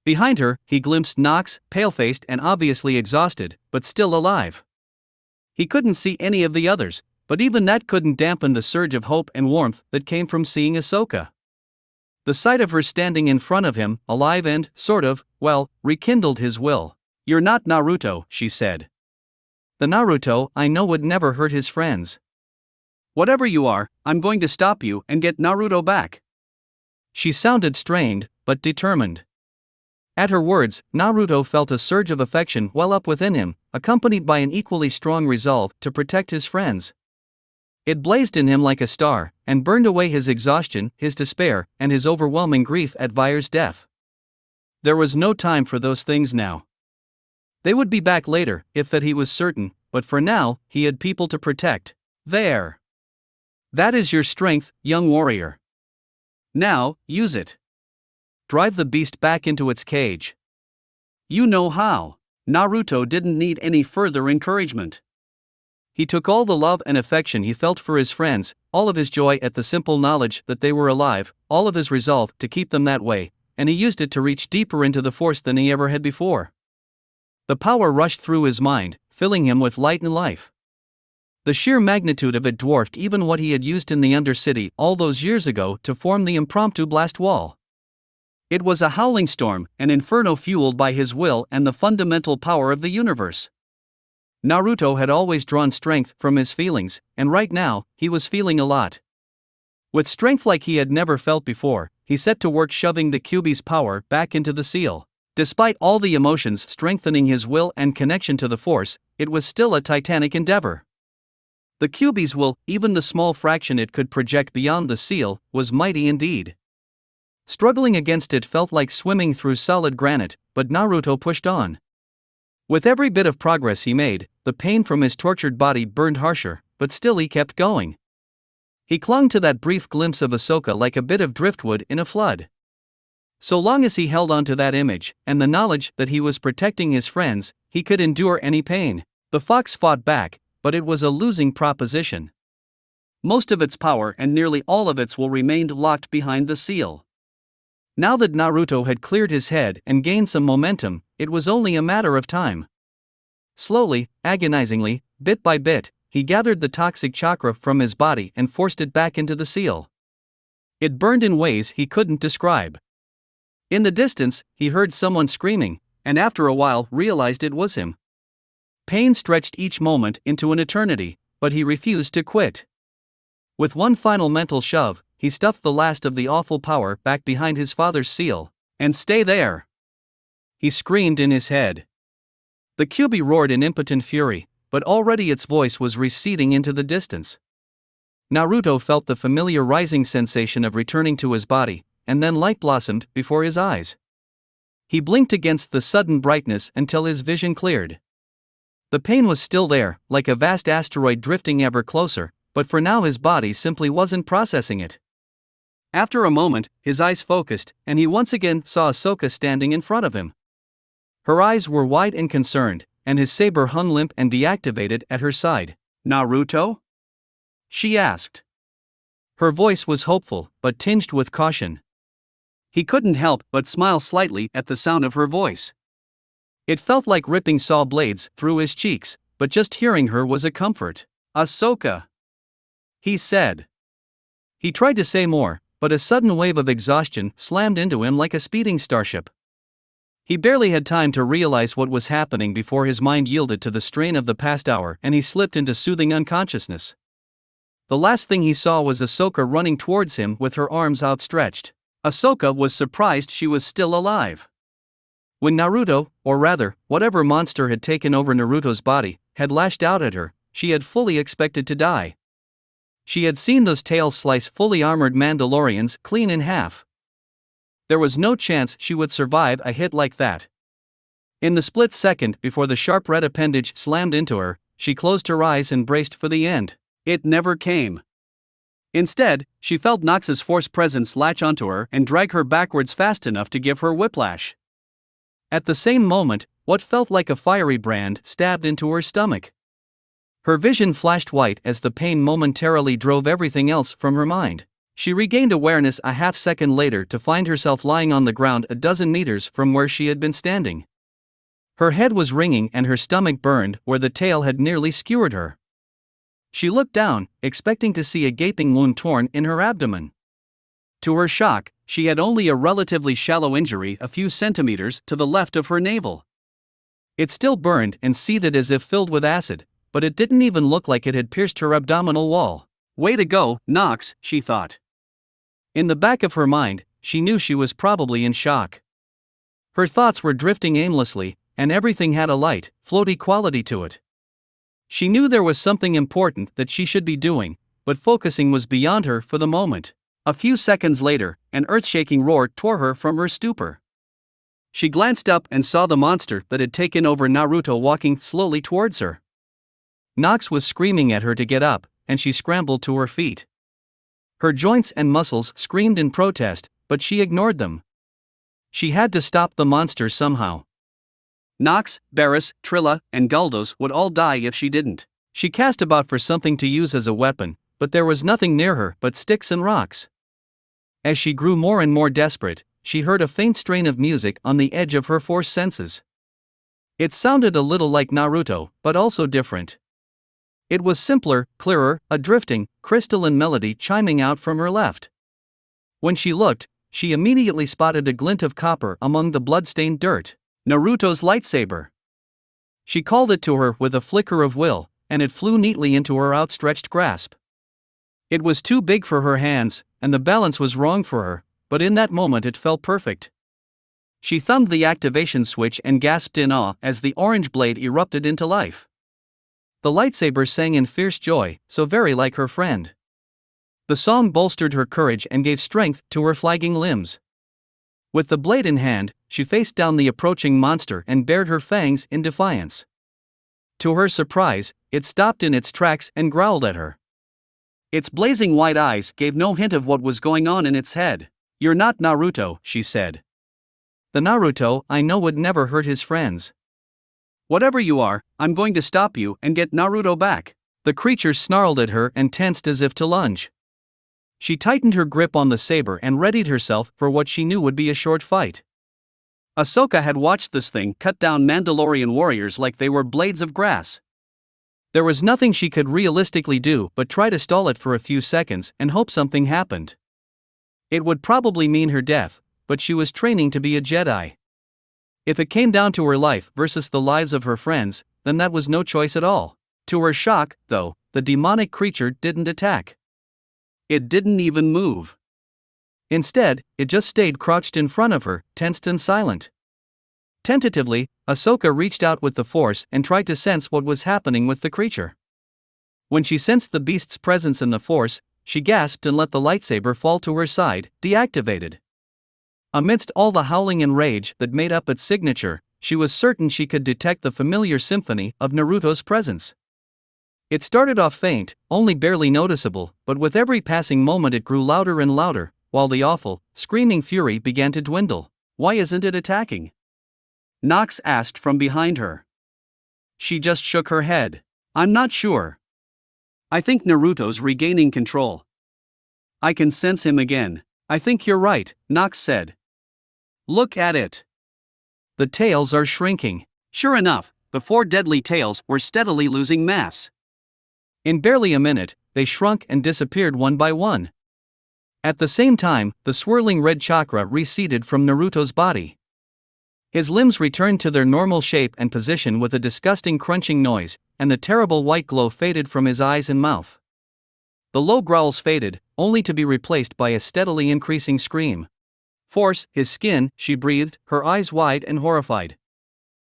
Behind her, he glimpsed Nox, pale-faced and obviously exhausted, but still alive. He couldn't see any of the others, but even that couldn't dampen the surge of hope and warmth that came from seeing Ahsoka. The sight of her standing in front of him, alive and, rekindled his will. "You're not Naruto," she said. "The Naruto I know would never hurt his friends. Whatever you are, I'm going to stop you and get Naruto back." She sounded strained, but determined. At her words, Naruto felt a surge of affection well up within him, accompanied by an equally strong resolve to protect his friends. It blazed in him like a star, and burned away his exhaustion, his despair, and his overwhelming grief at Vair's death. There was no time for those things now. They would be back later, if that he was certain, but for now, he had people to protect. There. That is your strength, young warrior. Now, use it. Drive the beast back into its cage. You know how. Naruto didn't need any further encouragement. He took all the love and affection he felt for his friends, all of his joy at the simple knowledge that they were alive, all of his resolve to keep them that way, and he used it to reach deeper into the Force than he ever had before. The power rushed through his mind, filling him with light and life. The sheer magnitude of it dwarfed even what he had used in the Undercity all those years ago to form the impromptu blast wall. It was a howling storm, an inferno fueled by his will and the fundamental power of the universe. Naruto had always drawn strength from his feelings, and right now, he was feeling a lot. With strength like he had never felt before, he set to work shoving the Kyuubi's power back into the seal. Despite all the emotions strengthening his will and connection to the Force, it was still a titanic endeavor. The Kyuubi's will, even the small fraction it could project beyond the seal, was mighty indeed. Struggling against it felt like swimming through solid granite, but Naruto pushed on. With every bit of progress he made, the pain from his tortured body burned harsher, but still he kept going. He clung to that brief glimpse of Ahsoka like a bit of driftwood in a flood. So long as he held on to that image, and the knowledge that he was protecting his friends, he could endure any pain. The fox fought back, but it was a losing proposition. Most of its power and nearly all of its will remained locked behind the seal. Now that Naruto had cleared his head and gained some momentum, it was only a matter of time. Slowly, agonizingly, bit by bit, he gathered the toxic chakra from his body and forced it back into the seal. It burned in ways he couldn't describe. In the distance, he heard someone screaming, and after a while realized it was him. Pain stretched each moment into an eternity, but he refused to quit. With one final mental shove, he stuffed the last of the awful power back behind his father's seal. And stay there! He screamed in his head. The Kyuubi roared in impotent fury, but already its voice was receding into the distance. Naruto felt the familiar rising sensation of returning to his body, and then light blossomed before his eyes. He blinked against the sudden brightness until his vision cleared. The pain was still there, like a vast asteroid drifting ever closer, but for now his body simply wasn't processing it. After a moment, his eyes focused, and he once again saw Ahsoka standing in front of him. Her eyes were wide and concerned, and his saber hung limp and deactivated at her side. "Naruto?" she asked. Her voice was hopeful, but tinged with caution. He couldn't help but smile slightly at the sound of her voice. It felt like ripping saw blades through his cheeks, but just hearing her was a comfort. "Ahsoka," he said. He tried to say more, but a sudden wave of exhaustion slammed into him like a speeding starship. He barely had time to realize what was happening before his mind yielded to the strain of the past hour and he slipped into soothing unconsciousness. The last thing he saw was Ahsoka running towards him with her arms outstretched. Ahsoka was surprised she was still alive. When Naruto, or rather, whatever monster had taken over Naruto's body, had lashed out at her, she had fully expected to die. She had seen those tails slice fully armored Mandalorians clean in half. There was no chance she would survive a hit like that. In the split second before the sharp red appendage slammed into her, she closed her eyes and braced for the end. It never came. Instead, she felt Nox's force presence latch onto her and drag her backwards fast enough to give her whiplash. At the same moment, what felt like a fiery brand stabbed into her stomach. Her vision flashed white as the pain momentarily drove everything else from her mind. She regained awareness a half-second later to find herself lying on the ground a dozen meters from where she had been standing. Her head was ringing and her stomach burned where the tail had nearly skewered her. She looked down, expecting to see a gaping wound torn in her abdomen. To her shock, she had only a relatively shallow injury a few centimeters to the left of her navel. It still burned and seethed as if filled with acid, but it didn't even look like it had pierced her abdominal wall. "Way to go, Nox," she thought. In the back of her mind, she knew she was probably in shock. Her thoughts were drifting aimlessly, and everything had a light, floaty quality to it. She knew there was something important that she should be doing, but focusing was beyond her for the moment. A few seconds later, an earth-shaking roar tore her from her stupor. She glanced up and saw the monster that had taken over Naruto walking slowly towards her. Nox was screaming at her to get up, and she scrambled to her feet. Her joints and muscles screamed in protest, but she ignored them. She had to stop the monster somehow. Nox, Barris, Trilla, and Guldos would all die if she didn't. She cast about for something to use as a weapon, but there was nothing near her but sticks and rocks. As she grew more and more desperate, she heard a faint strain of music on the edge of her four senses. It sounded a little like Naruto, but also different. It was simpler, clearer, a drifting, crystalline melody chiming out from her left. When she looked, she immediately spotted a glint of copper among the blood-stained dirt. Naruto's lightsaber. She called it to her with a flicker of will, and it flew neatly into her outstretched grasp. It was too big for her hands, and the balance was wrong for her, but in that moment it felt perfect. She thumbed the activation switch and gasped in awe as the orange blade erupted into life. The lightsaber sang in fierce joy, so very like her friend. The song bolstered her courage and gave strength to her flagging limbs. With the blade in hand, she faced down the approaching monster and bared her fangs in defiance. To her surprise, it stopped in its tracks and growled at her. Its blazing white eyes gave no hint of what was going on in its head. "You're not Naruto," she said. "The Naruto I know would never hurt his friends. Whatever you are, I'm going to stop you and get Naruto back." The creature snarled at her and tensed as if to lunge. She tightened her grip on the saber and readied herself for what she knew would be a short fight. Ahsoka had watched this thing cut down Mandalorian warriors like they were blades of grass. There was nothing she could realistically do but try to stall it for a few seconds and hope something happened. It would probably mean her death, but she was training to be a Jedi. If it came down to her life versus the lives of her friends, then that was no choice at all. To her shock, though, the demonic creature didn't attack. It didn't even move. Instead, it just stayed crouched in front of her, tensed and silent. Tentatively, Ahsoka reached out with the Force and tried to sense what was happening with the creature. When she sensed the beast's presence in the Force, she gasped and let the lightsaber fall to her side, deactivated. Amidst all the howling and rage that made up its signature, she was certain she could detect the familiar symphony of Naruto's presence. It started off faint, only barely noticeable, but with every passing moment it grew louder and louder, while the awful, screaming fury began to dwindle. "Why isn't it attacking?" Nox asked from behind her. She just shook her head. "I'm not sure. I think Naruto's regaining control. I can sense him again." "I think you're right," Nox said. "Look at it. The tails are shrinking." Sure enough, the four deadly tails were steadily losing mass. In barely a minute, they shrunk and disappeared one by one. At the same time, the swirling red chakra receded from Naruto's body. His limbs returned to their normal shape and position with a disgusting crunching noise, and the terrible white glow faded from his eyes and mouth. The low growls faded, only to be replaced by a steadily increasing scream. "Force, his skin," she breathed, her eyes wide and horrified.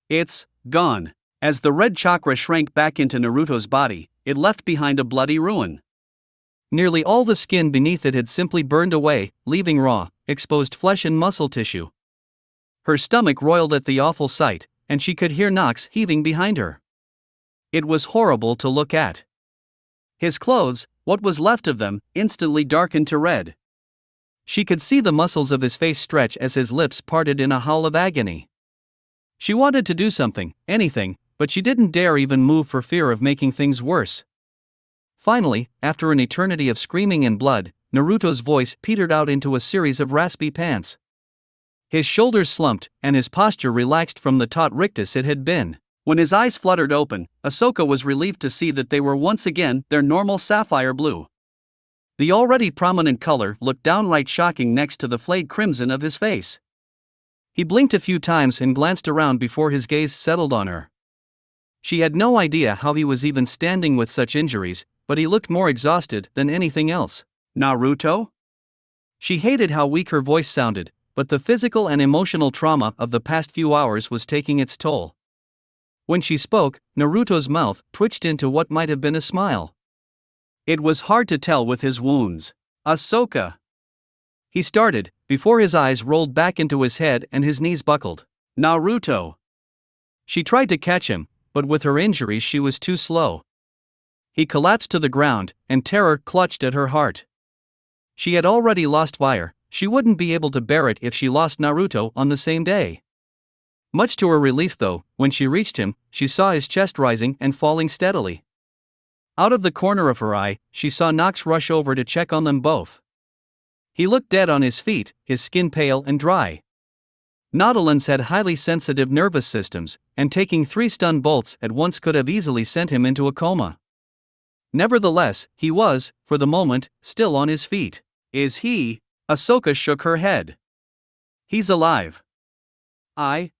"It's gone." As the red chakra shrank back into Naruto's body, it left behind a bloody ruin. Nearly all the skin beneath it had simply burned away, leaving raw, exposed flesh and muscle tissue. Her stomach roiled at the awful sight, and she could hear Nox heaving behind her. It was horrible to look at. His clothes, what was left of them, instantly darkened to red. She could see the muscles of his face stretch as his lips parted in a howl of agony. She wanted to do something, anything, but she didn't dare even move for fear of making things worse. Finally, after an eternity of screaming and blood, Naruto's voice petered out into a series of raspy pants. His shoulders slumped, and his posture relaxed from the taut rictus it had been. When his eyes fluttered open, Ahsoka was relieved to see that they were once again their normal sapphire blue. The already prominent color looked downright shocking next to the flayed crimson of his face. He blinked a few times and glanced around before his gaze settled on her. She had no idea how he was even standing with such injuries, but he looked more exhausted than anything else. "Naruto?" She hated how weak her voice sounded, but the physical and emotional trauma of the past few hours was taking its toll. When she spoke, Naruto's mouth twitched into what might have been a smile. It was hard to tell with his wounds. "Ahsoka," he started, before his eyes rolled back into his head and his knees buckled. "Naruto." She tried to catch him, but with her injuries she was too slow. He collapsed to the ground, and terror clutched at her heart. She had already lost fire. She wouldn't be able to bear it if she lost Naruto on the same day. Much to her relief though, when she reached him, she saw his chest rising and falling steadily. Out of the corner of her eye, she saw Nox rush over to check on them both. He looked dead on his feet, his skin pale and dry. Nautiluns had highly sensitive nervous systems, and taking 3 stun bolts at once could have easily sent him into a coma. Nevertheless, he was, for the moment, still on his feet. "Is he?" Ahsoka shook her head. "He's alive. I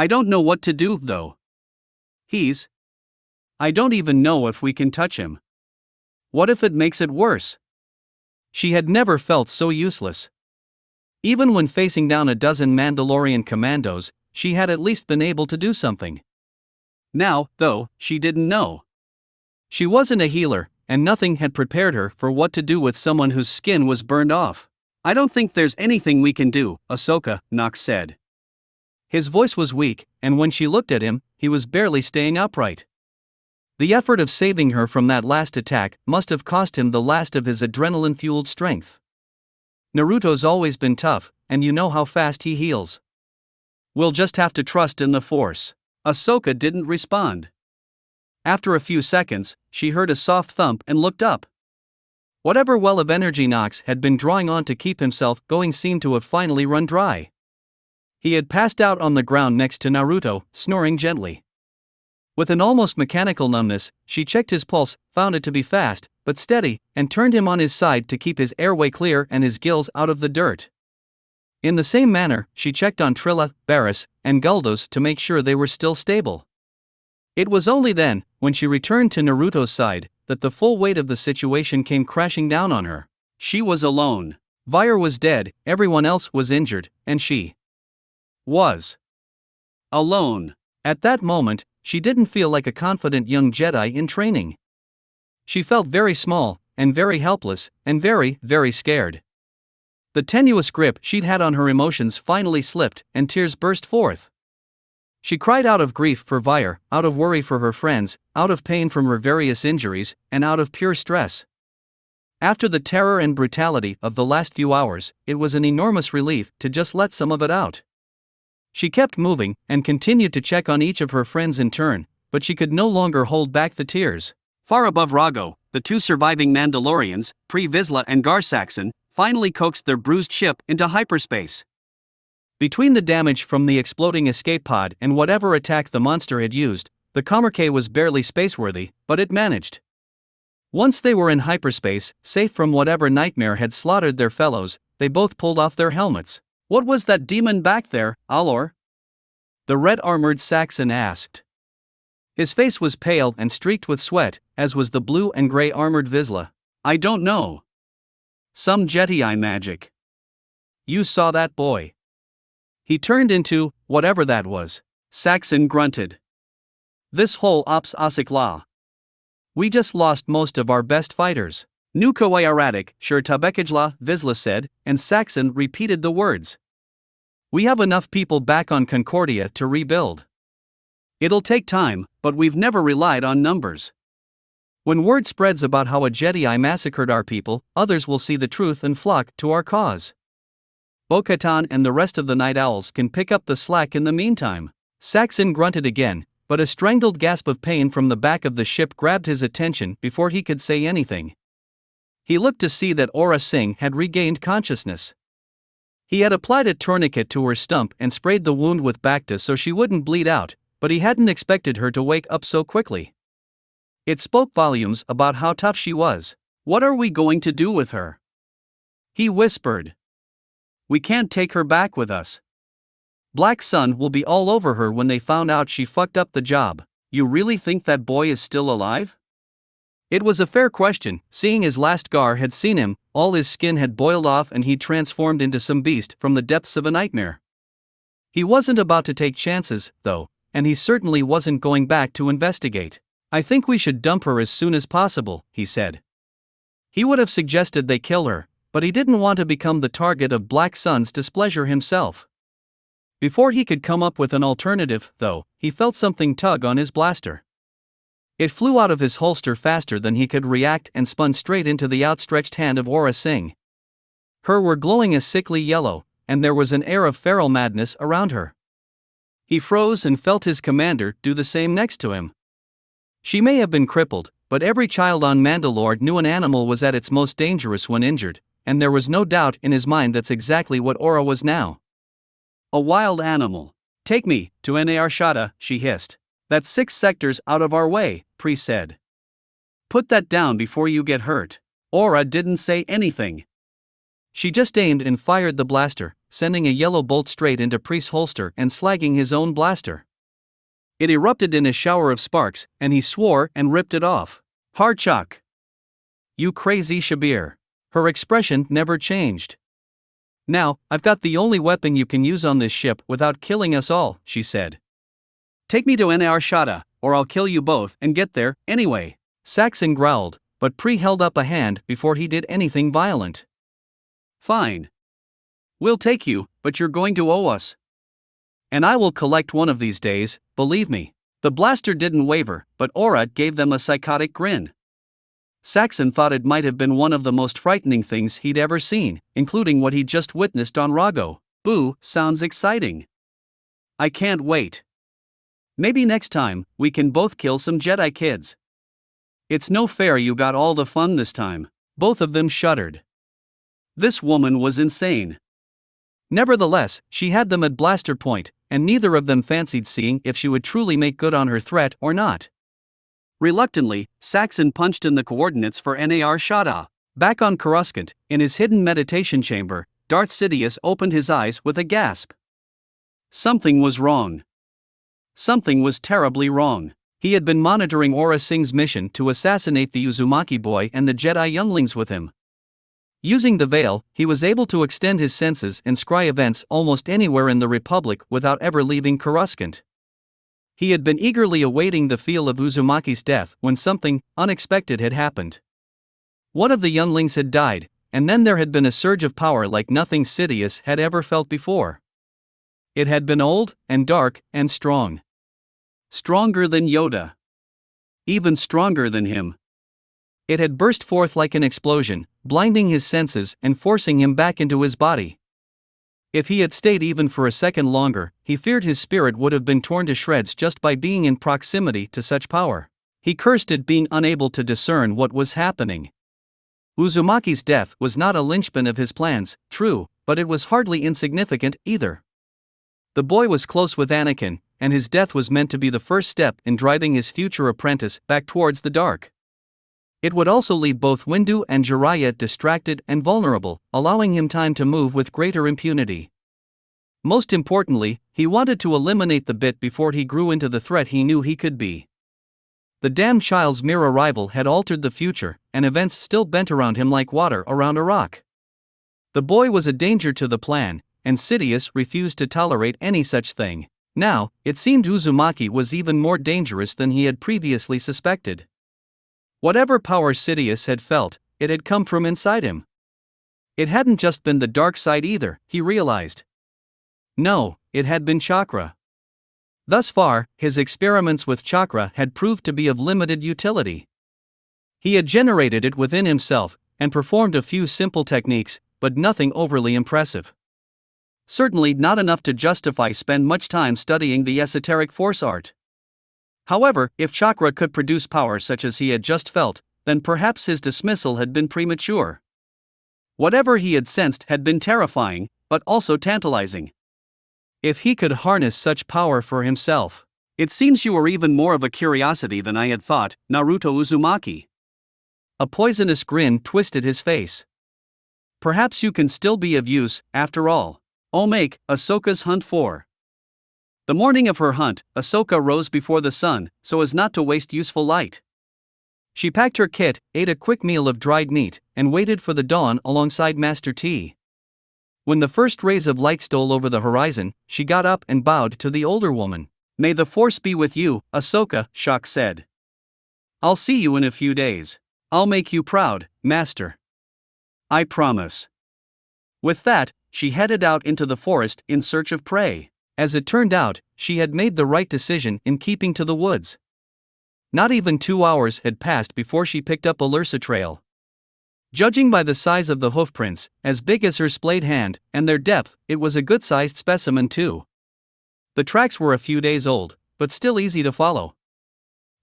don't know what to do, though. I don't even know if we can touch him. What if it makes it worse?" She had never felt so useless. Even when facing down a dozen Mandalorian commandos, she had at least been able to do something. Now, though, she didn't know. She wasn't a healer, and nothing had prepared her for what to do with someone whose skin was burned off. I don't think there's anything we can do, Ahsoka, Nox said. His voice was weak, and when she looked at him, he was barely staying upright. The effort of saving her from that last attack must have cost him the last of his adrenaline-fueled strength. Naruto's always been tough, and you know how fast he heals. We'll just have to trust in the Force. Ahsoka didn't respond. After a few seconds, she heard a soft thump and looked up. Whatever well of energy Nox had been drawing on to keep himself going seemed to have finally run dry. He had passed out on the ground next to Naruto, snoring gently. With an almost mechanical numbness, she checked his pulse, found it to be fast, but steady, and turned him on his side to keep his airway clear and his gills out of the dirt. In the same manner, she checked on Trilla, Barris, and Guldos to make sure they were still stable. It was only then, when she returned to Naruto's side, that the full weight of the situation came crashing down on her. She was alone. Vair was dead, everyone else was injured, and she was alone. At that moment, she didn't feel like a confident young Jedi in training. She felt very small, and very helpless, and very, very scared. The tenuous grip she'd had on her emotions finally slipped, and tears burst forth. She cried out of grief for Vair, out of worry for her friends, out of pain from her various injuries, and out of pure stress. After the terror and brutality of the last few hours, it was an enormous relief to just let some of it out. She kept moving, and continued to check on each of her friends in turn, but she could no longer hold back the tears. Far above Rago, the two surviving Mandalorians, Pre Vizsla and Gar Saxon, finally coaxed their bruised ship into hyperspace. Between the damage from the exploding escape pod and whatever attack the monster had used, the Commerce was barely spaceworthy, but it managed. Once they were in hyperspace, safe from whatever nightmare had slaughtered their fellows, they both pulled off their helmets. What was that demon back there, Alor? The red-armored Saxon asked. His face was pale and streaked with sweat, as was the blue and gray armored Vizsla. I don't know. Some Jedi magic. You saw that boy. He turned into, whatever that was. Saxon grunted. This whole ops asikla. We just lost most of our best fighters. Nuko Aratic, Shur Tabekajla, Vizsla said, and Saxon repeated the words. We have enough people back on Concordia to rebuild. It'll take time, but we've never relied on numbers. When word spreads about how a Jedi massacred our people, others will see the truth and flock to our cause. Bo-Katan and the rest of the Night Owls can pick up the slack in the meantime. Saxon grunted again, but a strangled gasp of pain from the back of the ship grabbed his attention before he could say anything. He looked to see that Aura Singh had regained consciousness. He had applied a tourniquet to her stump and sprayed the wound with Bacta so she wouldn't bleed out, but he hadn't expected her to wake up so quickly. It spoke volumes about how tough she was. What are we going to do with her? He whispered. We can't take her back with us. Black Sun will be all over her when they found out she fucked up the job. You really think that boy is still alive? It was a fair question, seeing his last Gar had seen him, all his skin had boiled off and he'd transformed into some beast from the depths of a nightmare. He wasn't about to take chances, though, and he certainly wasn't going back to investigate. I think we should dump her as soon as possible, he said. He would have suggested they kill her, but he didn't want to become the target of Black Sun's displeasure himself. Before he could come up with an alternative, though, he felt something tug on his blaster. It flew out of his holster faster than he could react and spun straight into the outstretched hand of Aura Singh. Her were glowing a sickly yellow, and there was an air of feral madness around her. He froze and felt his commander do the same next to him. She may have been crippled, but every child on Mandalore knew an animal was at its most dangerous when injured, and there was no doubt in his mind that's exactly what Aura was now. A wild animal. Take me to Narshada, she hissed. That's 6 sectors out of our way, Pre said. Put that down before you get hurt. Aura didn't say anything. She just aimed and fired the blaster, sending a yellow bolt straight into Pre's holster and slagging his own blaster. It erupted in a shower of sparks, and he swore and ripped it off. Harchak! You crazy Shabir. Her expression never changed. Now, I've got the only weapon you can use on this ship without killing us all, she said. Take me to Narshada, or I'll kill you both and get there, anyway. Saxon growled, but Pre held up a hand before he did anything violent. Fine, We'll take you, but you're going to owe us. And I will collect one of these days, believe me. The blaster didn't waver, but Aura gave them a psychotic grin. Saxon thought it might have been one of the most frightening things he'd ever seen, including what he'd just witnessed on Rago. Boo, sounds exciting. I can't wait. Maybe next time, we can both kill some Jedi kids. It's no fair you got all the fun this time. Both of them shuddered. This woman was insane. Nevertheless, she had them at blaster point, and neither of them fancied seeing if she would truly make good on her threat or not. Reluctantly, Saxon punched in the coordinates for Nar Shaddaa. Back on Coruscant, in his hidden meditation chamber, Darth Sidious opened his eyes with a gasp. Something was wrong. Something was terribly wrong. He had been monitoring Aura Singh's mission to assassinate the Uzumaki boy and the Jedi younglings with him. Using the veil, he was able to extend his senses and scry events almost anywhere in the Republic without ever leaving Coruscant. He had been eagerly awaiting the feel of Uzumaki's death when something unexpected had happened. One of the younglings had died, and then there had been a surge of power like nothing Sidious had ever felt before. It had been old, and dark, and strong. Stronger than Yoda. Even stronger than him. It had burst forth like an explosion, blinding his senses and forcing him back into his body. If he had stayed even for a second longer, he feared his spirit would have been torn to shreds just by being in proximity to such power. He cursed at being unable to discern what was happening. Uzumaki's death was not a linchpin of his plans, true, but it was hardly insignificant either. The boy was close with Anakin, and his death was meant to be the first step in driving his future apprentice back towards the dark. It would also leave both Windu and Jiraiya distracted and vulnerable, allowing him time to move with greater impunity. Most importantly, he wanted to eliminate the bit before he grew into the threat he knew he could be. The damned child's mere arrival had altered the future, and events still bent around him like water around a rock. The boy was a danger to the plan, and Sidious refused to tolerate any such thing. Now, it seemed Uzumaki was even more dangerous than he had previously suspected. Whatever power Sidious had felt, it had come from inside him. It hadn't just been the dark side either, he realized. No, it had been chakra. Thus far, his experiments with chakra had proved to be of limited utility. He had generated it within himself, and performed a few simple techniques, but nothing overly impressive. Certainly not enough to justify spend much time studying the esoteric force art. However, if chakra could produce power such as he had just felt, then perhaps his dismissal had been premature. Whatever he had sensed had been terrifying, but also tantalizing. If he could harness such power for himself. It seems you are even more of a curiosity than I had thought, Naruto Uzumaki. A poisonous grin twisted his face. Perhaps you can still be of use, after all. Make Ahsoka's hunt for. The morning of her hunt, Ahsoka rose before the sun, so as not to waste useful light. She packed her kit, ate a quick meal of dried meat, and waited for the dawn alongside Master T. When the first rays of light stole over the horizon, she got up and bowed to the older woman. May the Force be with you, Ahsoka, Shok said. I'll see you in a few days. I'll make you proud, Master. I promise. With that, she headed out into the forest in search of prey. As it turned out, she had made the right decision in keeping to the woods. Not even 2 hours had passed before she picked up a Lursa trail. Judging by the size of the hoofprints, as big as her splayed hand, and their depth, it was a good-sized specimen too. The tracks were a few days old, but still easy to follow.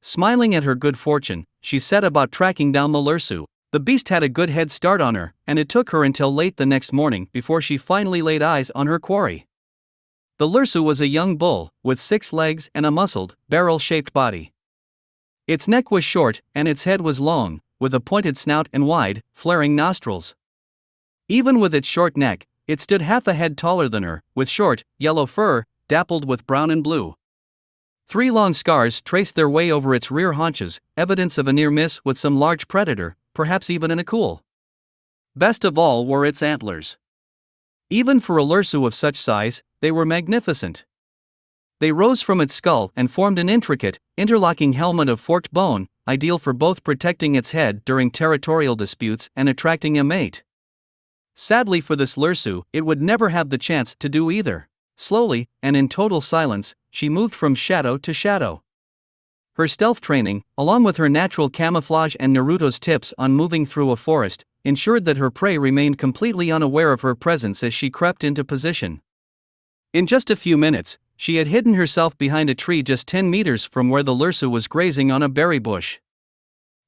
Smiling at her good fortune, she set about tracking down the Lursu. The beast had a good head start on her, and it took her until late the next morning before she finally laid eyes on her quarry. The Lursu was a young bull, with 6 legs and a muscled, barrel-shaped body. Its neck was short, and its head was long, with a pointed snout and wide, flaring nostrils. Even with its short neck, it stood half a head taller than her, with short, yellow fur, dappled with brown and blue. 3 long scars traced their way over its rear haunches, evidence of a near miss with some large predator, perhaps even in a cool. Best of all were its antlers. Even for a Lursu of such size, they were magnificent. They rose from its skull and formed an intricate, interlocking helmet of forked bone, ideal for both protecting its head during territorial disputes and attracting a mate. Sadly for this Lursu, it would never have the chance to do either. Slowly, and in total silence, she moved from shadow to shadow. Her stealth training, along with her natural camouflage and Naruto's tips on moving through a forest, ensured that her prey remained completely unaware of her presence as she crept into position. In just a few minutes, she had hidden herself behind a tree just 10 meters from where the Lursu was grazing on a berry bush.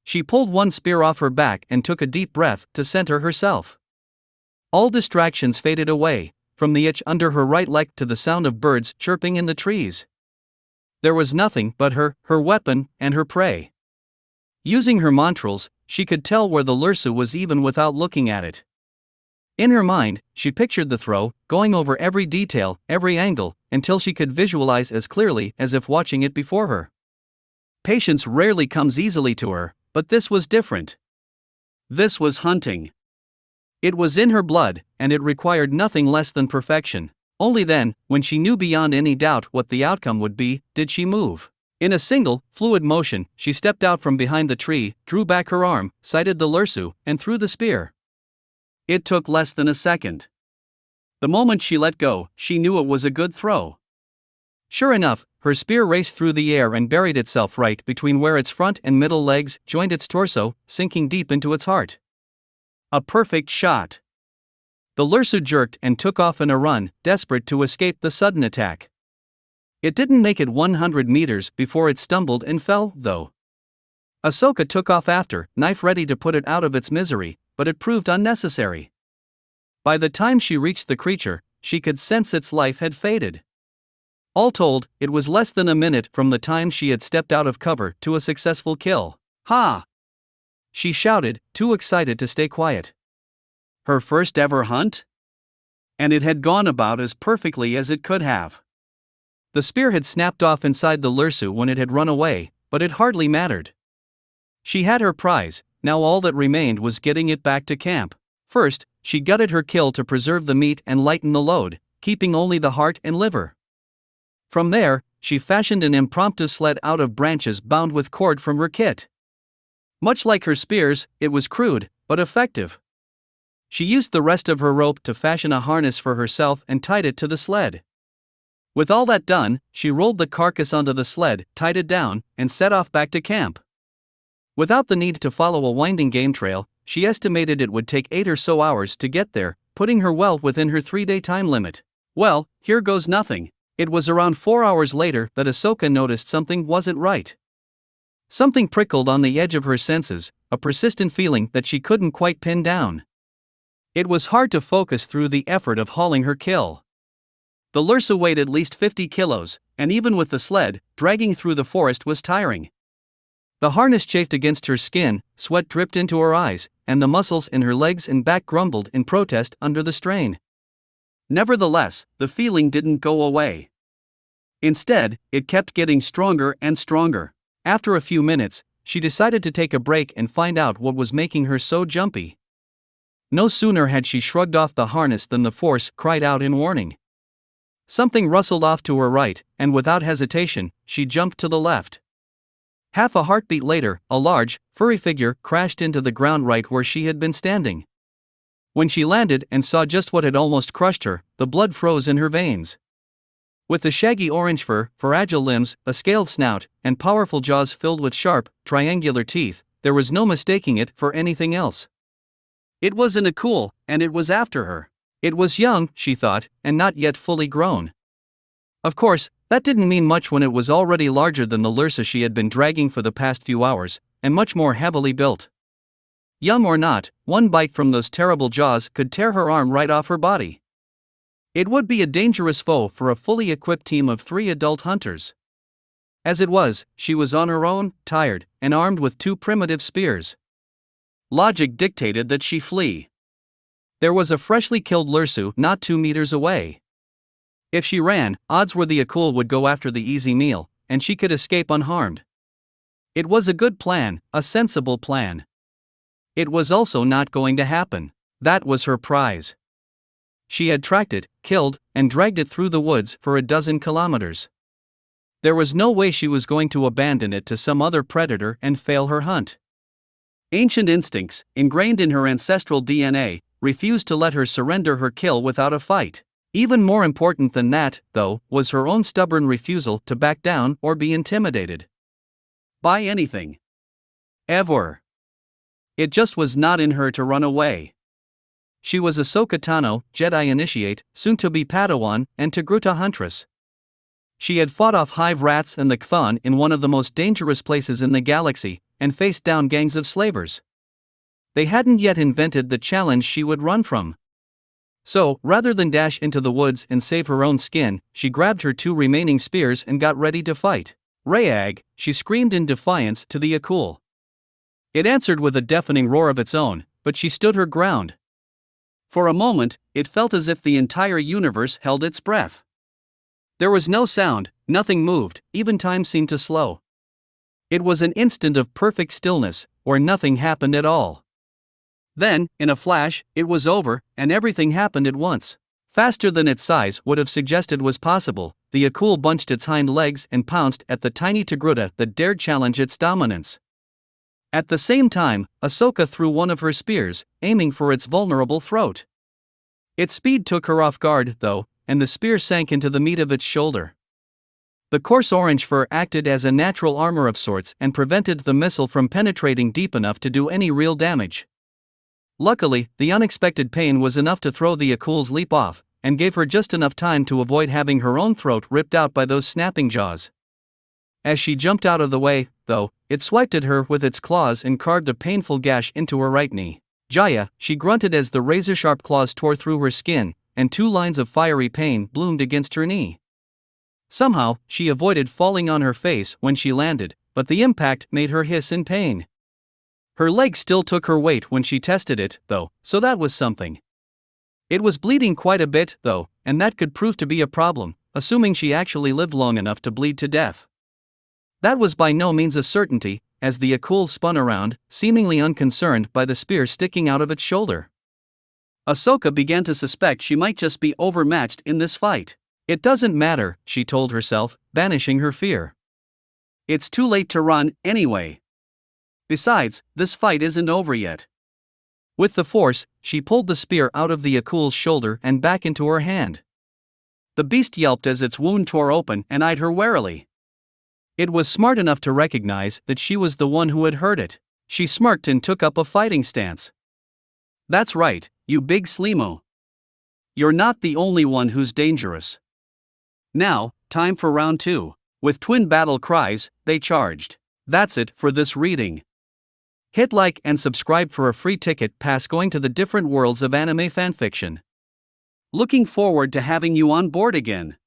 She pulled one spear off her back and took a deep breath to center herself. All distractions faded away, from the itch under her right leg to the sound of birds chirping in the trees. There was nothing but her weapon, and her prey. Using her mantrals, she could tell where the Lursu was even without looking at it. In her mind, she pictured the throw, going over every detail, every angle, until she could visualize as clearly as if watching it before her. Patience rarely comes easily to her, but this was different. This was hunting. It was in her blood, and it required nothing less than perfection. Only then, when she knew beyond any doubt what the outcome would be, did she move. In a single, fluid motion, she stepped out from behind the tree, drew back her arm, sighted the Lursu, and threw the spear. It took less than a second. The moment she let go, she knew it was a good throw. Sure enough, her spear raced through the air and buried itself right between where its front and middle legs joined its torso, sinking deep into its heart. A perfect shot. The Lursu jerked and took off in a run, desperate to escape the sudden attack. It didn't make it 100 meters before it stumbled and fell, though. Ahsoka took off after, knife ready to put it out of its misery, but it proved unnecessary. By the time she reached the creature, she could sense its life had faded. All told, it was less than a minute from the time she had stepped out of cover to a successful kill. Ha! She shouted, too excited to stay quiet. Her first ever hunt? And it had gone about as perfectly as it could have. The spear had snapped off inside the Lursu when it had run away, but it hardly mattered. She had her prize, now all that remained was getting it back to camp. First, she gutted her kill to preserve the meat and lighten the load, keeping only the heart and liver. From there, she fashioned an impromptu sled out of branches bound with cord from her kit. Much like her spears, it was crude, but effective. She used the rest of her rope to fashion a harness for herself and tied it to the sled. With all that done, she rolled the carcass onto the sled, tied it down, and set off back to camp. Without the need to follow a winding game trail, she estimated it would take 8 or so hours to get there, putting her well within her 3-day time limit. Well, here goes nothing. It was around 4 hours later that Ahsoka noticed something wasn't right. Something prickled on the edge of her senses, a persistent feeling that she couldn't quite pin down. It was hard to focus through the effort of hauling her kill. The Lursu weighed at least 50 kilos, and even with the sled, dragging through the forest was tiring. The harness chafed against her skin, sweat dripped into her eyes, and the muscles in her legs and back grumbled in protest under the strain. Nevertheless, the feeling didn't go away. Instead, it kept getting stronger and stronger. After a few minutes, she decided to take a break and find out what was making her so jumpy. No sooner had she shrugged off the harness than the force cried out in warning. Something rustled off to her right, and without hesitation, she jumped to the left. Half a heartbeat later, a large, furry figure crashed into the ground right where she had been standing. When she landed and saw just what had almost crushed her, the blood froze in her veins. With the shaggy orange fur, fragile limbs, a scaled snout, and powerful jaws filled with sharp, triangular teeth, there was no mistaking it for anything else. It wasn't a cool, and it was after her. It was young, she thought, and not yet fully grown. Of course, that didn't mean much when it was already larger than the Lursa she had been dragging for the past few hours, and much more heavily built. Young or not, one bite from those terrible jaws could tear her arm right off her body. It would be a dangerous foe for a fully equipped team of 3 adult hunters. As it was, she was on her own, tired, and armed with 2 primitive spears. Logic dictated that she flee. There was a freshly killed Lursu not 2 meters away. If she ran, odds were the Akul would go after the easy meal, and she could escape unharmed. It was a good plan, a sensible plan. It was also not going to happen. That was her prize. She had tracked it, killed, and dragged it through the woods for a dozen kilometers. There was no way she was going to abandon it to some other predator and fail her hunt. Ancient instincts, ingrained in her ancestral DNA, refused to let her surrender her kill without a fight. Even more important than that, though, was her own stubborn refusal to back down or be intimidated by anything. Ever. It just was not in her to run away. She was Ahsoka Tano, Jedi Initiate, soon-to-be Padawan, and Togruta Huntress. She had fought off hive rats and the Chthon in one of the most dangerous places in the galaxy, and faced down gangs of slavers. They hadn't yet invented the challenge she would run from. So, rather than dash into the woods and save her own skin, she grabbed her 2 remaining spears and got ready to fight. Rayag, she screamed in defiance to the Akul. It answered with a deafening roar of its own, but she stood her ground. For a moment, it felt as if the entire universe held its breath. There was no sound, nothing moved, even time seemed to slow. It was an instant of perfect stillness, where nothing happened at all. Then, in a flash, it was over, and everything happened at once. Faster than its size would have suggested was possible, the Akul bunched its hind legs and pounced at the tiny Togruta that dared challenge its dominance. At the same time, Ahsoka threw one of her spears, aiming for its vulnerable throat. Its speed took her off guard, though, and the spear sank into the meat of its shoulder. The coarse orange fur acted as a natural armor of sorts and prevented the missile from penetrating deep enough to do any real damage. Luckily, the unexpected pain was enough to throw the Akul's leap off, and gave her just enough time to avoid having her own throat ripped out by those snapping jaws. As she jumped out of the way, though, it swiped at her with its claws and carved a painful gash into her right knee. Jaya, she grunted as the razor-sharp claws tore through her skin, and 2 lines of fiery pain bloomed against her knee. Somehow, she avoided falling on her face when she landed, but the impact made her hiss in pain. Her leg still took her weight when she tested it, though, so that was something. It was bleeding quite a bit, though, and that could prove to be a problem, assuming she actually lived long enough to bleed to death. That was by no means a certainty, as the Akul spun around, seemingly unconcerned by the spear sticking out of its shoulder. Ahsoka began to suspect she might just be overmatched in this fight. It doesn't matter, she told herself, banishing her fear. It's too late to run, anyway. Besides, this fight isn't over yet. With the force, she pulled the spear out of the Akul's shoulder and back into her hand. The beast yelped as its wound tore open and eyed her warily. It was smart enough to recognize that she was the one who had hurt it. She smirked and took up a fighting stance. That's right, you big Slimo. You're not the only one who's dangerous. Now, time for round 2. With twin battle cries, they charged. That's it for this reading. Hit like and subscribe for a free ticket pass going to the different worlds of anime fanfiction. Looking forward to having you on board again.